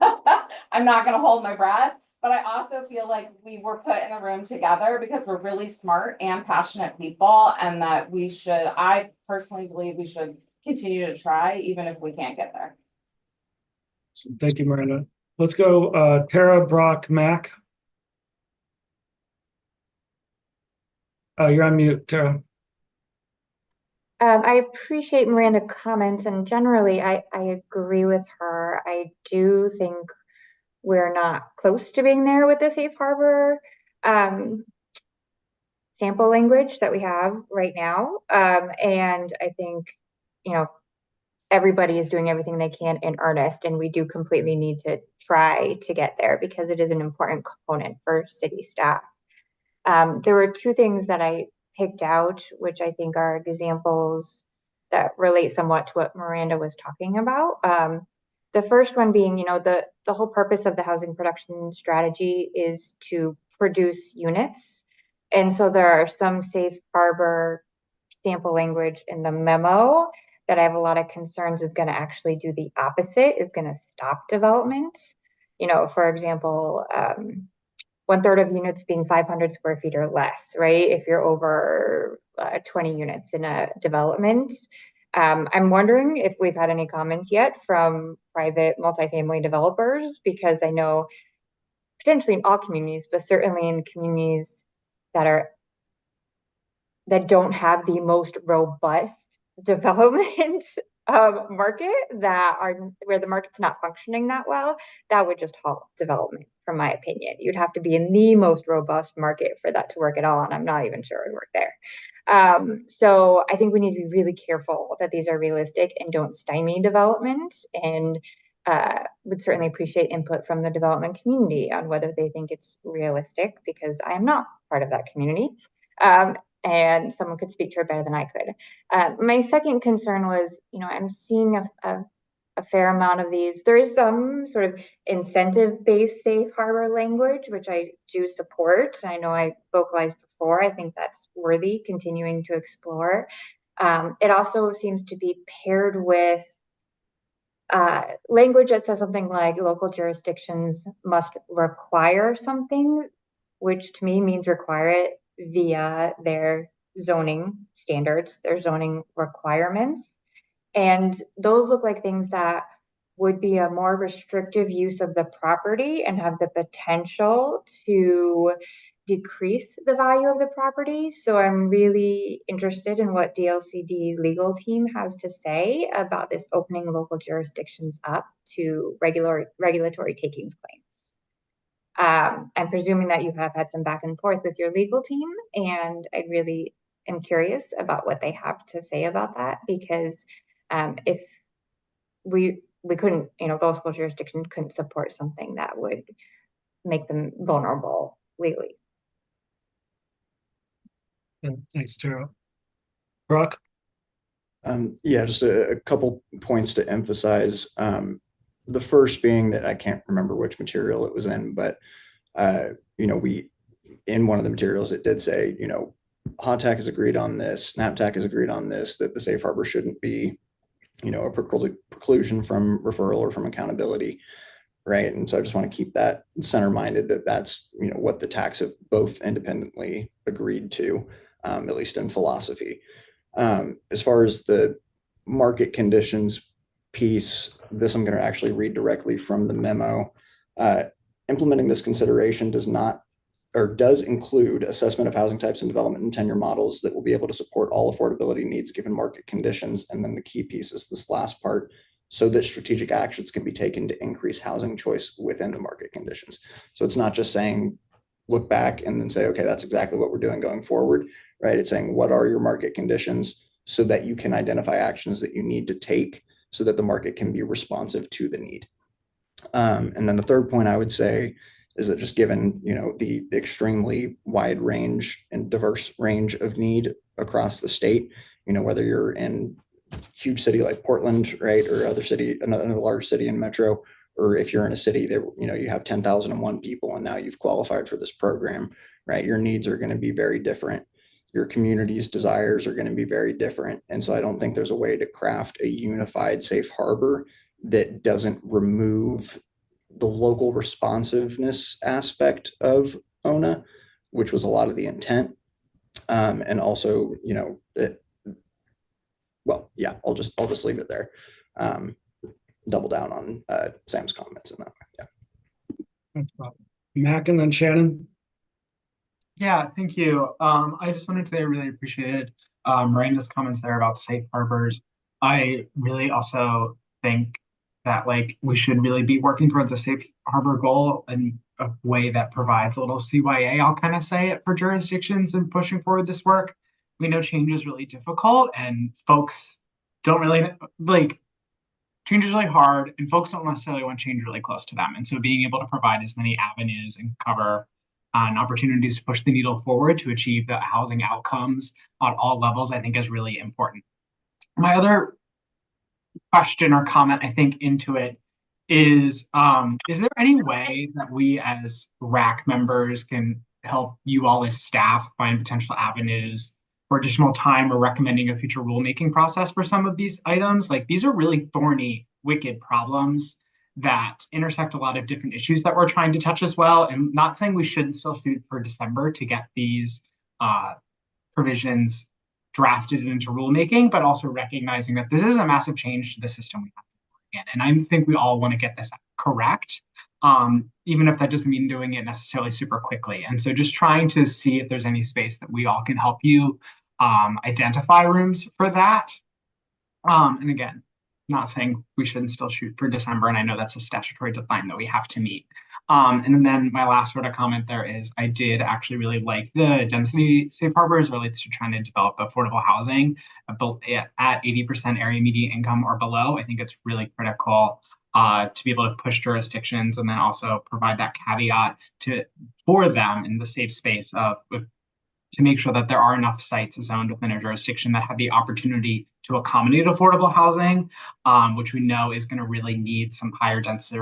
Speaker 20: I'm not going to hold my breath, but I also feel like we were put in a room together because we're really smart and passionate people, and that I personally believe we should continue to try, even if we can't get there.
Speaker 1: Thank you, Miranda. Let's go, Tara, Brock, Mac. You're on mute, Tara.
Speaker 9: I appreciate Miranda's comments, and generally I agree with her. I do think we're not close to being there with the safe harbor sample language that we have right now. And I think, everybody is doing everything they can in earnest, and we do completely need to try to get there because it is an important component for city staff. There were two things that I picked out, which I think are examples that relate somewhat to what Miranda was talking about. The first one being, the whole purpose of the housing production strategy is to produce units. And so there are some safe harbor sample language in the memo that I have a lot of concerns is going to actually do the opposite, is going to stop development. For example, 1/3 of units being 500 square feet or less, right? If you're over 20 units in a development. I'm wondering if we've had any comments yet from private multifamily developers, because I know potentially in all communities, but certainly in communities that don't have the most robust development market, where the market's not functioning that well, that would just halt development, from my opinion. You'd have to be in the most robust market for that to work at all, and I'm not even sure it would work there. So I think we need to be really careful that these are realistic and don't stymie development, and would certainly appreciate input from the development community on whether they think it's realistic, because I am not part of that community. And someone could speak to it better than I could. My second concern was, I'm seeing a fair amount of these. There is some sort of incentive-based safe harbor language, which I do support. I know I vocalized before. I think that's worthy continuing to explore. It also seems to be paired with language that says something like local jurisdictions must require something, which to me means require it via their zoning standards, their zoning requirements. And those look like things that would be a more restrictive use of the property and have the potential to decrease the value of the property. So I'm really interested in what DLCD legal team has to say about this opening local jurisdictions up to regulatory takings claims. I'm presuming that you have had some back and forth with your legal team, and I really am curious about what they have to say about that, because if we couldn't, those local jurisdictions couldn't support something that would make them vulnerable legally.
Speaker 1: Thanks, Tara. Brock?
Speaker 11: Yeah, just a couple points to emphasize. The first being that I can't remember which material it was in, but we, in one of the materials, it did say, HOTAC has agreed on this, NAPTAC has agreed on this, that the safe harbor shouldn't be, a preclusion from referral or from accountability, right? And so I just want to keep that center minded, that that's, what the TACs have both independently agreed to, at least in philosophy. As far as the market conditions piece, this I'm going to actually read directly from the memo. Implementing this consideration does include assessment of housing types and development and tenure models that will be able to support all affordability needs given market conditions. And then the key piece is this last part, so that strategic actions can be taken to increase housing choice within the market conditions. So it's not just saying, look back and then say, okay, that's exactly what we're doing going forward, right? It's saying, what are your market conditions so that you can identify actions that you need to take so that the market can be responsive to the need. And then the third point I would say is that just given, the extremely wide range and diverse range of need across the state, whether you're in a huge city like Portland, right, or another large city in metro, or if you're in a city that, you have 10,001 people and now you've qualified for this program, right, your needs are going to be very different. Your community's desires are going to be very different. And so I don't think there's a way to craft a unified safe harbor that doesn't remove the local responsiveness aspect of ONA, which was a lot of the intent. And also, I'll just leave it there. Double down on Sam's comments in that way. Yeah.
Speaker 1: Mac and then Shannon.
Speaker 2: Yeah, thank you. I just wanted to say I really appreciated Miranda's comments there about safe harbors. I really also think that we should really be working towards a safe harbor goal in a way that provides a little CYA, I'll kind of say it, for jurisdictions and pushing forward this work. We know change is really difficult and folks don't really change is really hard and folks don't necessarily want change really close to them. And so being able to provide as many avenues and cover and opportunities to push the needle forward to achieve the housing outcomes on all levels, I think is really important. My other question or comment, I think, into it is there any way that we as RAC members can help you all as staff find potential avenues for additional time or recommending a future rulemaking process for some of these items? These are really thorny, wicked problems that intersect a lot of different issues that we're trying to touch as well. And not saying we shouldn't still shoot for December to get these provisions drafted into rulemaking, but also recognizing that this is a massive change to the system we have to work in. And I think we all want to get this correct, even if that doesn't mean doing it necessarily super quickly. And so just trying to see if there's any space that we all can help you identify rooms for that. And again, not saying we shouldn't still shoot for December, and I know that's a statutory deadline that we have to meet. And then my last sort of comment there is I did actually really like the density safe harbor as relates to trying to develop affordable housing at 80% area median income or below. I think it's really critical to be able to push jurisdictions and then also provide that caveat for them in the safe space to make sure that there are enough sites zoned within a jurisdiction that have the opportunity to accommodate affordable housing, which we know is going to really need some higher density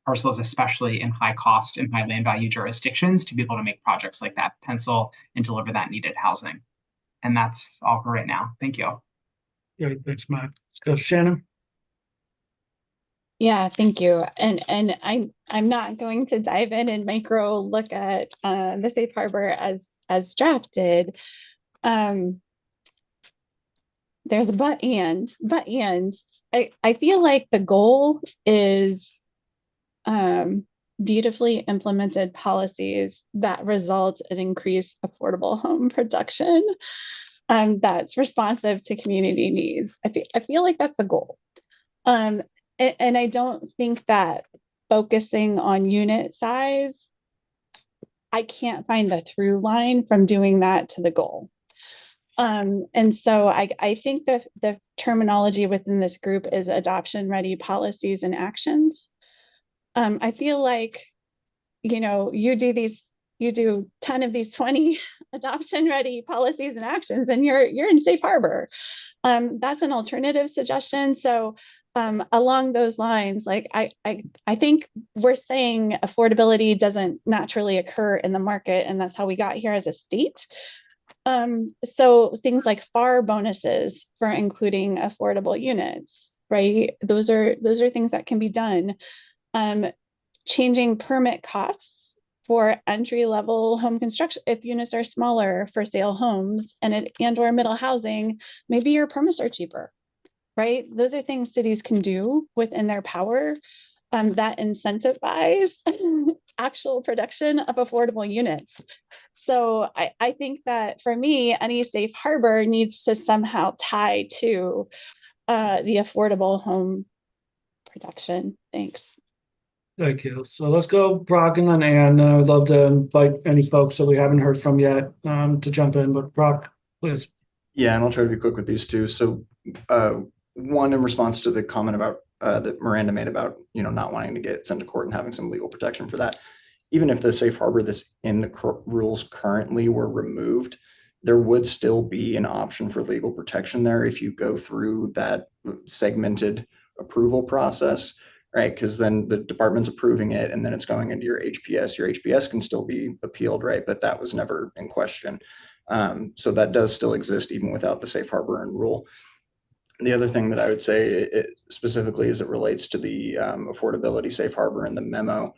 Speaker 2: parcels, especially in high cost and high land value jurisdictions, to be able to make projects like that pencil and deliver that needed housing. And that's all for right now. Thank you.
Speaker 1: Yeah, thanks, Mac. Let's go, Shannon.
Speaker 4: Yeah, thank you. And I'm not going to dive in and micro look at the safe harbor as drafted. There's a but I feel like the goal is beautifully implemented policies that result in increased affordable home production that's responsive to community needs. I feel like that's the goal. And I don't think that focusing on unit size, I can't find the through line from doing that to the goal. And so I think that the terminology within this group is adoption ready policies and actions. I feel like, you do 10 of these 20 adoption ready policies and actions, and you're in safe harbor. That's an alternative suggestion. So along those lines, like I think we're saying affordability doesn't naturally occur in the market, and that's how we got here as a state. So things like FAR bonuses for including affordable units, right? Those are things that can be done. Changing permit costs for entry-level home construction. If units are smaller for sale homes and or middle housing, maybe your permits are cheaper, right? Those are things cities can do within their power that incentivize actual production of affordable units. So I think that for me, any safe harbor needs to somehow tie to the affordable home production. Thanks.
Speaker 1: Thank you. So let's go Brock and then Ann. I would love to invite any folks that we haven't heard from yet to jump in, but Brock, please.
Speaker 11: Yeah, and I'll try to be quick with these two. So one, in response to the comment about that Miranda made about, not wanting to get sent to court and having some legal protection for that. Even if the safe harbor this in the rules currently were removed, there would still be an option for legal protection there if you go through that segmented approval process, right? Because then the department's approving it and then it's going into your HPS. Your HPS can still be appealed, right? But that was never in question. So that does still exist even without the safe harbor and rule. The other thing that I would say specifically as it relates to the affordability safe harbor in the memo,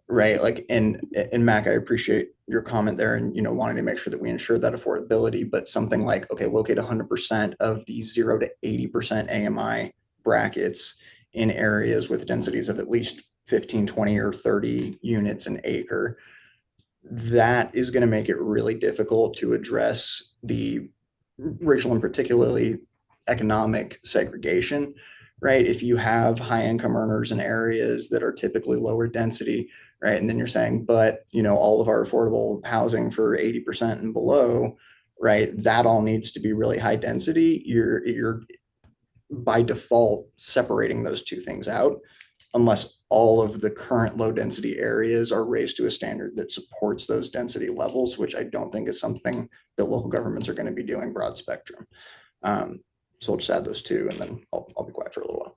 Speaker 11: right? Like, and Mac, I appreciate your comment there and, wanting to make sure that we ensure that affordability, but something like, okay, locate 100% of the 0 to 80% AMI brackets in areas with densities of at least 15, 20, or 30 units an acre. That is going to make it really difficult to address the racial and particularly economic segregation, right? If you have high income earners in areas that are typically lower density, right? And then you're saying, but all of our affordable housing for 80% and below, right? That all needs to be really high density. You're by default separating those two things out, unless all of the current low density areas are raised to a standard that supports those density levels, which I don't think is something that local governments are going to be doing broad spectrum. So I'll just add those two and then I'll be quiet for a little while.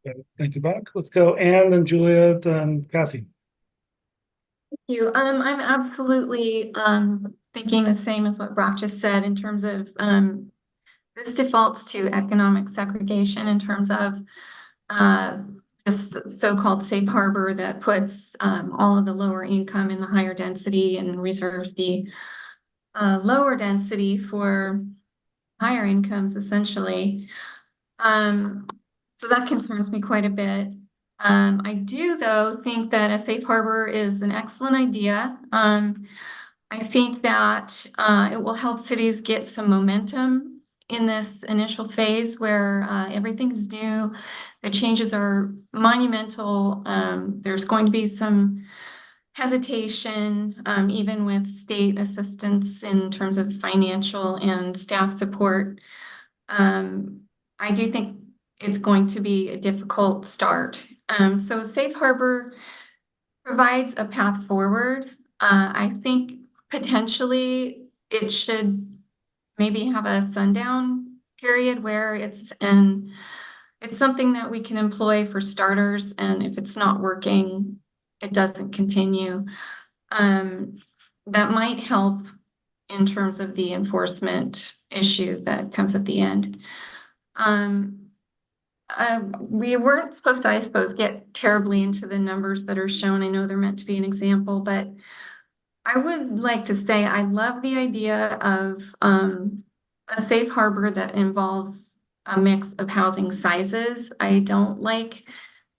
Speaker 1: Okay, thank you, Brock. Let's go Ann and Juliet and Kathy.
Speaker 14: Thank you. I'm absolutely thinking the same as what Brock just said in terms of this defaults to economic segregation in terms of this so-called safe harbor that puts all of the lower income in the higher density and reserves the lower density for higher incomes, essentially. So that concerns me quite a bit. I do, though, think that a safe harbor is an excellent idea. I think that it will help cities get some momentum in this initial phase where everything's new. The changes are monumental. There's going to be some hesitation, even with state assistance in terms of financial and staff support. I do think it's going to be a difficult start. So safe harbor provides a path forward. I think potentially it should maybe have a sundown period where it's something that we can employ for starters, and if it's not working, it doesn't continue. That might help in terms of the enforcement issue that comes at the end. We weren't supposed to, I suppose, get terribly into the numbers that are shown. I know they're meant to be an example, but I would like to say I love the idea of a safe harbor that involves a mix of housing sizes. I don't like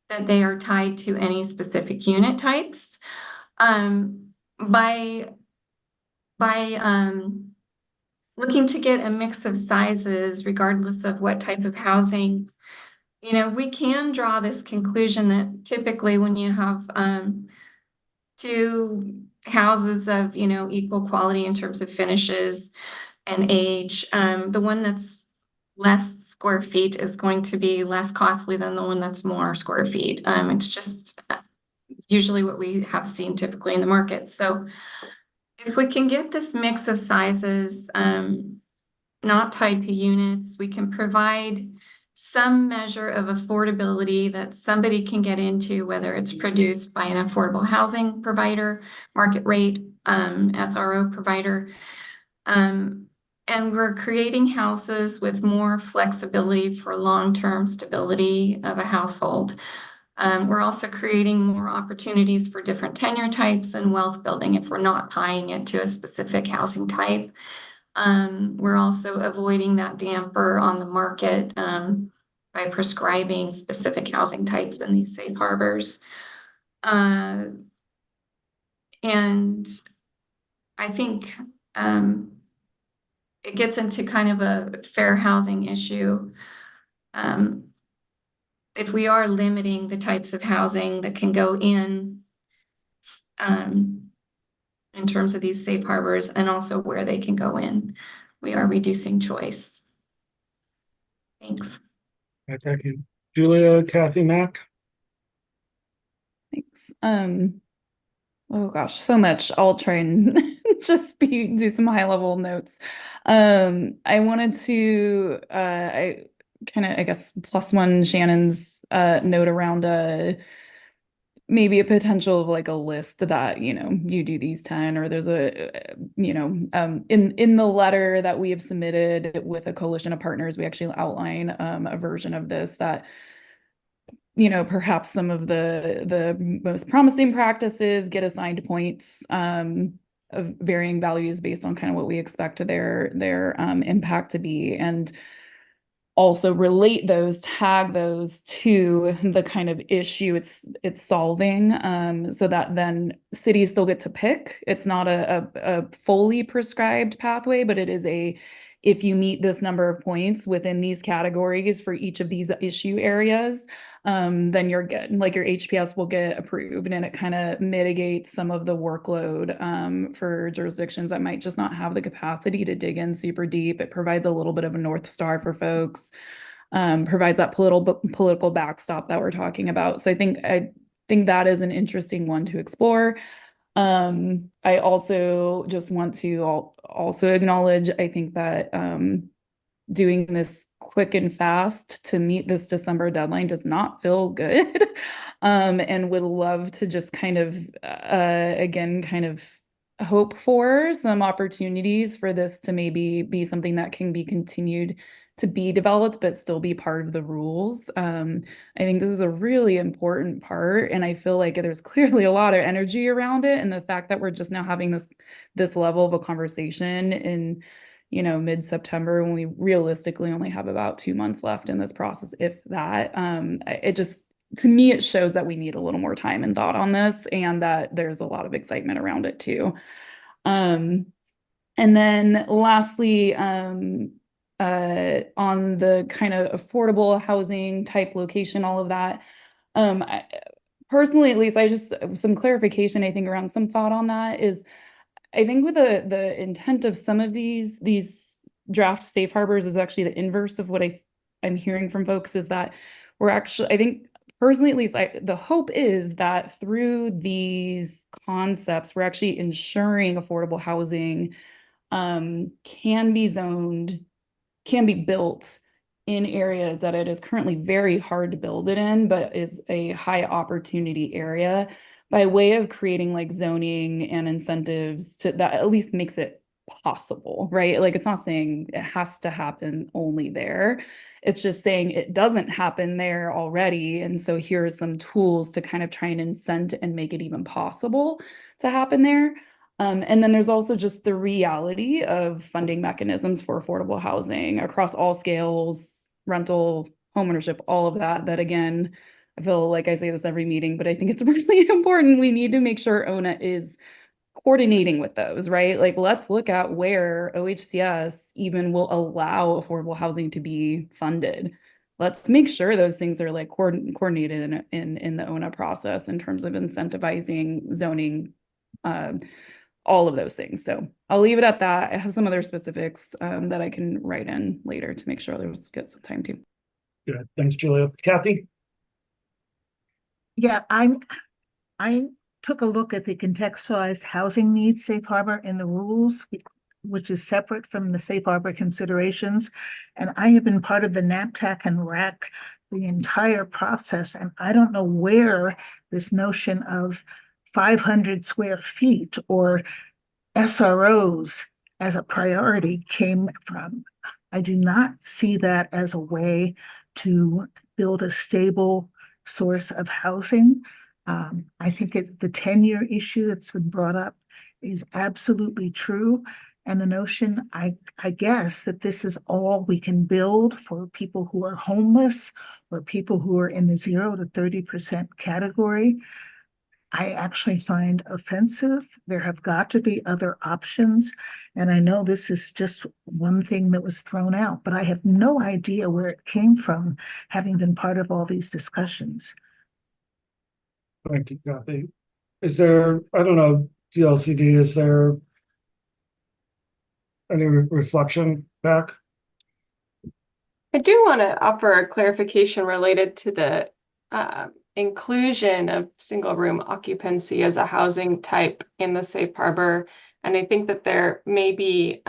Speaker 14: that they are tied to any specific unit types. By looking to get a mix of sizes, regardless of what type of housing, we can draw this conclusion that typically when you have two houses of, equal quality in terms of finishes and age, the one that's less square feet is going to be less costly than the one that's more square feet. It's just usually what we have seen typically in the market. So if we can get this mix of sizes, not tied to units, we can provide some measure of affordability that somebody can get into, whether it's produced by an affordable housing provider, market rate, SRO provider. And we're creating houses with more flexibility for long-term stability of a household. We're also creating more opportunities for different tenure types and wealth building if we're not tying it to a specific housing type. We're also avoiding that damper on the market by prescribing specific housing types in these safe harbors. And I think it gets into kind of a fair housing issue. If we are limiting the types of housing that can go in terms of these safe harbors and also where they can go in, we are reducing choice. Thanks.
Speaker 1: Thank you. Julia, Kathy, Mac.
Speaker 5: Thanks. Oh gosh, so much. I'll try and just do some high level notes. I wanted to I guess plus one Shannon's note around maybe a potential of like a list that, you do these 10, or there's in the letter that we have submitted with a coalition of partners, we actually outline a version of this that, perhaps some of the most promising practices get assigned points of varying values based on kind of what we expect their impact to be, and also relate those, tag those to the kind of issue it's solving, so that then cities still get to pick. It's not a fully prescribed pathway, but it is if you meet this number of points within these categories for each of these issue areas, then you're good. Like your HPS will get approved, and it kind of mitigates some of the workload for jurisdictions that might just not have the capacity to dig in super deep. It provides a little bit of a North Star for folks, provides that political backstop that we're talking about. So I think that is an interesting one to explore. I also just want to also acknowledge, I think that doing this quick and fast to meet this December deadline does not feel good. And would love to just kind of, again, kind of hope for some opportunities for this to maybe be something that can be continued to be developed, but still be part of the rules. I think this is a really important part, and I feel like there's clearly a lot of energy around it. And the fact that we're just now having this level of a conversation in, mid-September, when we realistically only have about 2 months left in this process, if that, to me, it shows that we need a little more time and thought on this, and that there's a lot of excitement around it too. And then lastly, on the kind of affordable housing type location, all of that. Personally, at least, some clarification, I think, around some thought on that is, I think with the intent of some of these draft safe harbors is actually the inverse of what I'm hearing from folks, is that we're actually, I think personally, at least, the hope is that through these concepts, we're actually ensuring affordable housing can be zoned, can be built in areas that it is currently very hard to build it in, but is a high opportunity area, by way of creating like zoning and incentives that at least makes it possible, right? Like, it's not saying it has to happen only there. It's just saying it doesn't happen there already. And so here are some tools to kind of try and incent and make it even possible to happen there. And then there's also just the reality of funding mechanisms for affordable housing across all scales, rental, homeownership, all of that, again, I feel like I say this every meeting, but I think it's really important. We need to make sure ONA is coordinating with those, right? Like, let's look at where OHCS even will allow affordable housing to be funded. Let's make sure those things are like coordinated in the ONA process in terms of incentivizing zoning, all of those things. So I'll leave it at that. I have some other specifics that I can write in later to make sure there's get some time to.
Speaker 1: Good. Thanks, Julia. Kathy?
Speaker 7: Yeah, I took a look at the contextualized housing needs safe harbor in the rules, which is separate from the safe harbor considerations. And I have been part of the NAPTAC and RAC the entire process, and I don't know where this notion of 500 square feet or SROs as a priority came from. I do not see that as a way to build a stable source of housing. I think it's the 10-year issue that's been brought up is absolutely true. And the notion, I guess, that this is all we can build for people who are homeless or people who are in the 0 to 30% category, I actually find offensive. There have got to be other options. And I know this is just one thing that was thrown out, but I have no idea where it came from, having been part of all these discussions.
Speaker 1: Thank you, Kathy. Is there, I don't know, DLCD, is there any reflection back?
Speaker 22: I do want to offer a clarification related to the inclusion of single room occupancy as a housing type in the safe harbor. And I think that there may be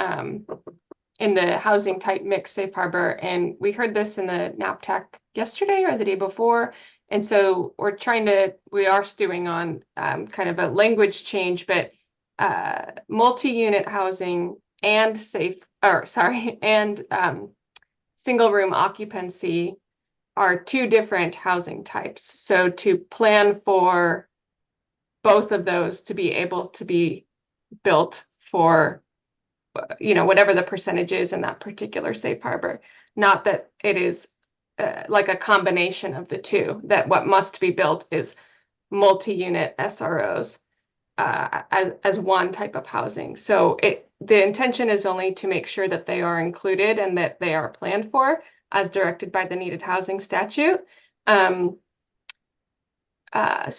Speaker 22: in the housing type mix safe harbor, and we heard this in the NAPTAC yesterday or the day before. And so we are stewing on kind of a language change, but multi-unit housing and single room occupancy are two different housing types. So to plan for both of those to be able to be built for, whatever the percentage is in that particular safe harbor, not that it is like a combination of the two, that what must be built is multi-unit SROs as one type of housing. So the intention is only to make sure that they are included and that they are planned for as directed by the needed housing statute. So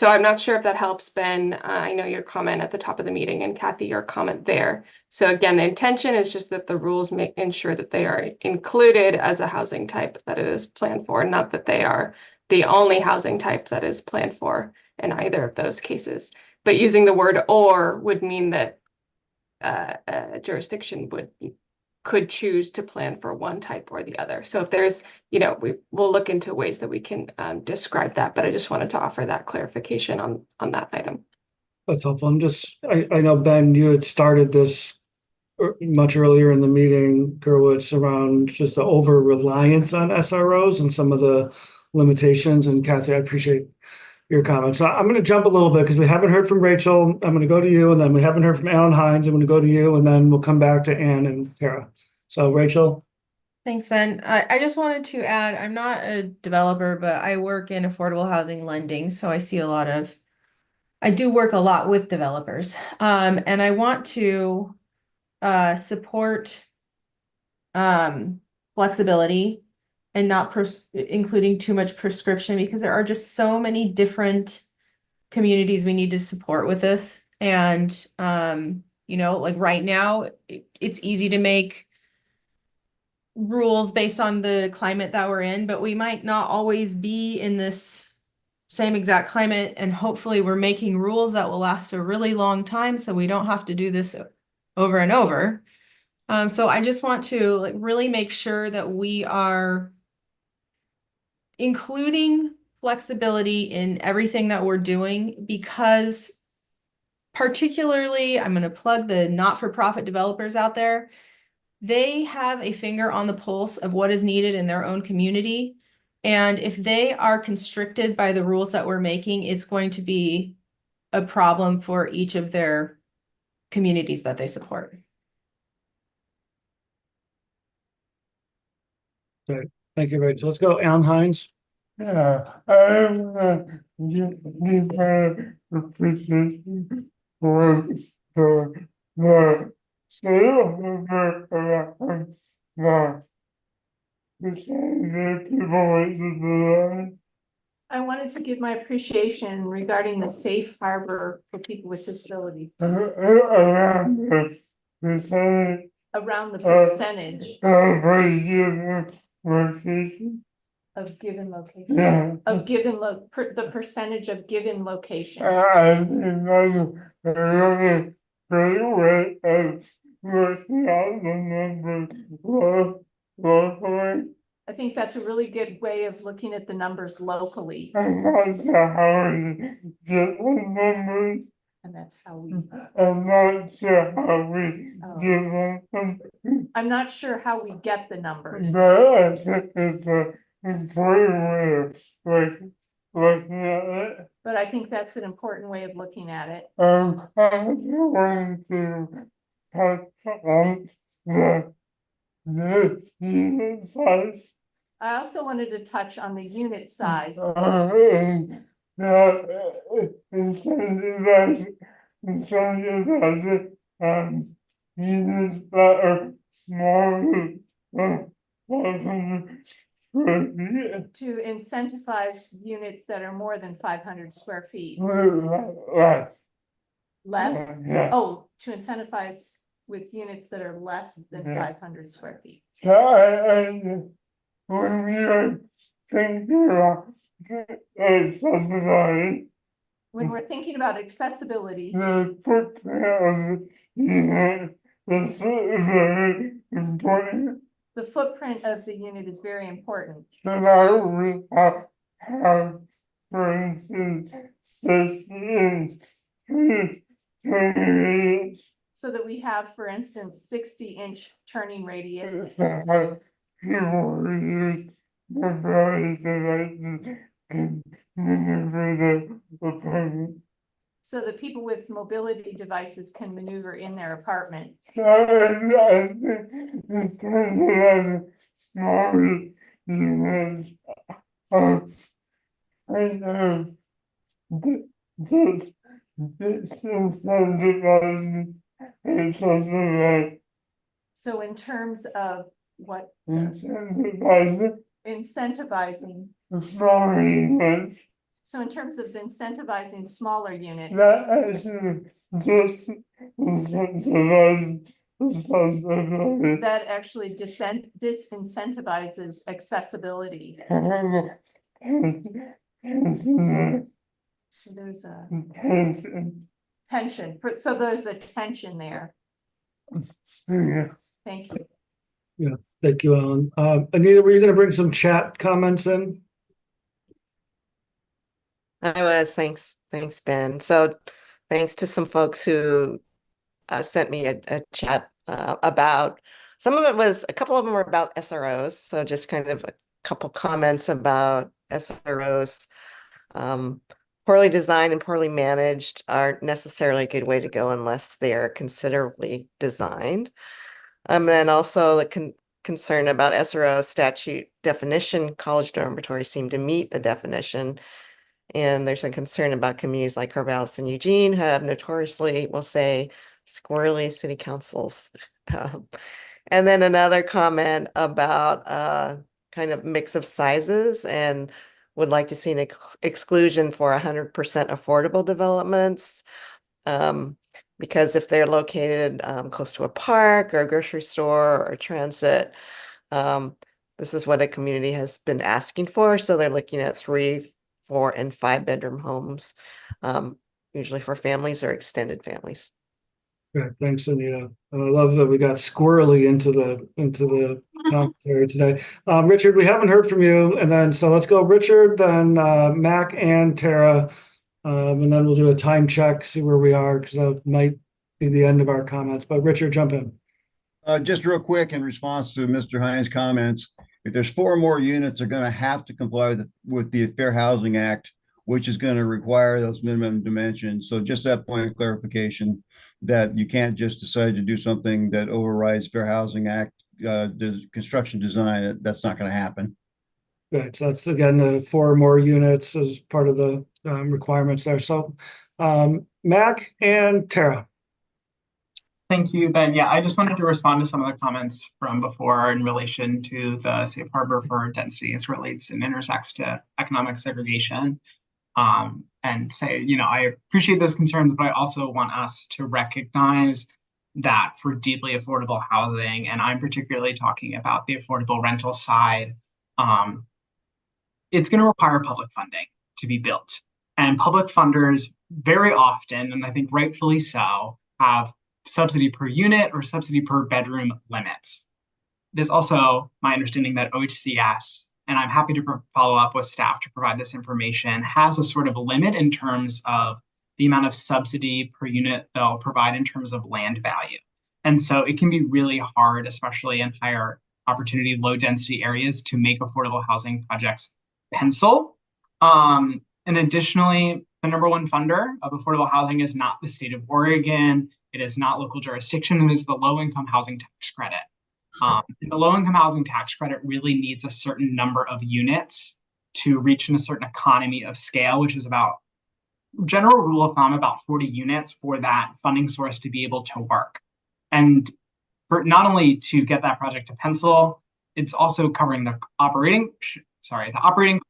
Speaker 22: I'm not sure if that helps, Ben. I know your comment at the top of the meeting, and Kathy, your comment there. So again, the intention is just that the rules ensure that they are included as a housing type that it is planned for, not that they are the only housing type that is planned for in either of those cases. But using the word "or" would mean that a jurisdiction could choose to plan for one type or the other. So if there's, we'll look into ways that we can describe that, but I just wanted to offer that clarification on that item.
Speaker 1: That's helpful. I know, Ben, you had started this much earlier in the meeting, Gerwitz, around just the over-reliance on SROs and some of the limitations. And Kathy, I appreciate your comments. So I'm going to jump a little bit because we haven't heard from Rachel. I'm going to go to you, and then we haven't heard from Alan Hines. I'm going to go to you, and then we'll come back to Ann and Tara. So Rachel.
Speaker 19: Thanks, Ben. I just wanted to add, I'm not a developer, but I work in affordable housing lending. So I do work a lot with developers. And I want to support flexibility and not including too much prescription, because there are just so many different communities we need to support with this. And, like right now, it's easy to make rules based on the climate that we're in, but we might not always be in this same exact climate. And hopefully we're making rules that will last a really long time, so we don't have to do this over and over. So I just want to really make sure that we are including flexibility in everything that we're doing, because particularly, I'm going to plug the not-for-profit developers out there. They have a finger on the pulse of what is needed in their own community. And if they are constricted by the rules that we're making, it's going to be a problem for each of their communities that they support.
Speaker 1: Great. Thank you, Rachel. Let's go, Alan Hines.
Speaker 6: Yeah, I give my appreciation for the state of the people with disabilities.
Speaker 12: I wanted to give my appreciation regarding the safe harbor for people with disabilities.
Speaker 6: Around the percentage.
Speaker 12: Around the percentage
Speaker 6: Location.
Speaker 12: of given location.
Speaker 6: Yeah.
Speaker 12: Of given the percentage of given location.
Speaker 6: I think that's a really great way of looking at the numbers locally.
Speaker 12: I think that's a really good way of looking at the numbers locally.
Speaker 6: And that's how we get the numbers.
Speaker 12: And that's how we.
Speaker 6: I'm not sure how we get them.
Speaker 12: I'm not sure how we get the numbers.
Speaker 6: But I think it's an important way of looking at it.
Speaker 12: But I think that's an important way of looking at it.
Speaker 6: I want to touch on the unit size.
Speaker 12: I also wanted to touch on the unit size.
Speaker 6: And incentivize units that are smaller than 500 square feet.
Speaker 12: To incentivize units that are more than 500 square feet.
Speaker 6: Less.
Speaker 12: Less?
Speaker 6: Yeah.
Speaker 12: Oh, to incentivize with units that are less than
Speaker 6: Yeah.
Speaker 12: 500 square feet.
Speaker 6: So I when we are thinking about accessibility,
Speaker 12: When we're thinking about accessibility,
Speaker 6: the footprint of the unit is very important.
Speaker 12: the footprint of the unit is very important.
Speaker 6: So that we have, for instance, 60 inch radius.
Speaker 12: So that we have, for instance, 60-inch turning radius.
Speaker 6: People who use mobility devices can maneuver the apartment.
Speaker 12: So that people with mobility devices can maneuver in their apartment.
Speaker 6: So I think in terms of smaller units, I know this incentivizing is something like
Speaker 12: So in terms of what?
Speaker 6: incentivizing
Speaker 12: Incentivizing.
Speaker 6: smaller units.
Speaker 12: So in terms of incentivizing smaller units.
Speaker 6: That actually just incentivizes accessibility.
Speaker 12: That actually disincentivizes accessibility. So there's a tension. So there's a tension there.
Speaker 6: Yeah.
Speaker 12: Thank you.
Speaker 1: Yeah, thank you, Alan. Anita, were you gonna bring some chat comments in?
Speaker 10: I was, thanks, Ben. So thanks to some folks who sent me a chat about, some of it was, a couple of them were about SROs. So just kind of a couple comments about SROs. Poorly designed and poorly managed aren't necessarily a good way to go unless they are considerably designed. Then also the concern about SRO statute definition, college dormitories seem to meet the definition. And there's a concern about communities like Corvallis and Eugene have notoriously, we'll say, squirrely city councils. And then another comment about kind of mix of sizes and would like to see an exclusion for 100% affordable developments. Because if they're located close to a park or a grocery store or transit, this is what a community has been asking for. So they're looking at 3, 4, and 5 bedroom homes, usually for families or extended families.
Speaker 1: Good, thanks, Anita. I love that we got squirrely into the commentary today. Richard, we haven't heard from you, and then so let's go Richard, then Mac and Tara, and then we'll do a time check, see where we are, because that might be the end of our comments. But Richard, jump in.
Speaker 23: Just real quick in response to Mr. Hines' comments, if there's 4 more units, they're going to have to comply with the Fair Housing Act, which is going to require those minimum dimensions. So just that point of clarification that you can't just decide to do something that overrides Fair Housing Act construction design. That's not going to happen.
Speaker 1: Right, so that's again, the 4 more units as part of the requirements there. So, Mac and Tara.
Speaker 2: Thank you, Ben. Yeah, I just wanted to respond to some of the comments from before in relation to the safe harbor for density as relates and intersects to economic segregation. And say, I appreciate those concerns, but I also want us to recognize that for deeply affordable housing, and I'm particularly talking about the affordable rental side, it's going to require public funding to be built. And public funders very often, and I think rightfully so, have subsidy per unit or subsidy per bedroom limits. It is also my understanding that OHCS, and I'm happy to follow up with staff to provide this information, has a sort of limit in terms of the amount of subsidy per unit they'll provide in terms of land value. And so it can be really hard, especially in higher opportunity, low density areas, to make affordable housing projects pencil. And additionally, the number one funder of affordable housing is not the state of Oregon. It is not local jurisdiction. It is the low income housing tax credit. And the low income housing tax credit really needs a certain number of units to reach in a certain economy of scale, which is about, general rule of thumb, about 40 units for that funding source to be able to work. And for not only to get that project to pencil, it's also covering the operating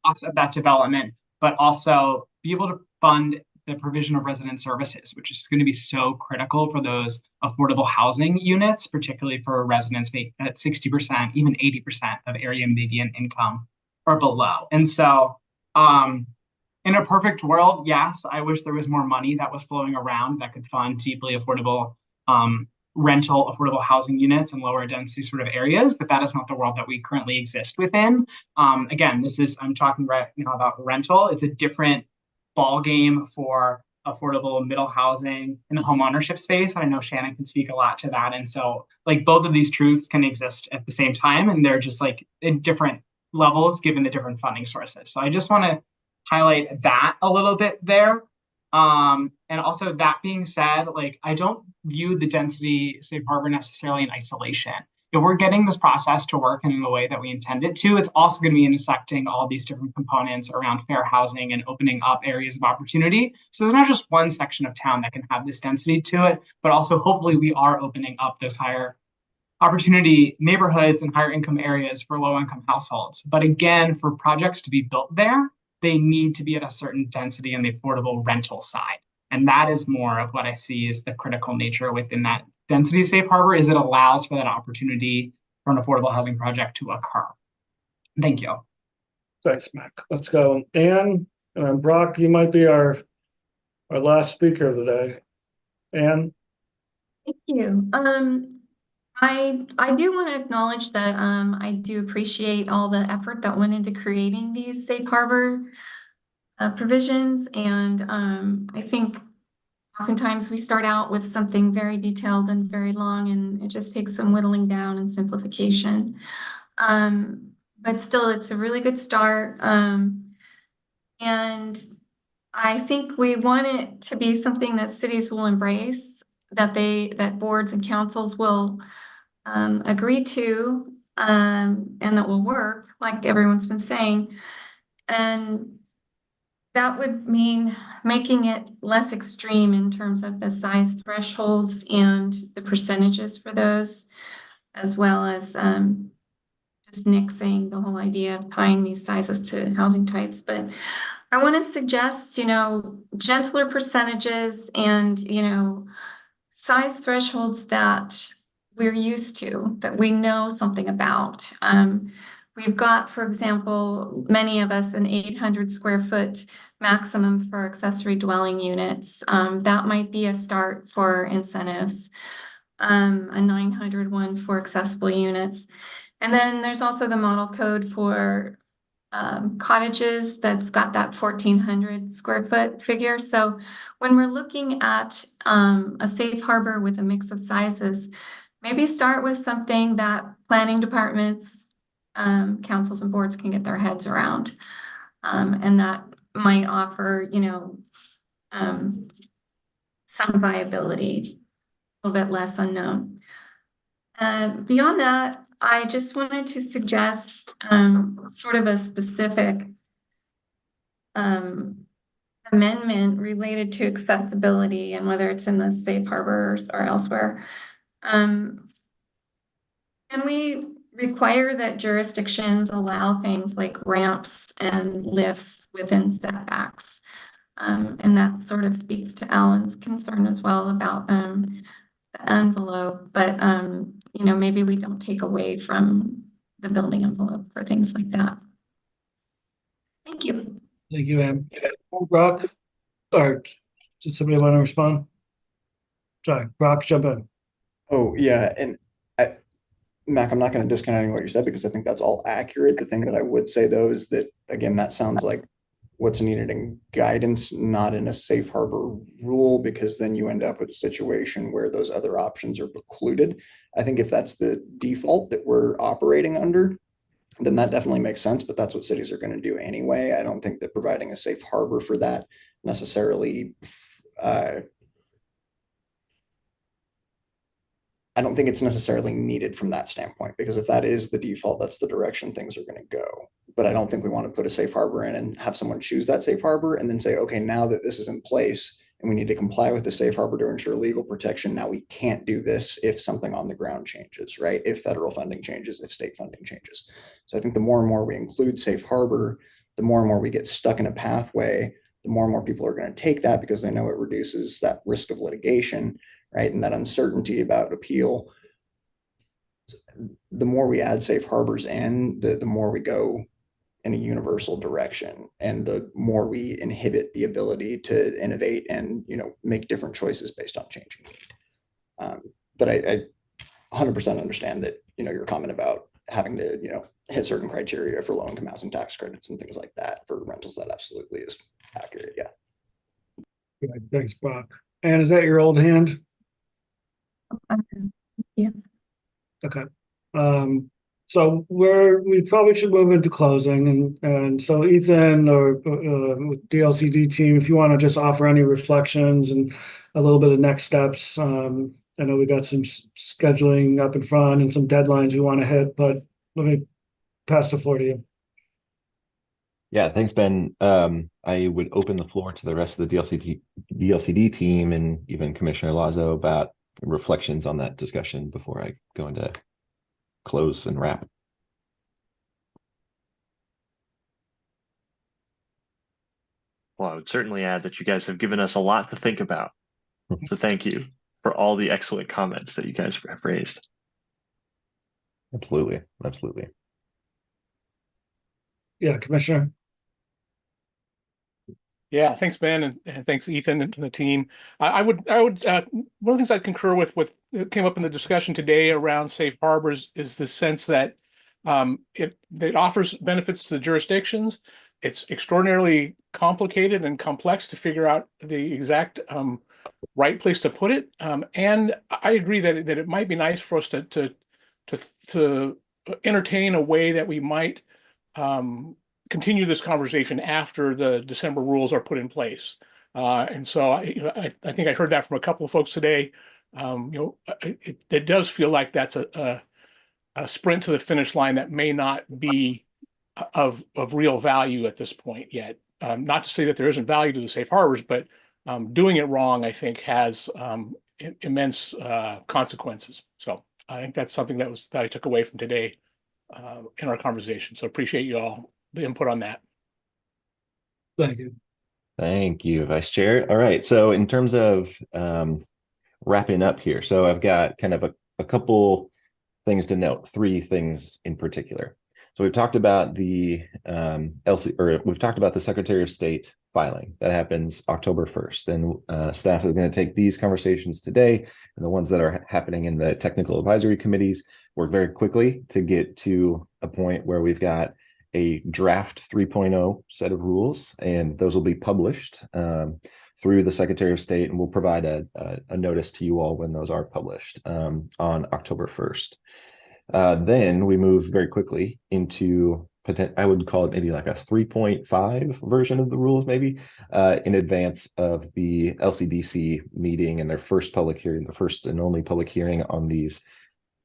Speaker 2: costs of that development, but also be able to fund the provision of resident services, which is going to be so critical for those affordable housing units, particularly for residents at 60%, even 80% of area median income or below. And so, in a perfect world, yes, I wish there was more money that was flowing around that could fund deeply affordable rental affordable housing units in lower density sort of areas, but that is not the world that we currently exist within. Again, I'm talking right now about rental. It's a different ball game for affordable middle housing in the home ownership space. And I know Shannon can speak a lot to that. And so like both of these truths can exist at the same time, and they're just like in different levels given the different funding sources. So I just want to highlight that a little bit there. And also that being said, like I don't view the density safe harbor necessarily in isolation. If we're getting this process to work in the way that we intend it to, it's also going to be intersecting all these different components around fair housing and opening up areas of opportunity. So there's not just one section of town that can have this density to it, but also hopefully we are opening up those higher opportunity neighborhoods and higher income areas for low income households. But again, for projects to be built there, they need to be at a certain density on the affordable rental side. And that is more of what I see as the critical nature within that density safe harbor, is it allows for that opportunity for an affordable housing project to occur. Thank you.
Speaker 1: Thanks, Mac. Let's go. Anne, Brock, you might be our last speaker of the day. Anne?
Speaker 14: Thank you. I do want to acknowledge that I do appreciate all the effort that went into creating these safe harbor provisions, and I think oftentimes we start out with something very detailed and very long, and it just takes some whittling down and simplification. But still, it's a really good start, and I think we want it to be something that cities will embrace, that boards and councils will agree to, and that will work, like everyone's been saying. And that would mean making it less extreme in terms of the size thresholds and the percentages for those, as well as just nixing the whole idea of tying these sizes to housing types. But I want to suggest, gentler percentages and, size thresholds that we're used to, that we know something about. We've got, for example, many of us, an 800 square foot maximum for accessory dwelling units. That might be a start for incentives, a 900 one for accessible units. And then there's also the model code for cottages that's got that 1,400 square foot figure. So when we're looking at a safe harbor with a mix of sizes, maybe start with something that planning departments, councils and boards can get their heads around. And that might offer, some viability, a little bit less unknown. Beyond that, I just wanted to suggest sort of a specific amendment related to accessibility and whether it's in the safe harbors or elsewhere. Can we require that jurisdictions allow things like ramps and lifts within setbacks? And that sort of speaks to Alan's concern as well about the envelope, but you know, maybe we don't take away from the building envelope for things like that. Thank you.
Speaker 1: Thank you, Ann. Brock, or does somebody want to respond? Sorry, Brock, jump in.
Speaker 11: Oh, yeah, and Mac, I'm not going to discount anything what you said because I think that's all accurate. The thing that I would say though is that, again, that sounds like what's needed in guidance, not in a safe harbor rule, because then you end up with a situation where those other options are precluded. I think if that's the default that we're operating under, then that definitely makes sense, but that's what cities are going to do anyway. I don't think that providing a safe harbor for that necessarily I don't think it's necessarily needed from that standpoint, because if that is the default, that's the direction things are going to go. But I don't think we want to put a safe harbor in and have someone choose that safe harbor and then say, okay, now that this is in place and we need to comply with the safe harbor to ensure legal protection, now we can't do this if something on the ground changes, right? If federal funding changes, if state funding changes. So I think the more and more we include safe harbor, the more and more we get stuck in a pathway, the more and more people are going to take that because they know it reduces that risk of litigation, right? And that uncertainty about appeal. The more we add safe harbors in, the more we go in a universal direction, and the more we inhibit the ability to innovate and, you know, make different choices based on changing need. But I 100% understand that, you know, your comment about having to, you know, hit certain criteria for low income housing tax credits and things like that for rentals, that absolutely is accurate. Yeah.
Speaker 1: Good, thanks, Brock. And is that your old hand?
Speaker 14: Yeah.
Speaker 1: Okay. So we probably should move into closing, and so Ethan or with DLCD team, if you want to just offer any reflections and a little bit of next steps. I know we got some scheduling up in front and some deadlines we want to hit, but let me pass the floor to you.
Speaker 8: Yeah, thanks, Ben. I would open the floor to the rest of the DLCD team and even Commissioner Lazo about reflections on that discussion before I go into close and wrap.
Speaker 3: Well, I would certainly add that you guys have given us a lot to think about. So thank you for all the excellent comments that you guys have raised.
Speaker 8: Absolutely. Absolutely.
Speaker 1: Yeah, Commissioner.
Speaker 13: Yeah, thanks, Ben, and thanks, Ethan, and the team. I would one of the things I concur with came up in the discussion today around safe harbors is the sense that it offers benefits to the jurisdictions. It's extraordinarily complicated and complex to figure out the exact right place to put it. And I agree that it might be nice for us to entertain a way that we might continue this conversation after the December rules are put in place. And so I think I heard that from a couple of folks today. It does feel like that's a sprint to the finish line that may not be of real value at this point yet. Not to say that there isn't value to the safe harbors, but doing it wrong, I think, has immense consequences. So I think that's something that I took away from today in our conversation. So appreciate you all the input on that.
Speaker 1: Thank you.
Speaker 8: Thank you, Vice Chair. All right. So in terms of wrapping up here, so I've got kind of a couple things to note, three things in particular. So we've talked about the we've talked about the Secretary of State filing that happens October 1st, and staff is going to take these conversations today and the ones that are happening in the technical advisory committees, work very quickly to get to a point where we've got a draft 3.0 set of rules, and those will be published through the Secretary of State, and we'll provide a notice to you all when those are published on October 1st. Then we move very quickly into I would call it maybe like a 3.5 version of the rules, maybe in advance of the LCDC meeting and their first public hearing, the first and only public hearing on these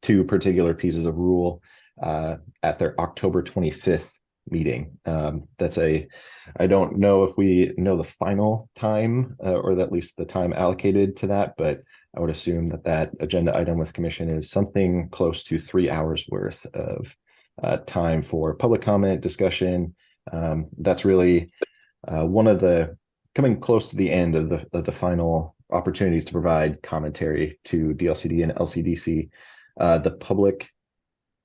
Speaker 8: two particular pieces of rule at their October 25th meeting. I don't know if we know the final time or at least the time allocated to that, but I would assume that agenda item with commission is something close to 3 hours worth of time for public comment, discussion. That's really one of the coming close to the end of the final opportunities to provide commentary to DLCD and LCDC. The public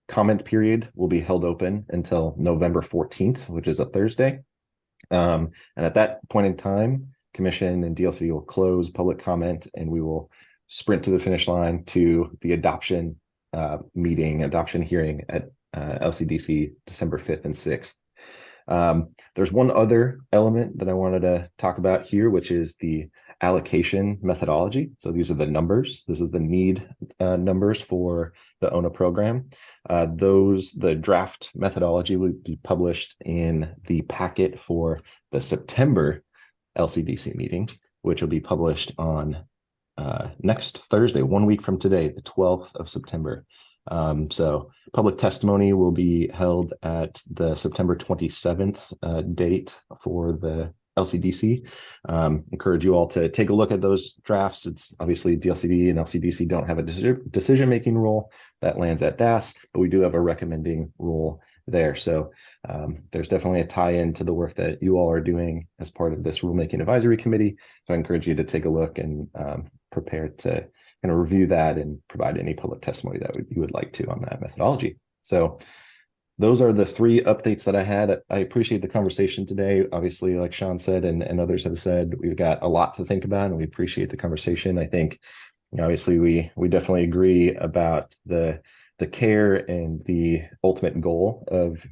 Speaker 8: comment period will be held open until November 14th, which is a Thursday. And at that point in time, Commission and DLCD will close public comment, and we will sprint to the finish line to the adoption hearing at LCDC December 5th and 6th. There's one other element that I wanted to talk about here, which is the allocation methodology. So these are the numbers. This is the need numbers for the ONA program. The draft methodology will be published in the packet for the September LCDC meeting, which will be published on next Thursday, 1 week from today, the 12th of September. So public testimony will be held at the September 27th date for the LCDC. Encourage you all to take a look at those drafts. It's obviously DLCD and LCDC don't have a decision-making role that lands at DAS, but we do have a recommending role there. So there's definitely a tie-in to the work that you all are doing as part of this rulemaking advisory committee. So I encourage you to take a look and prepare to kind of review that and provide any public testimony that you would like to on that methodology. So those are the three updates that I had. I appreciate the conversation today. Obviously, like Sean said, and others have said, we've got a lot to think about, and we appreciate the conversation. I think, obviously, we definitely agree about the care and the ultimate goal of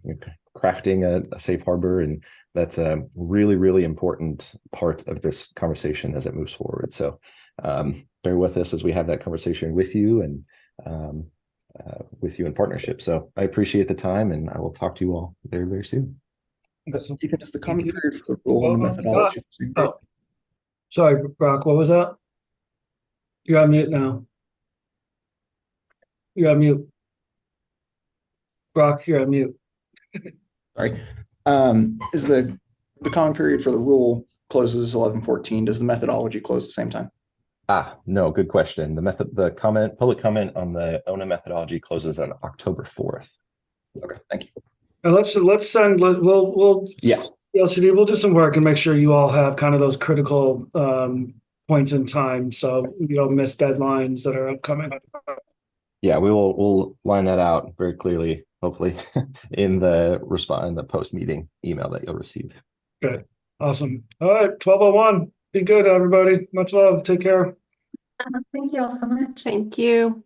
Speaker 8: crafting a safe harbor, and that's a really, really important part of this conversation as it moves forward. So bear with us as we have that conversation with you and with you in partnership. So I appreciate the time, and I will talk to you all very, very soon.
Speaker 11: Even as the comment period for the rule and the methodology.
Speaker 1: Oh, sorry, Brock, what was that? You're on mute now. You're on mute. Brock, you're on mute.
Speaker 11: Sorry. Is the comment period for the rule closes 11/14? Does the methodology close at the same time?
Speaker 8: No, good question. Public comment on the ONA methodology closes on October 4th.
Speaker 11: Okay, thank you.
Speaker 1: We'll LCD, we'll do some work and make sure you all have kind of those critical points in time, so you don't miss deadlines that are upcoming.
Speaker 8: Yeah, we'll line that out very clearly, hopefully, in the post-meeting email that you'll receive.
Speaker 1: Good, awesome. All right, 12:01. Be good, everybody. Much love. Take care.
Speaker 14: Thank you all so much.
Speaker 22: Thank you.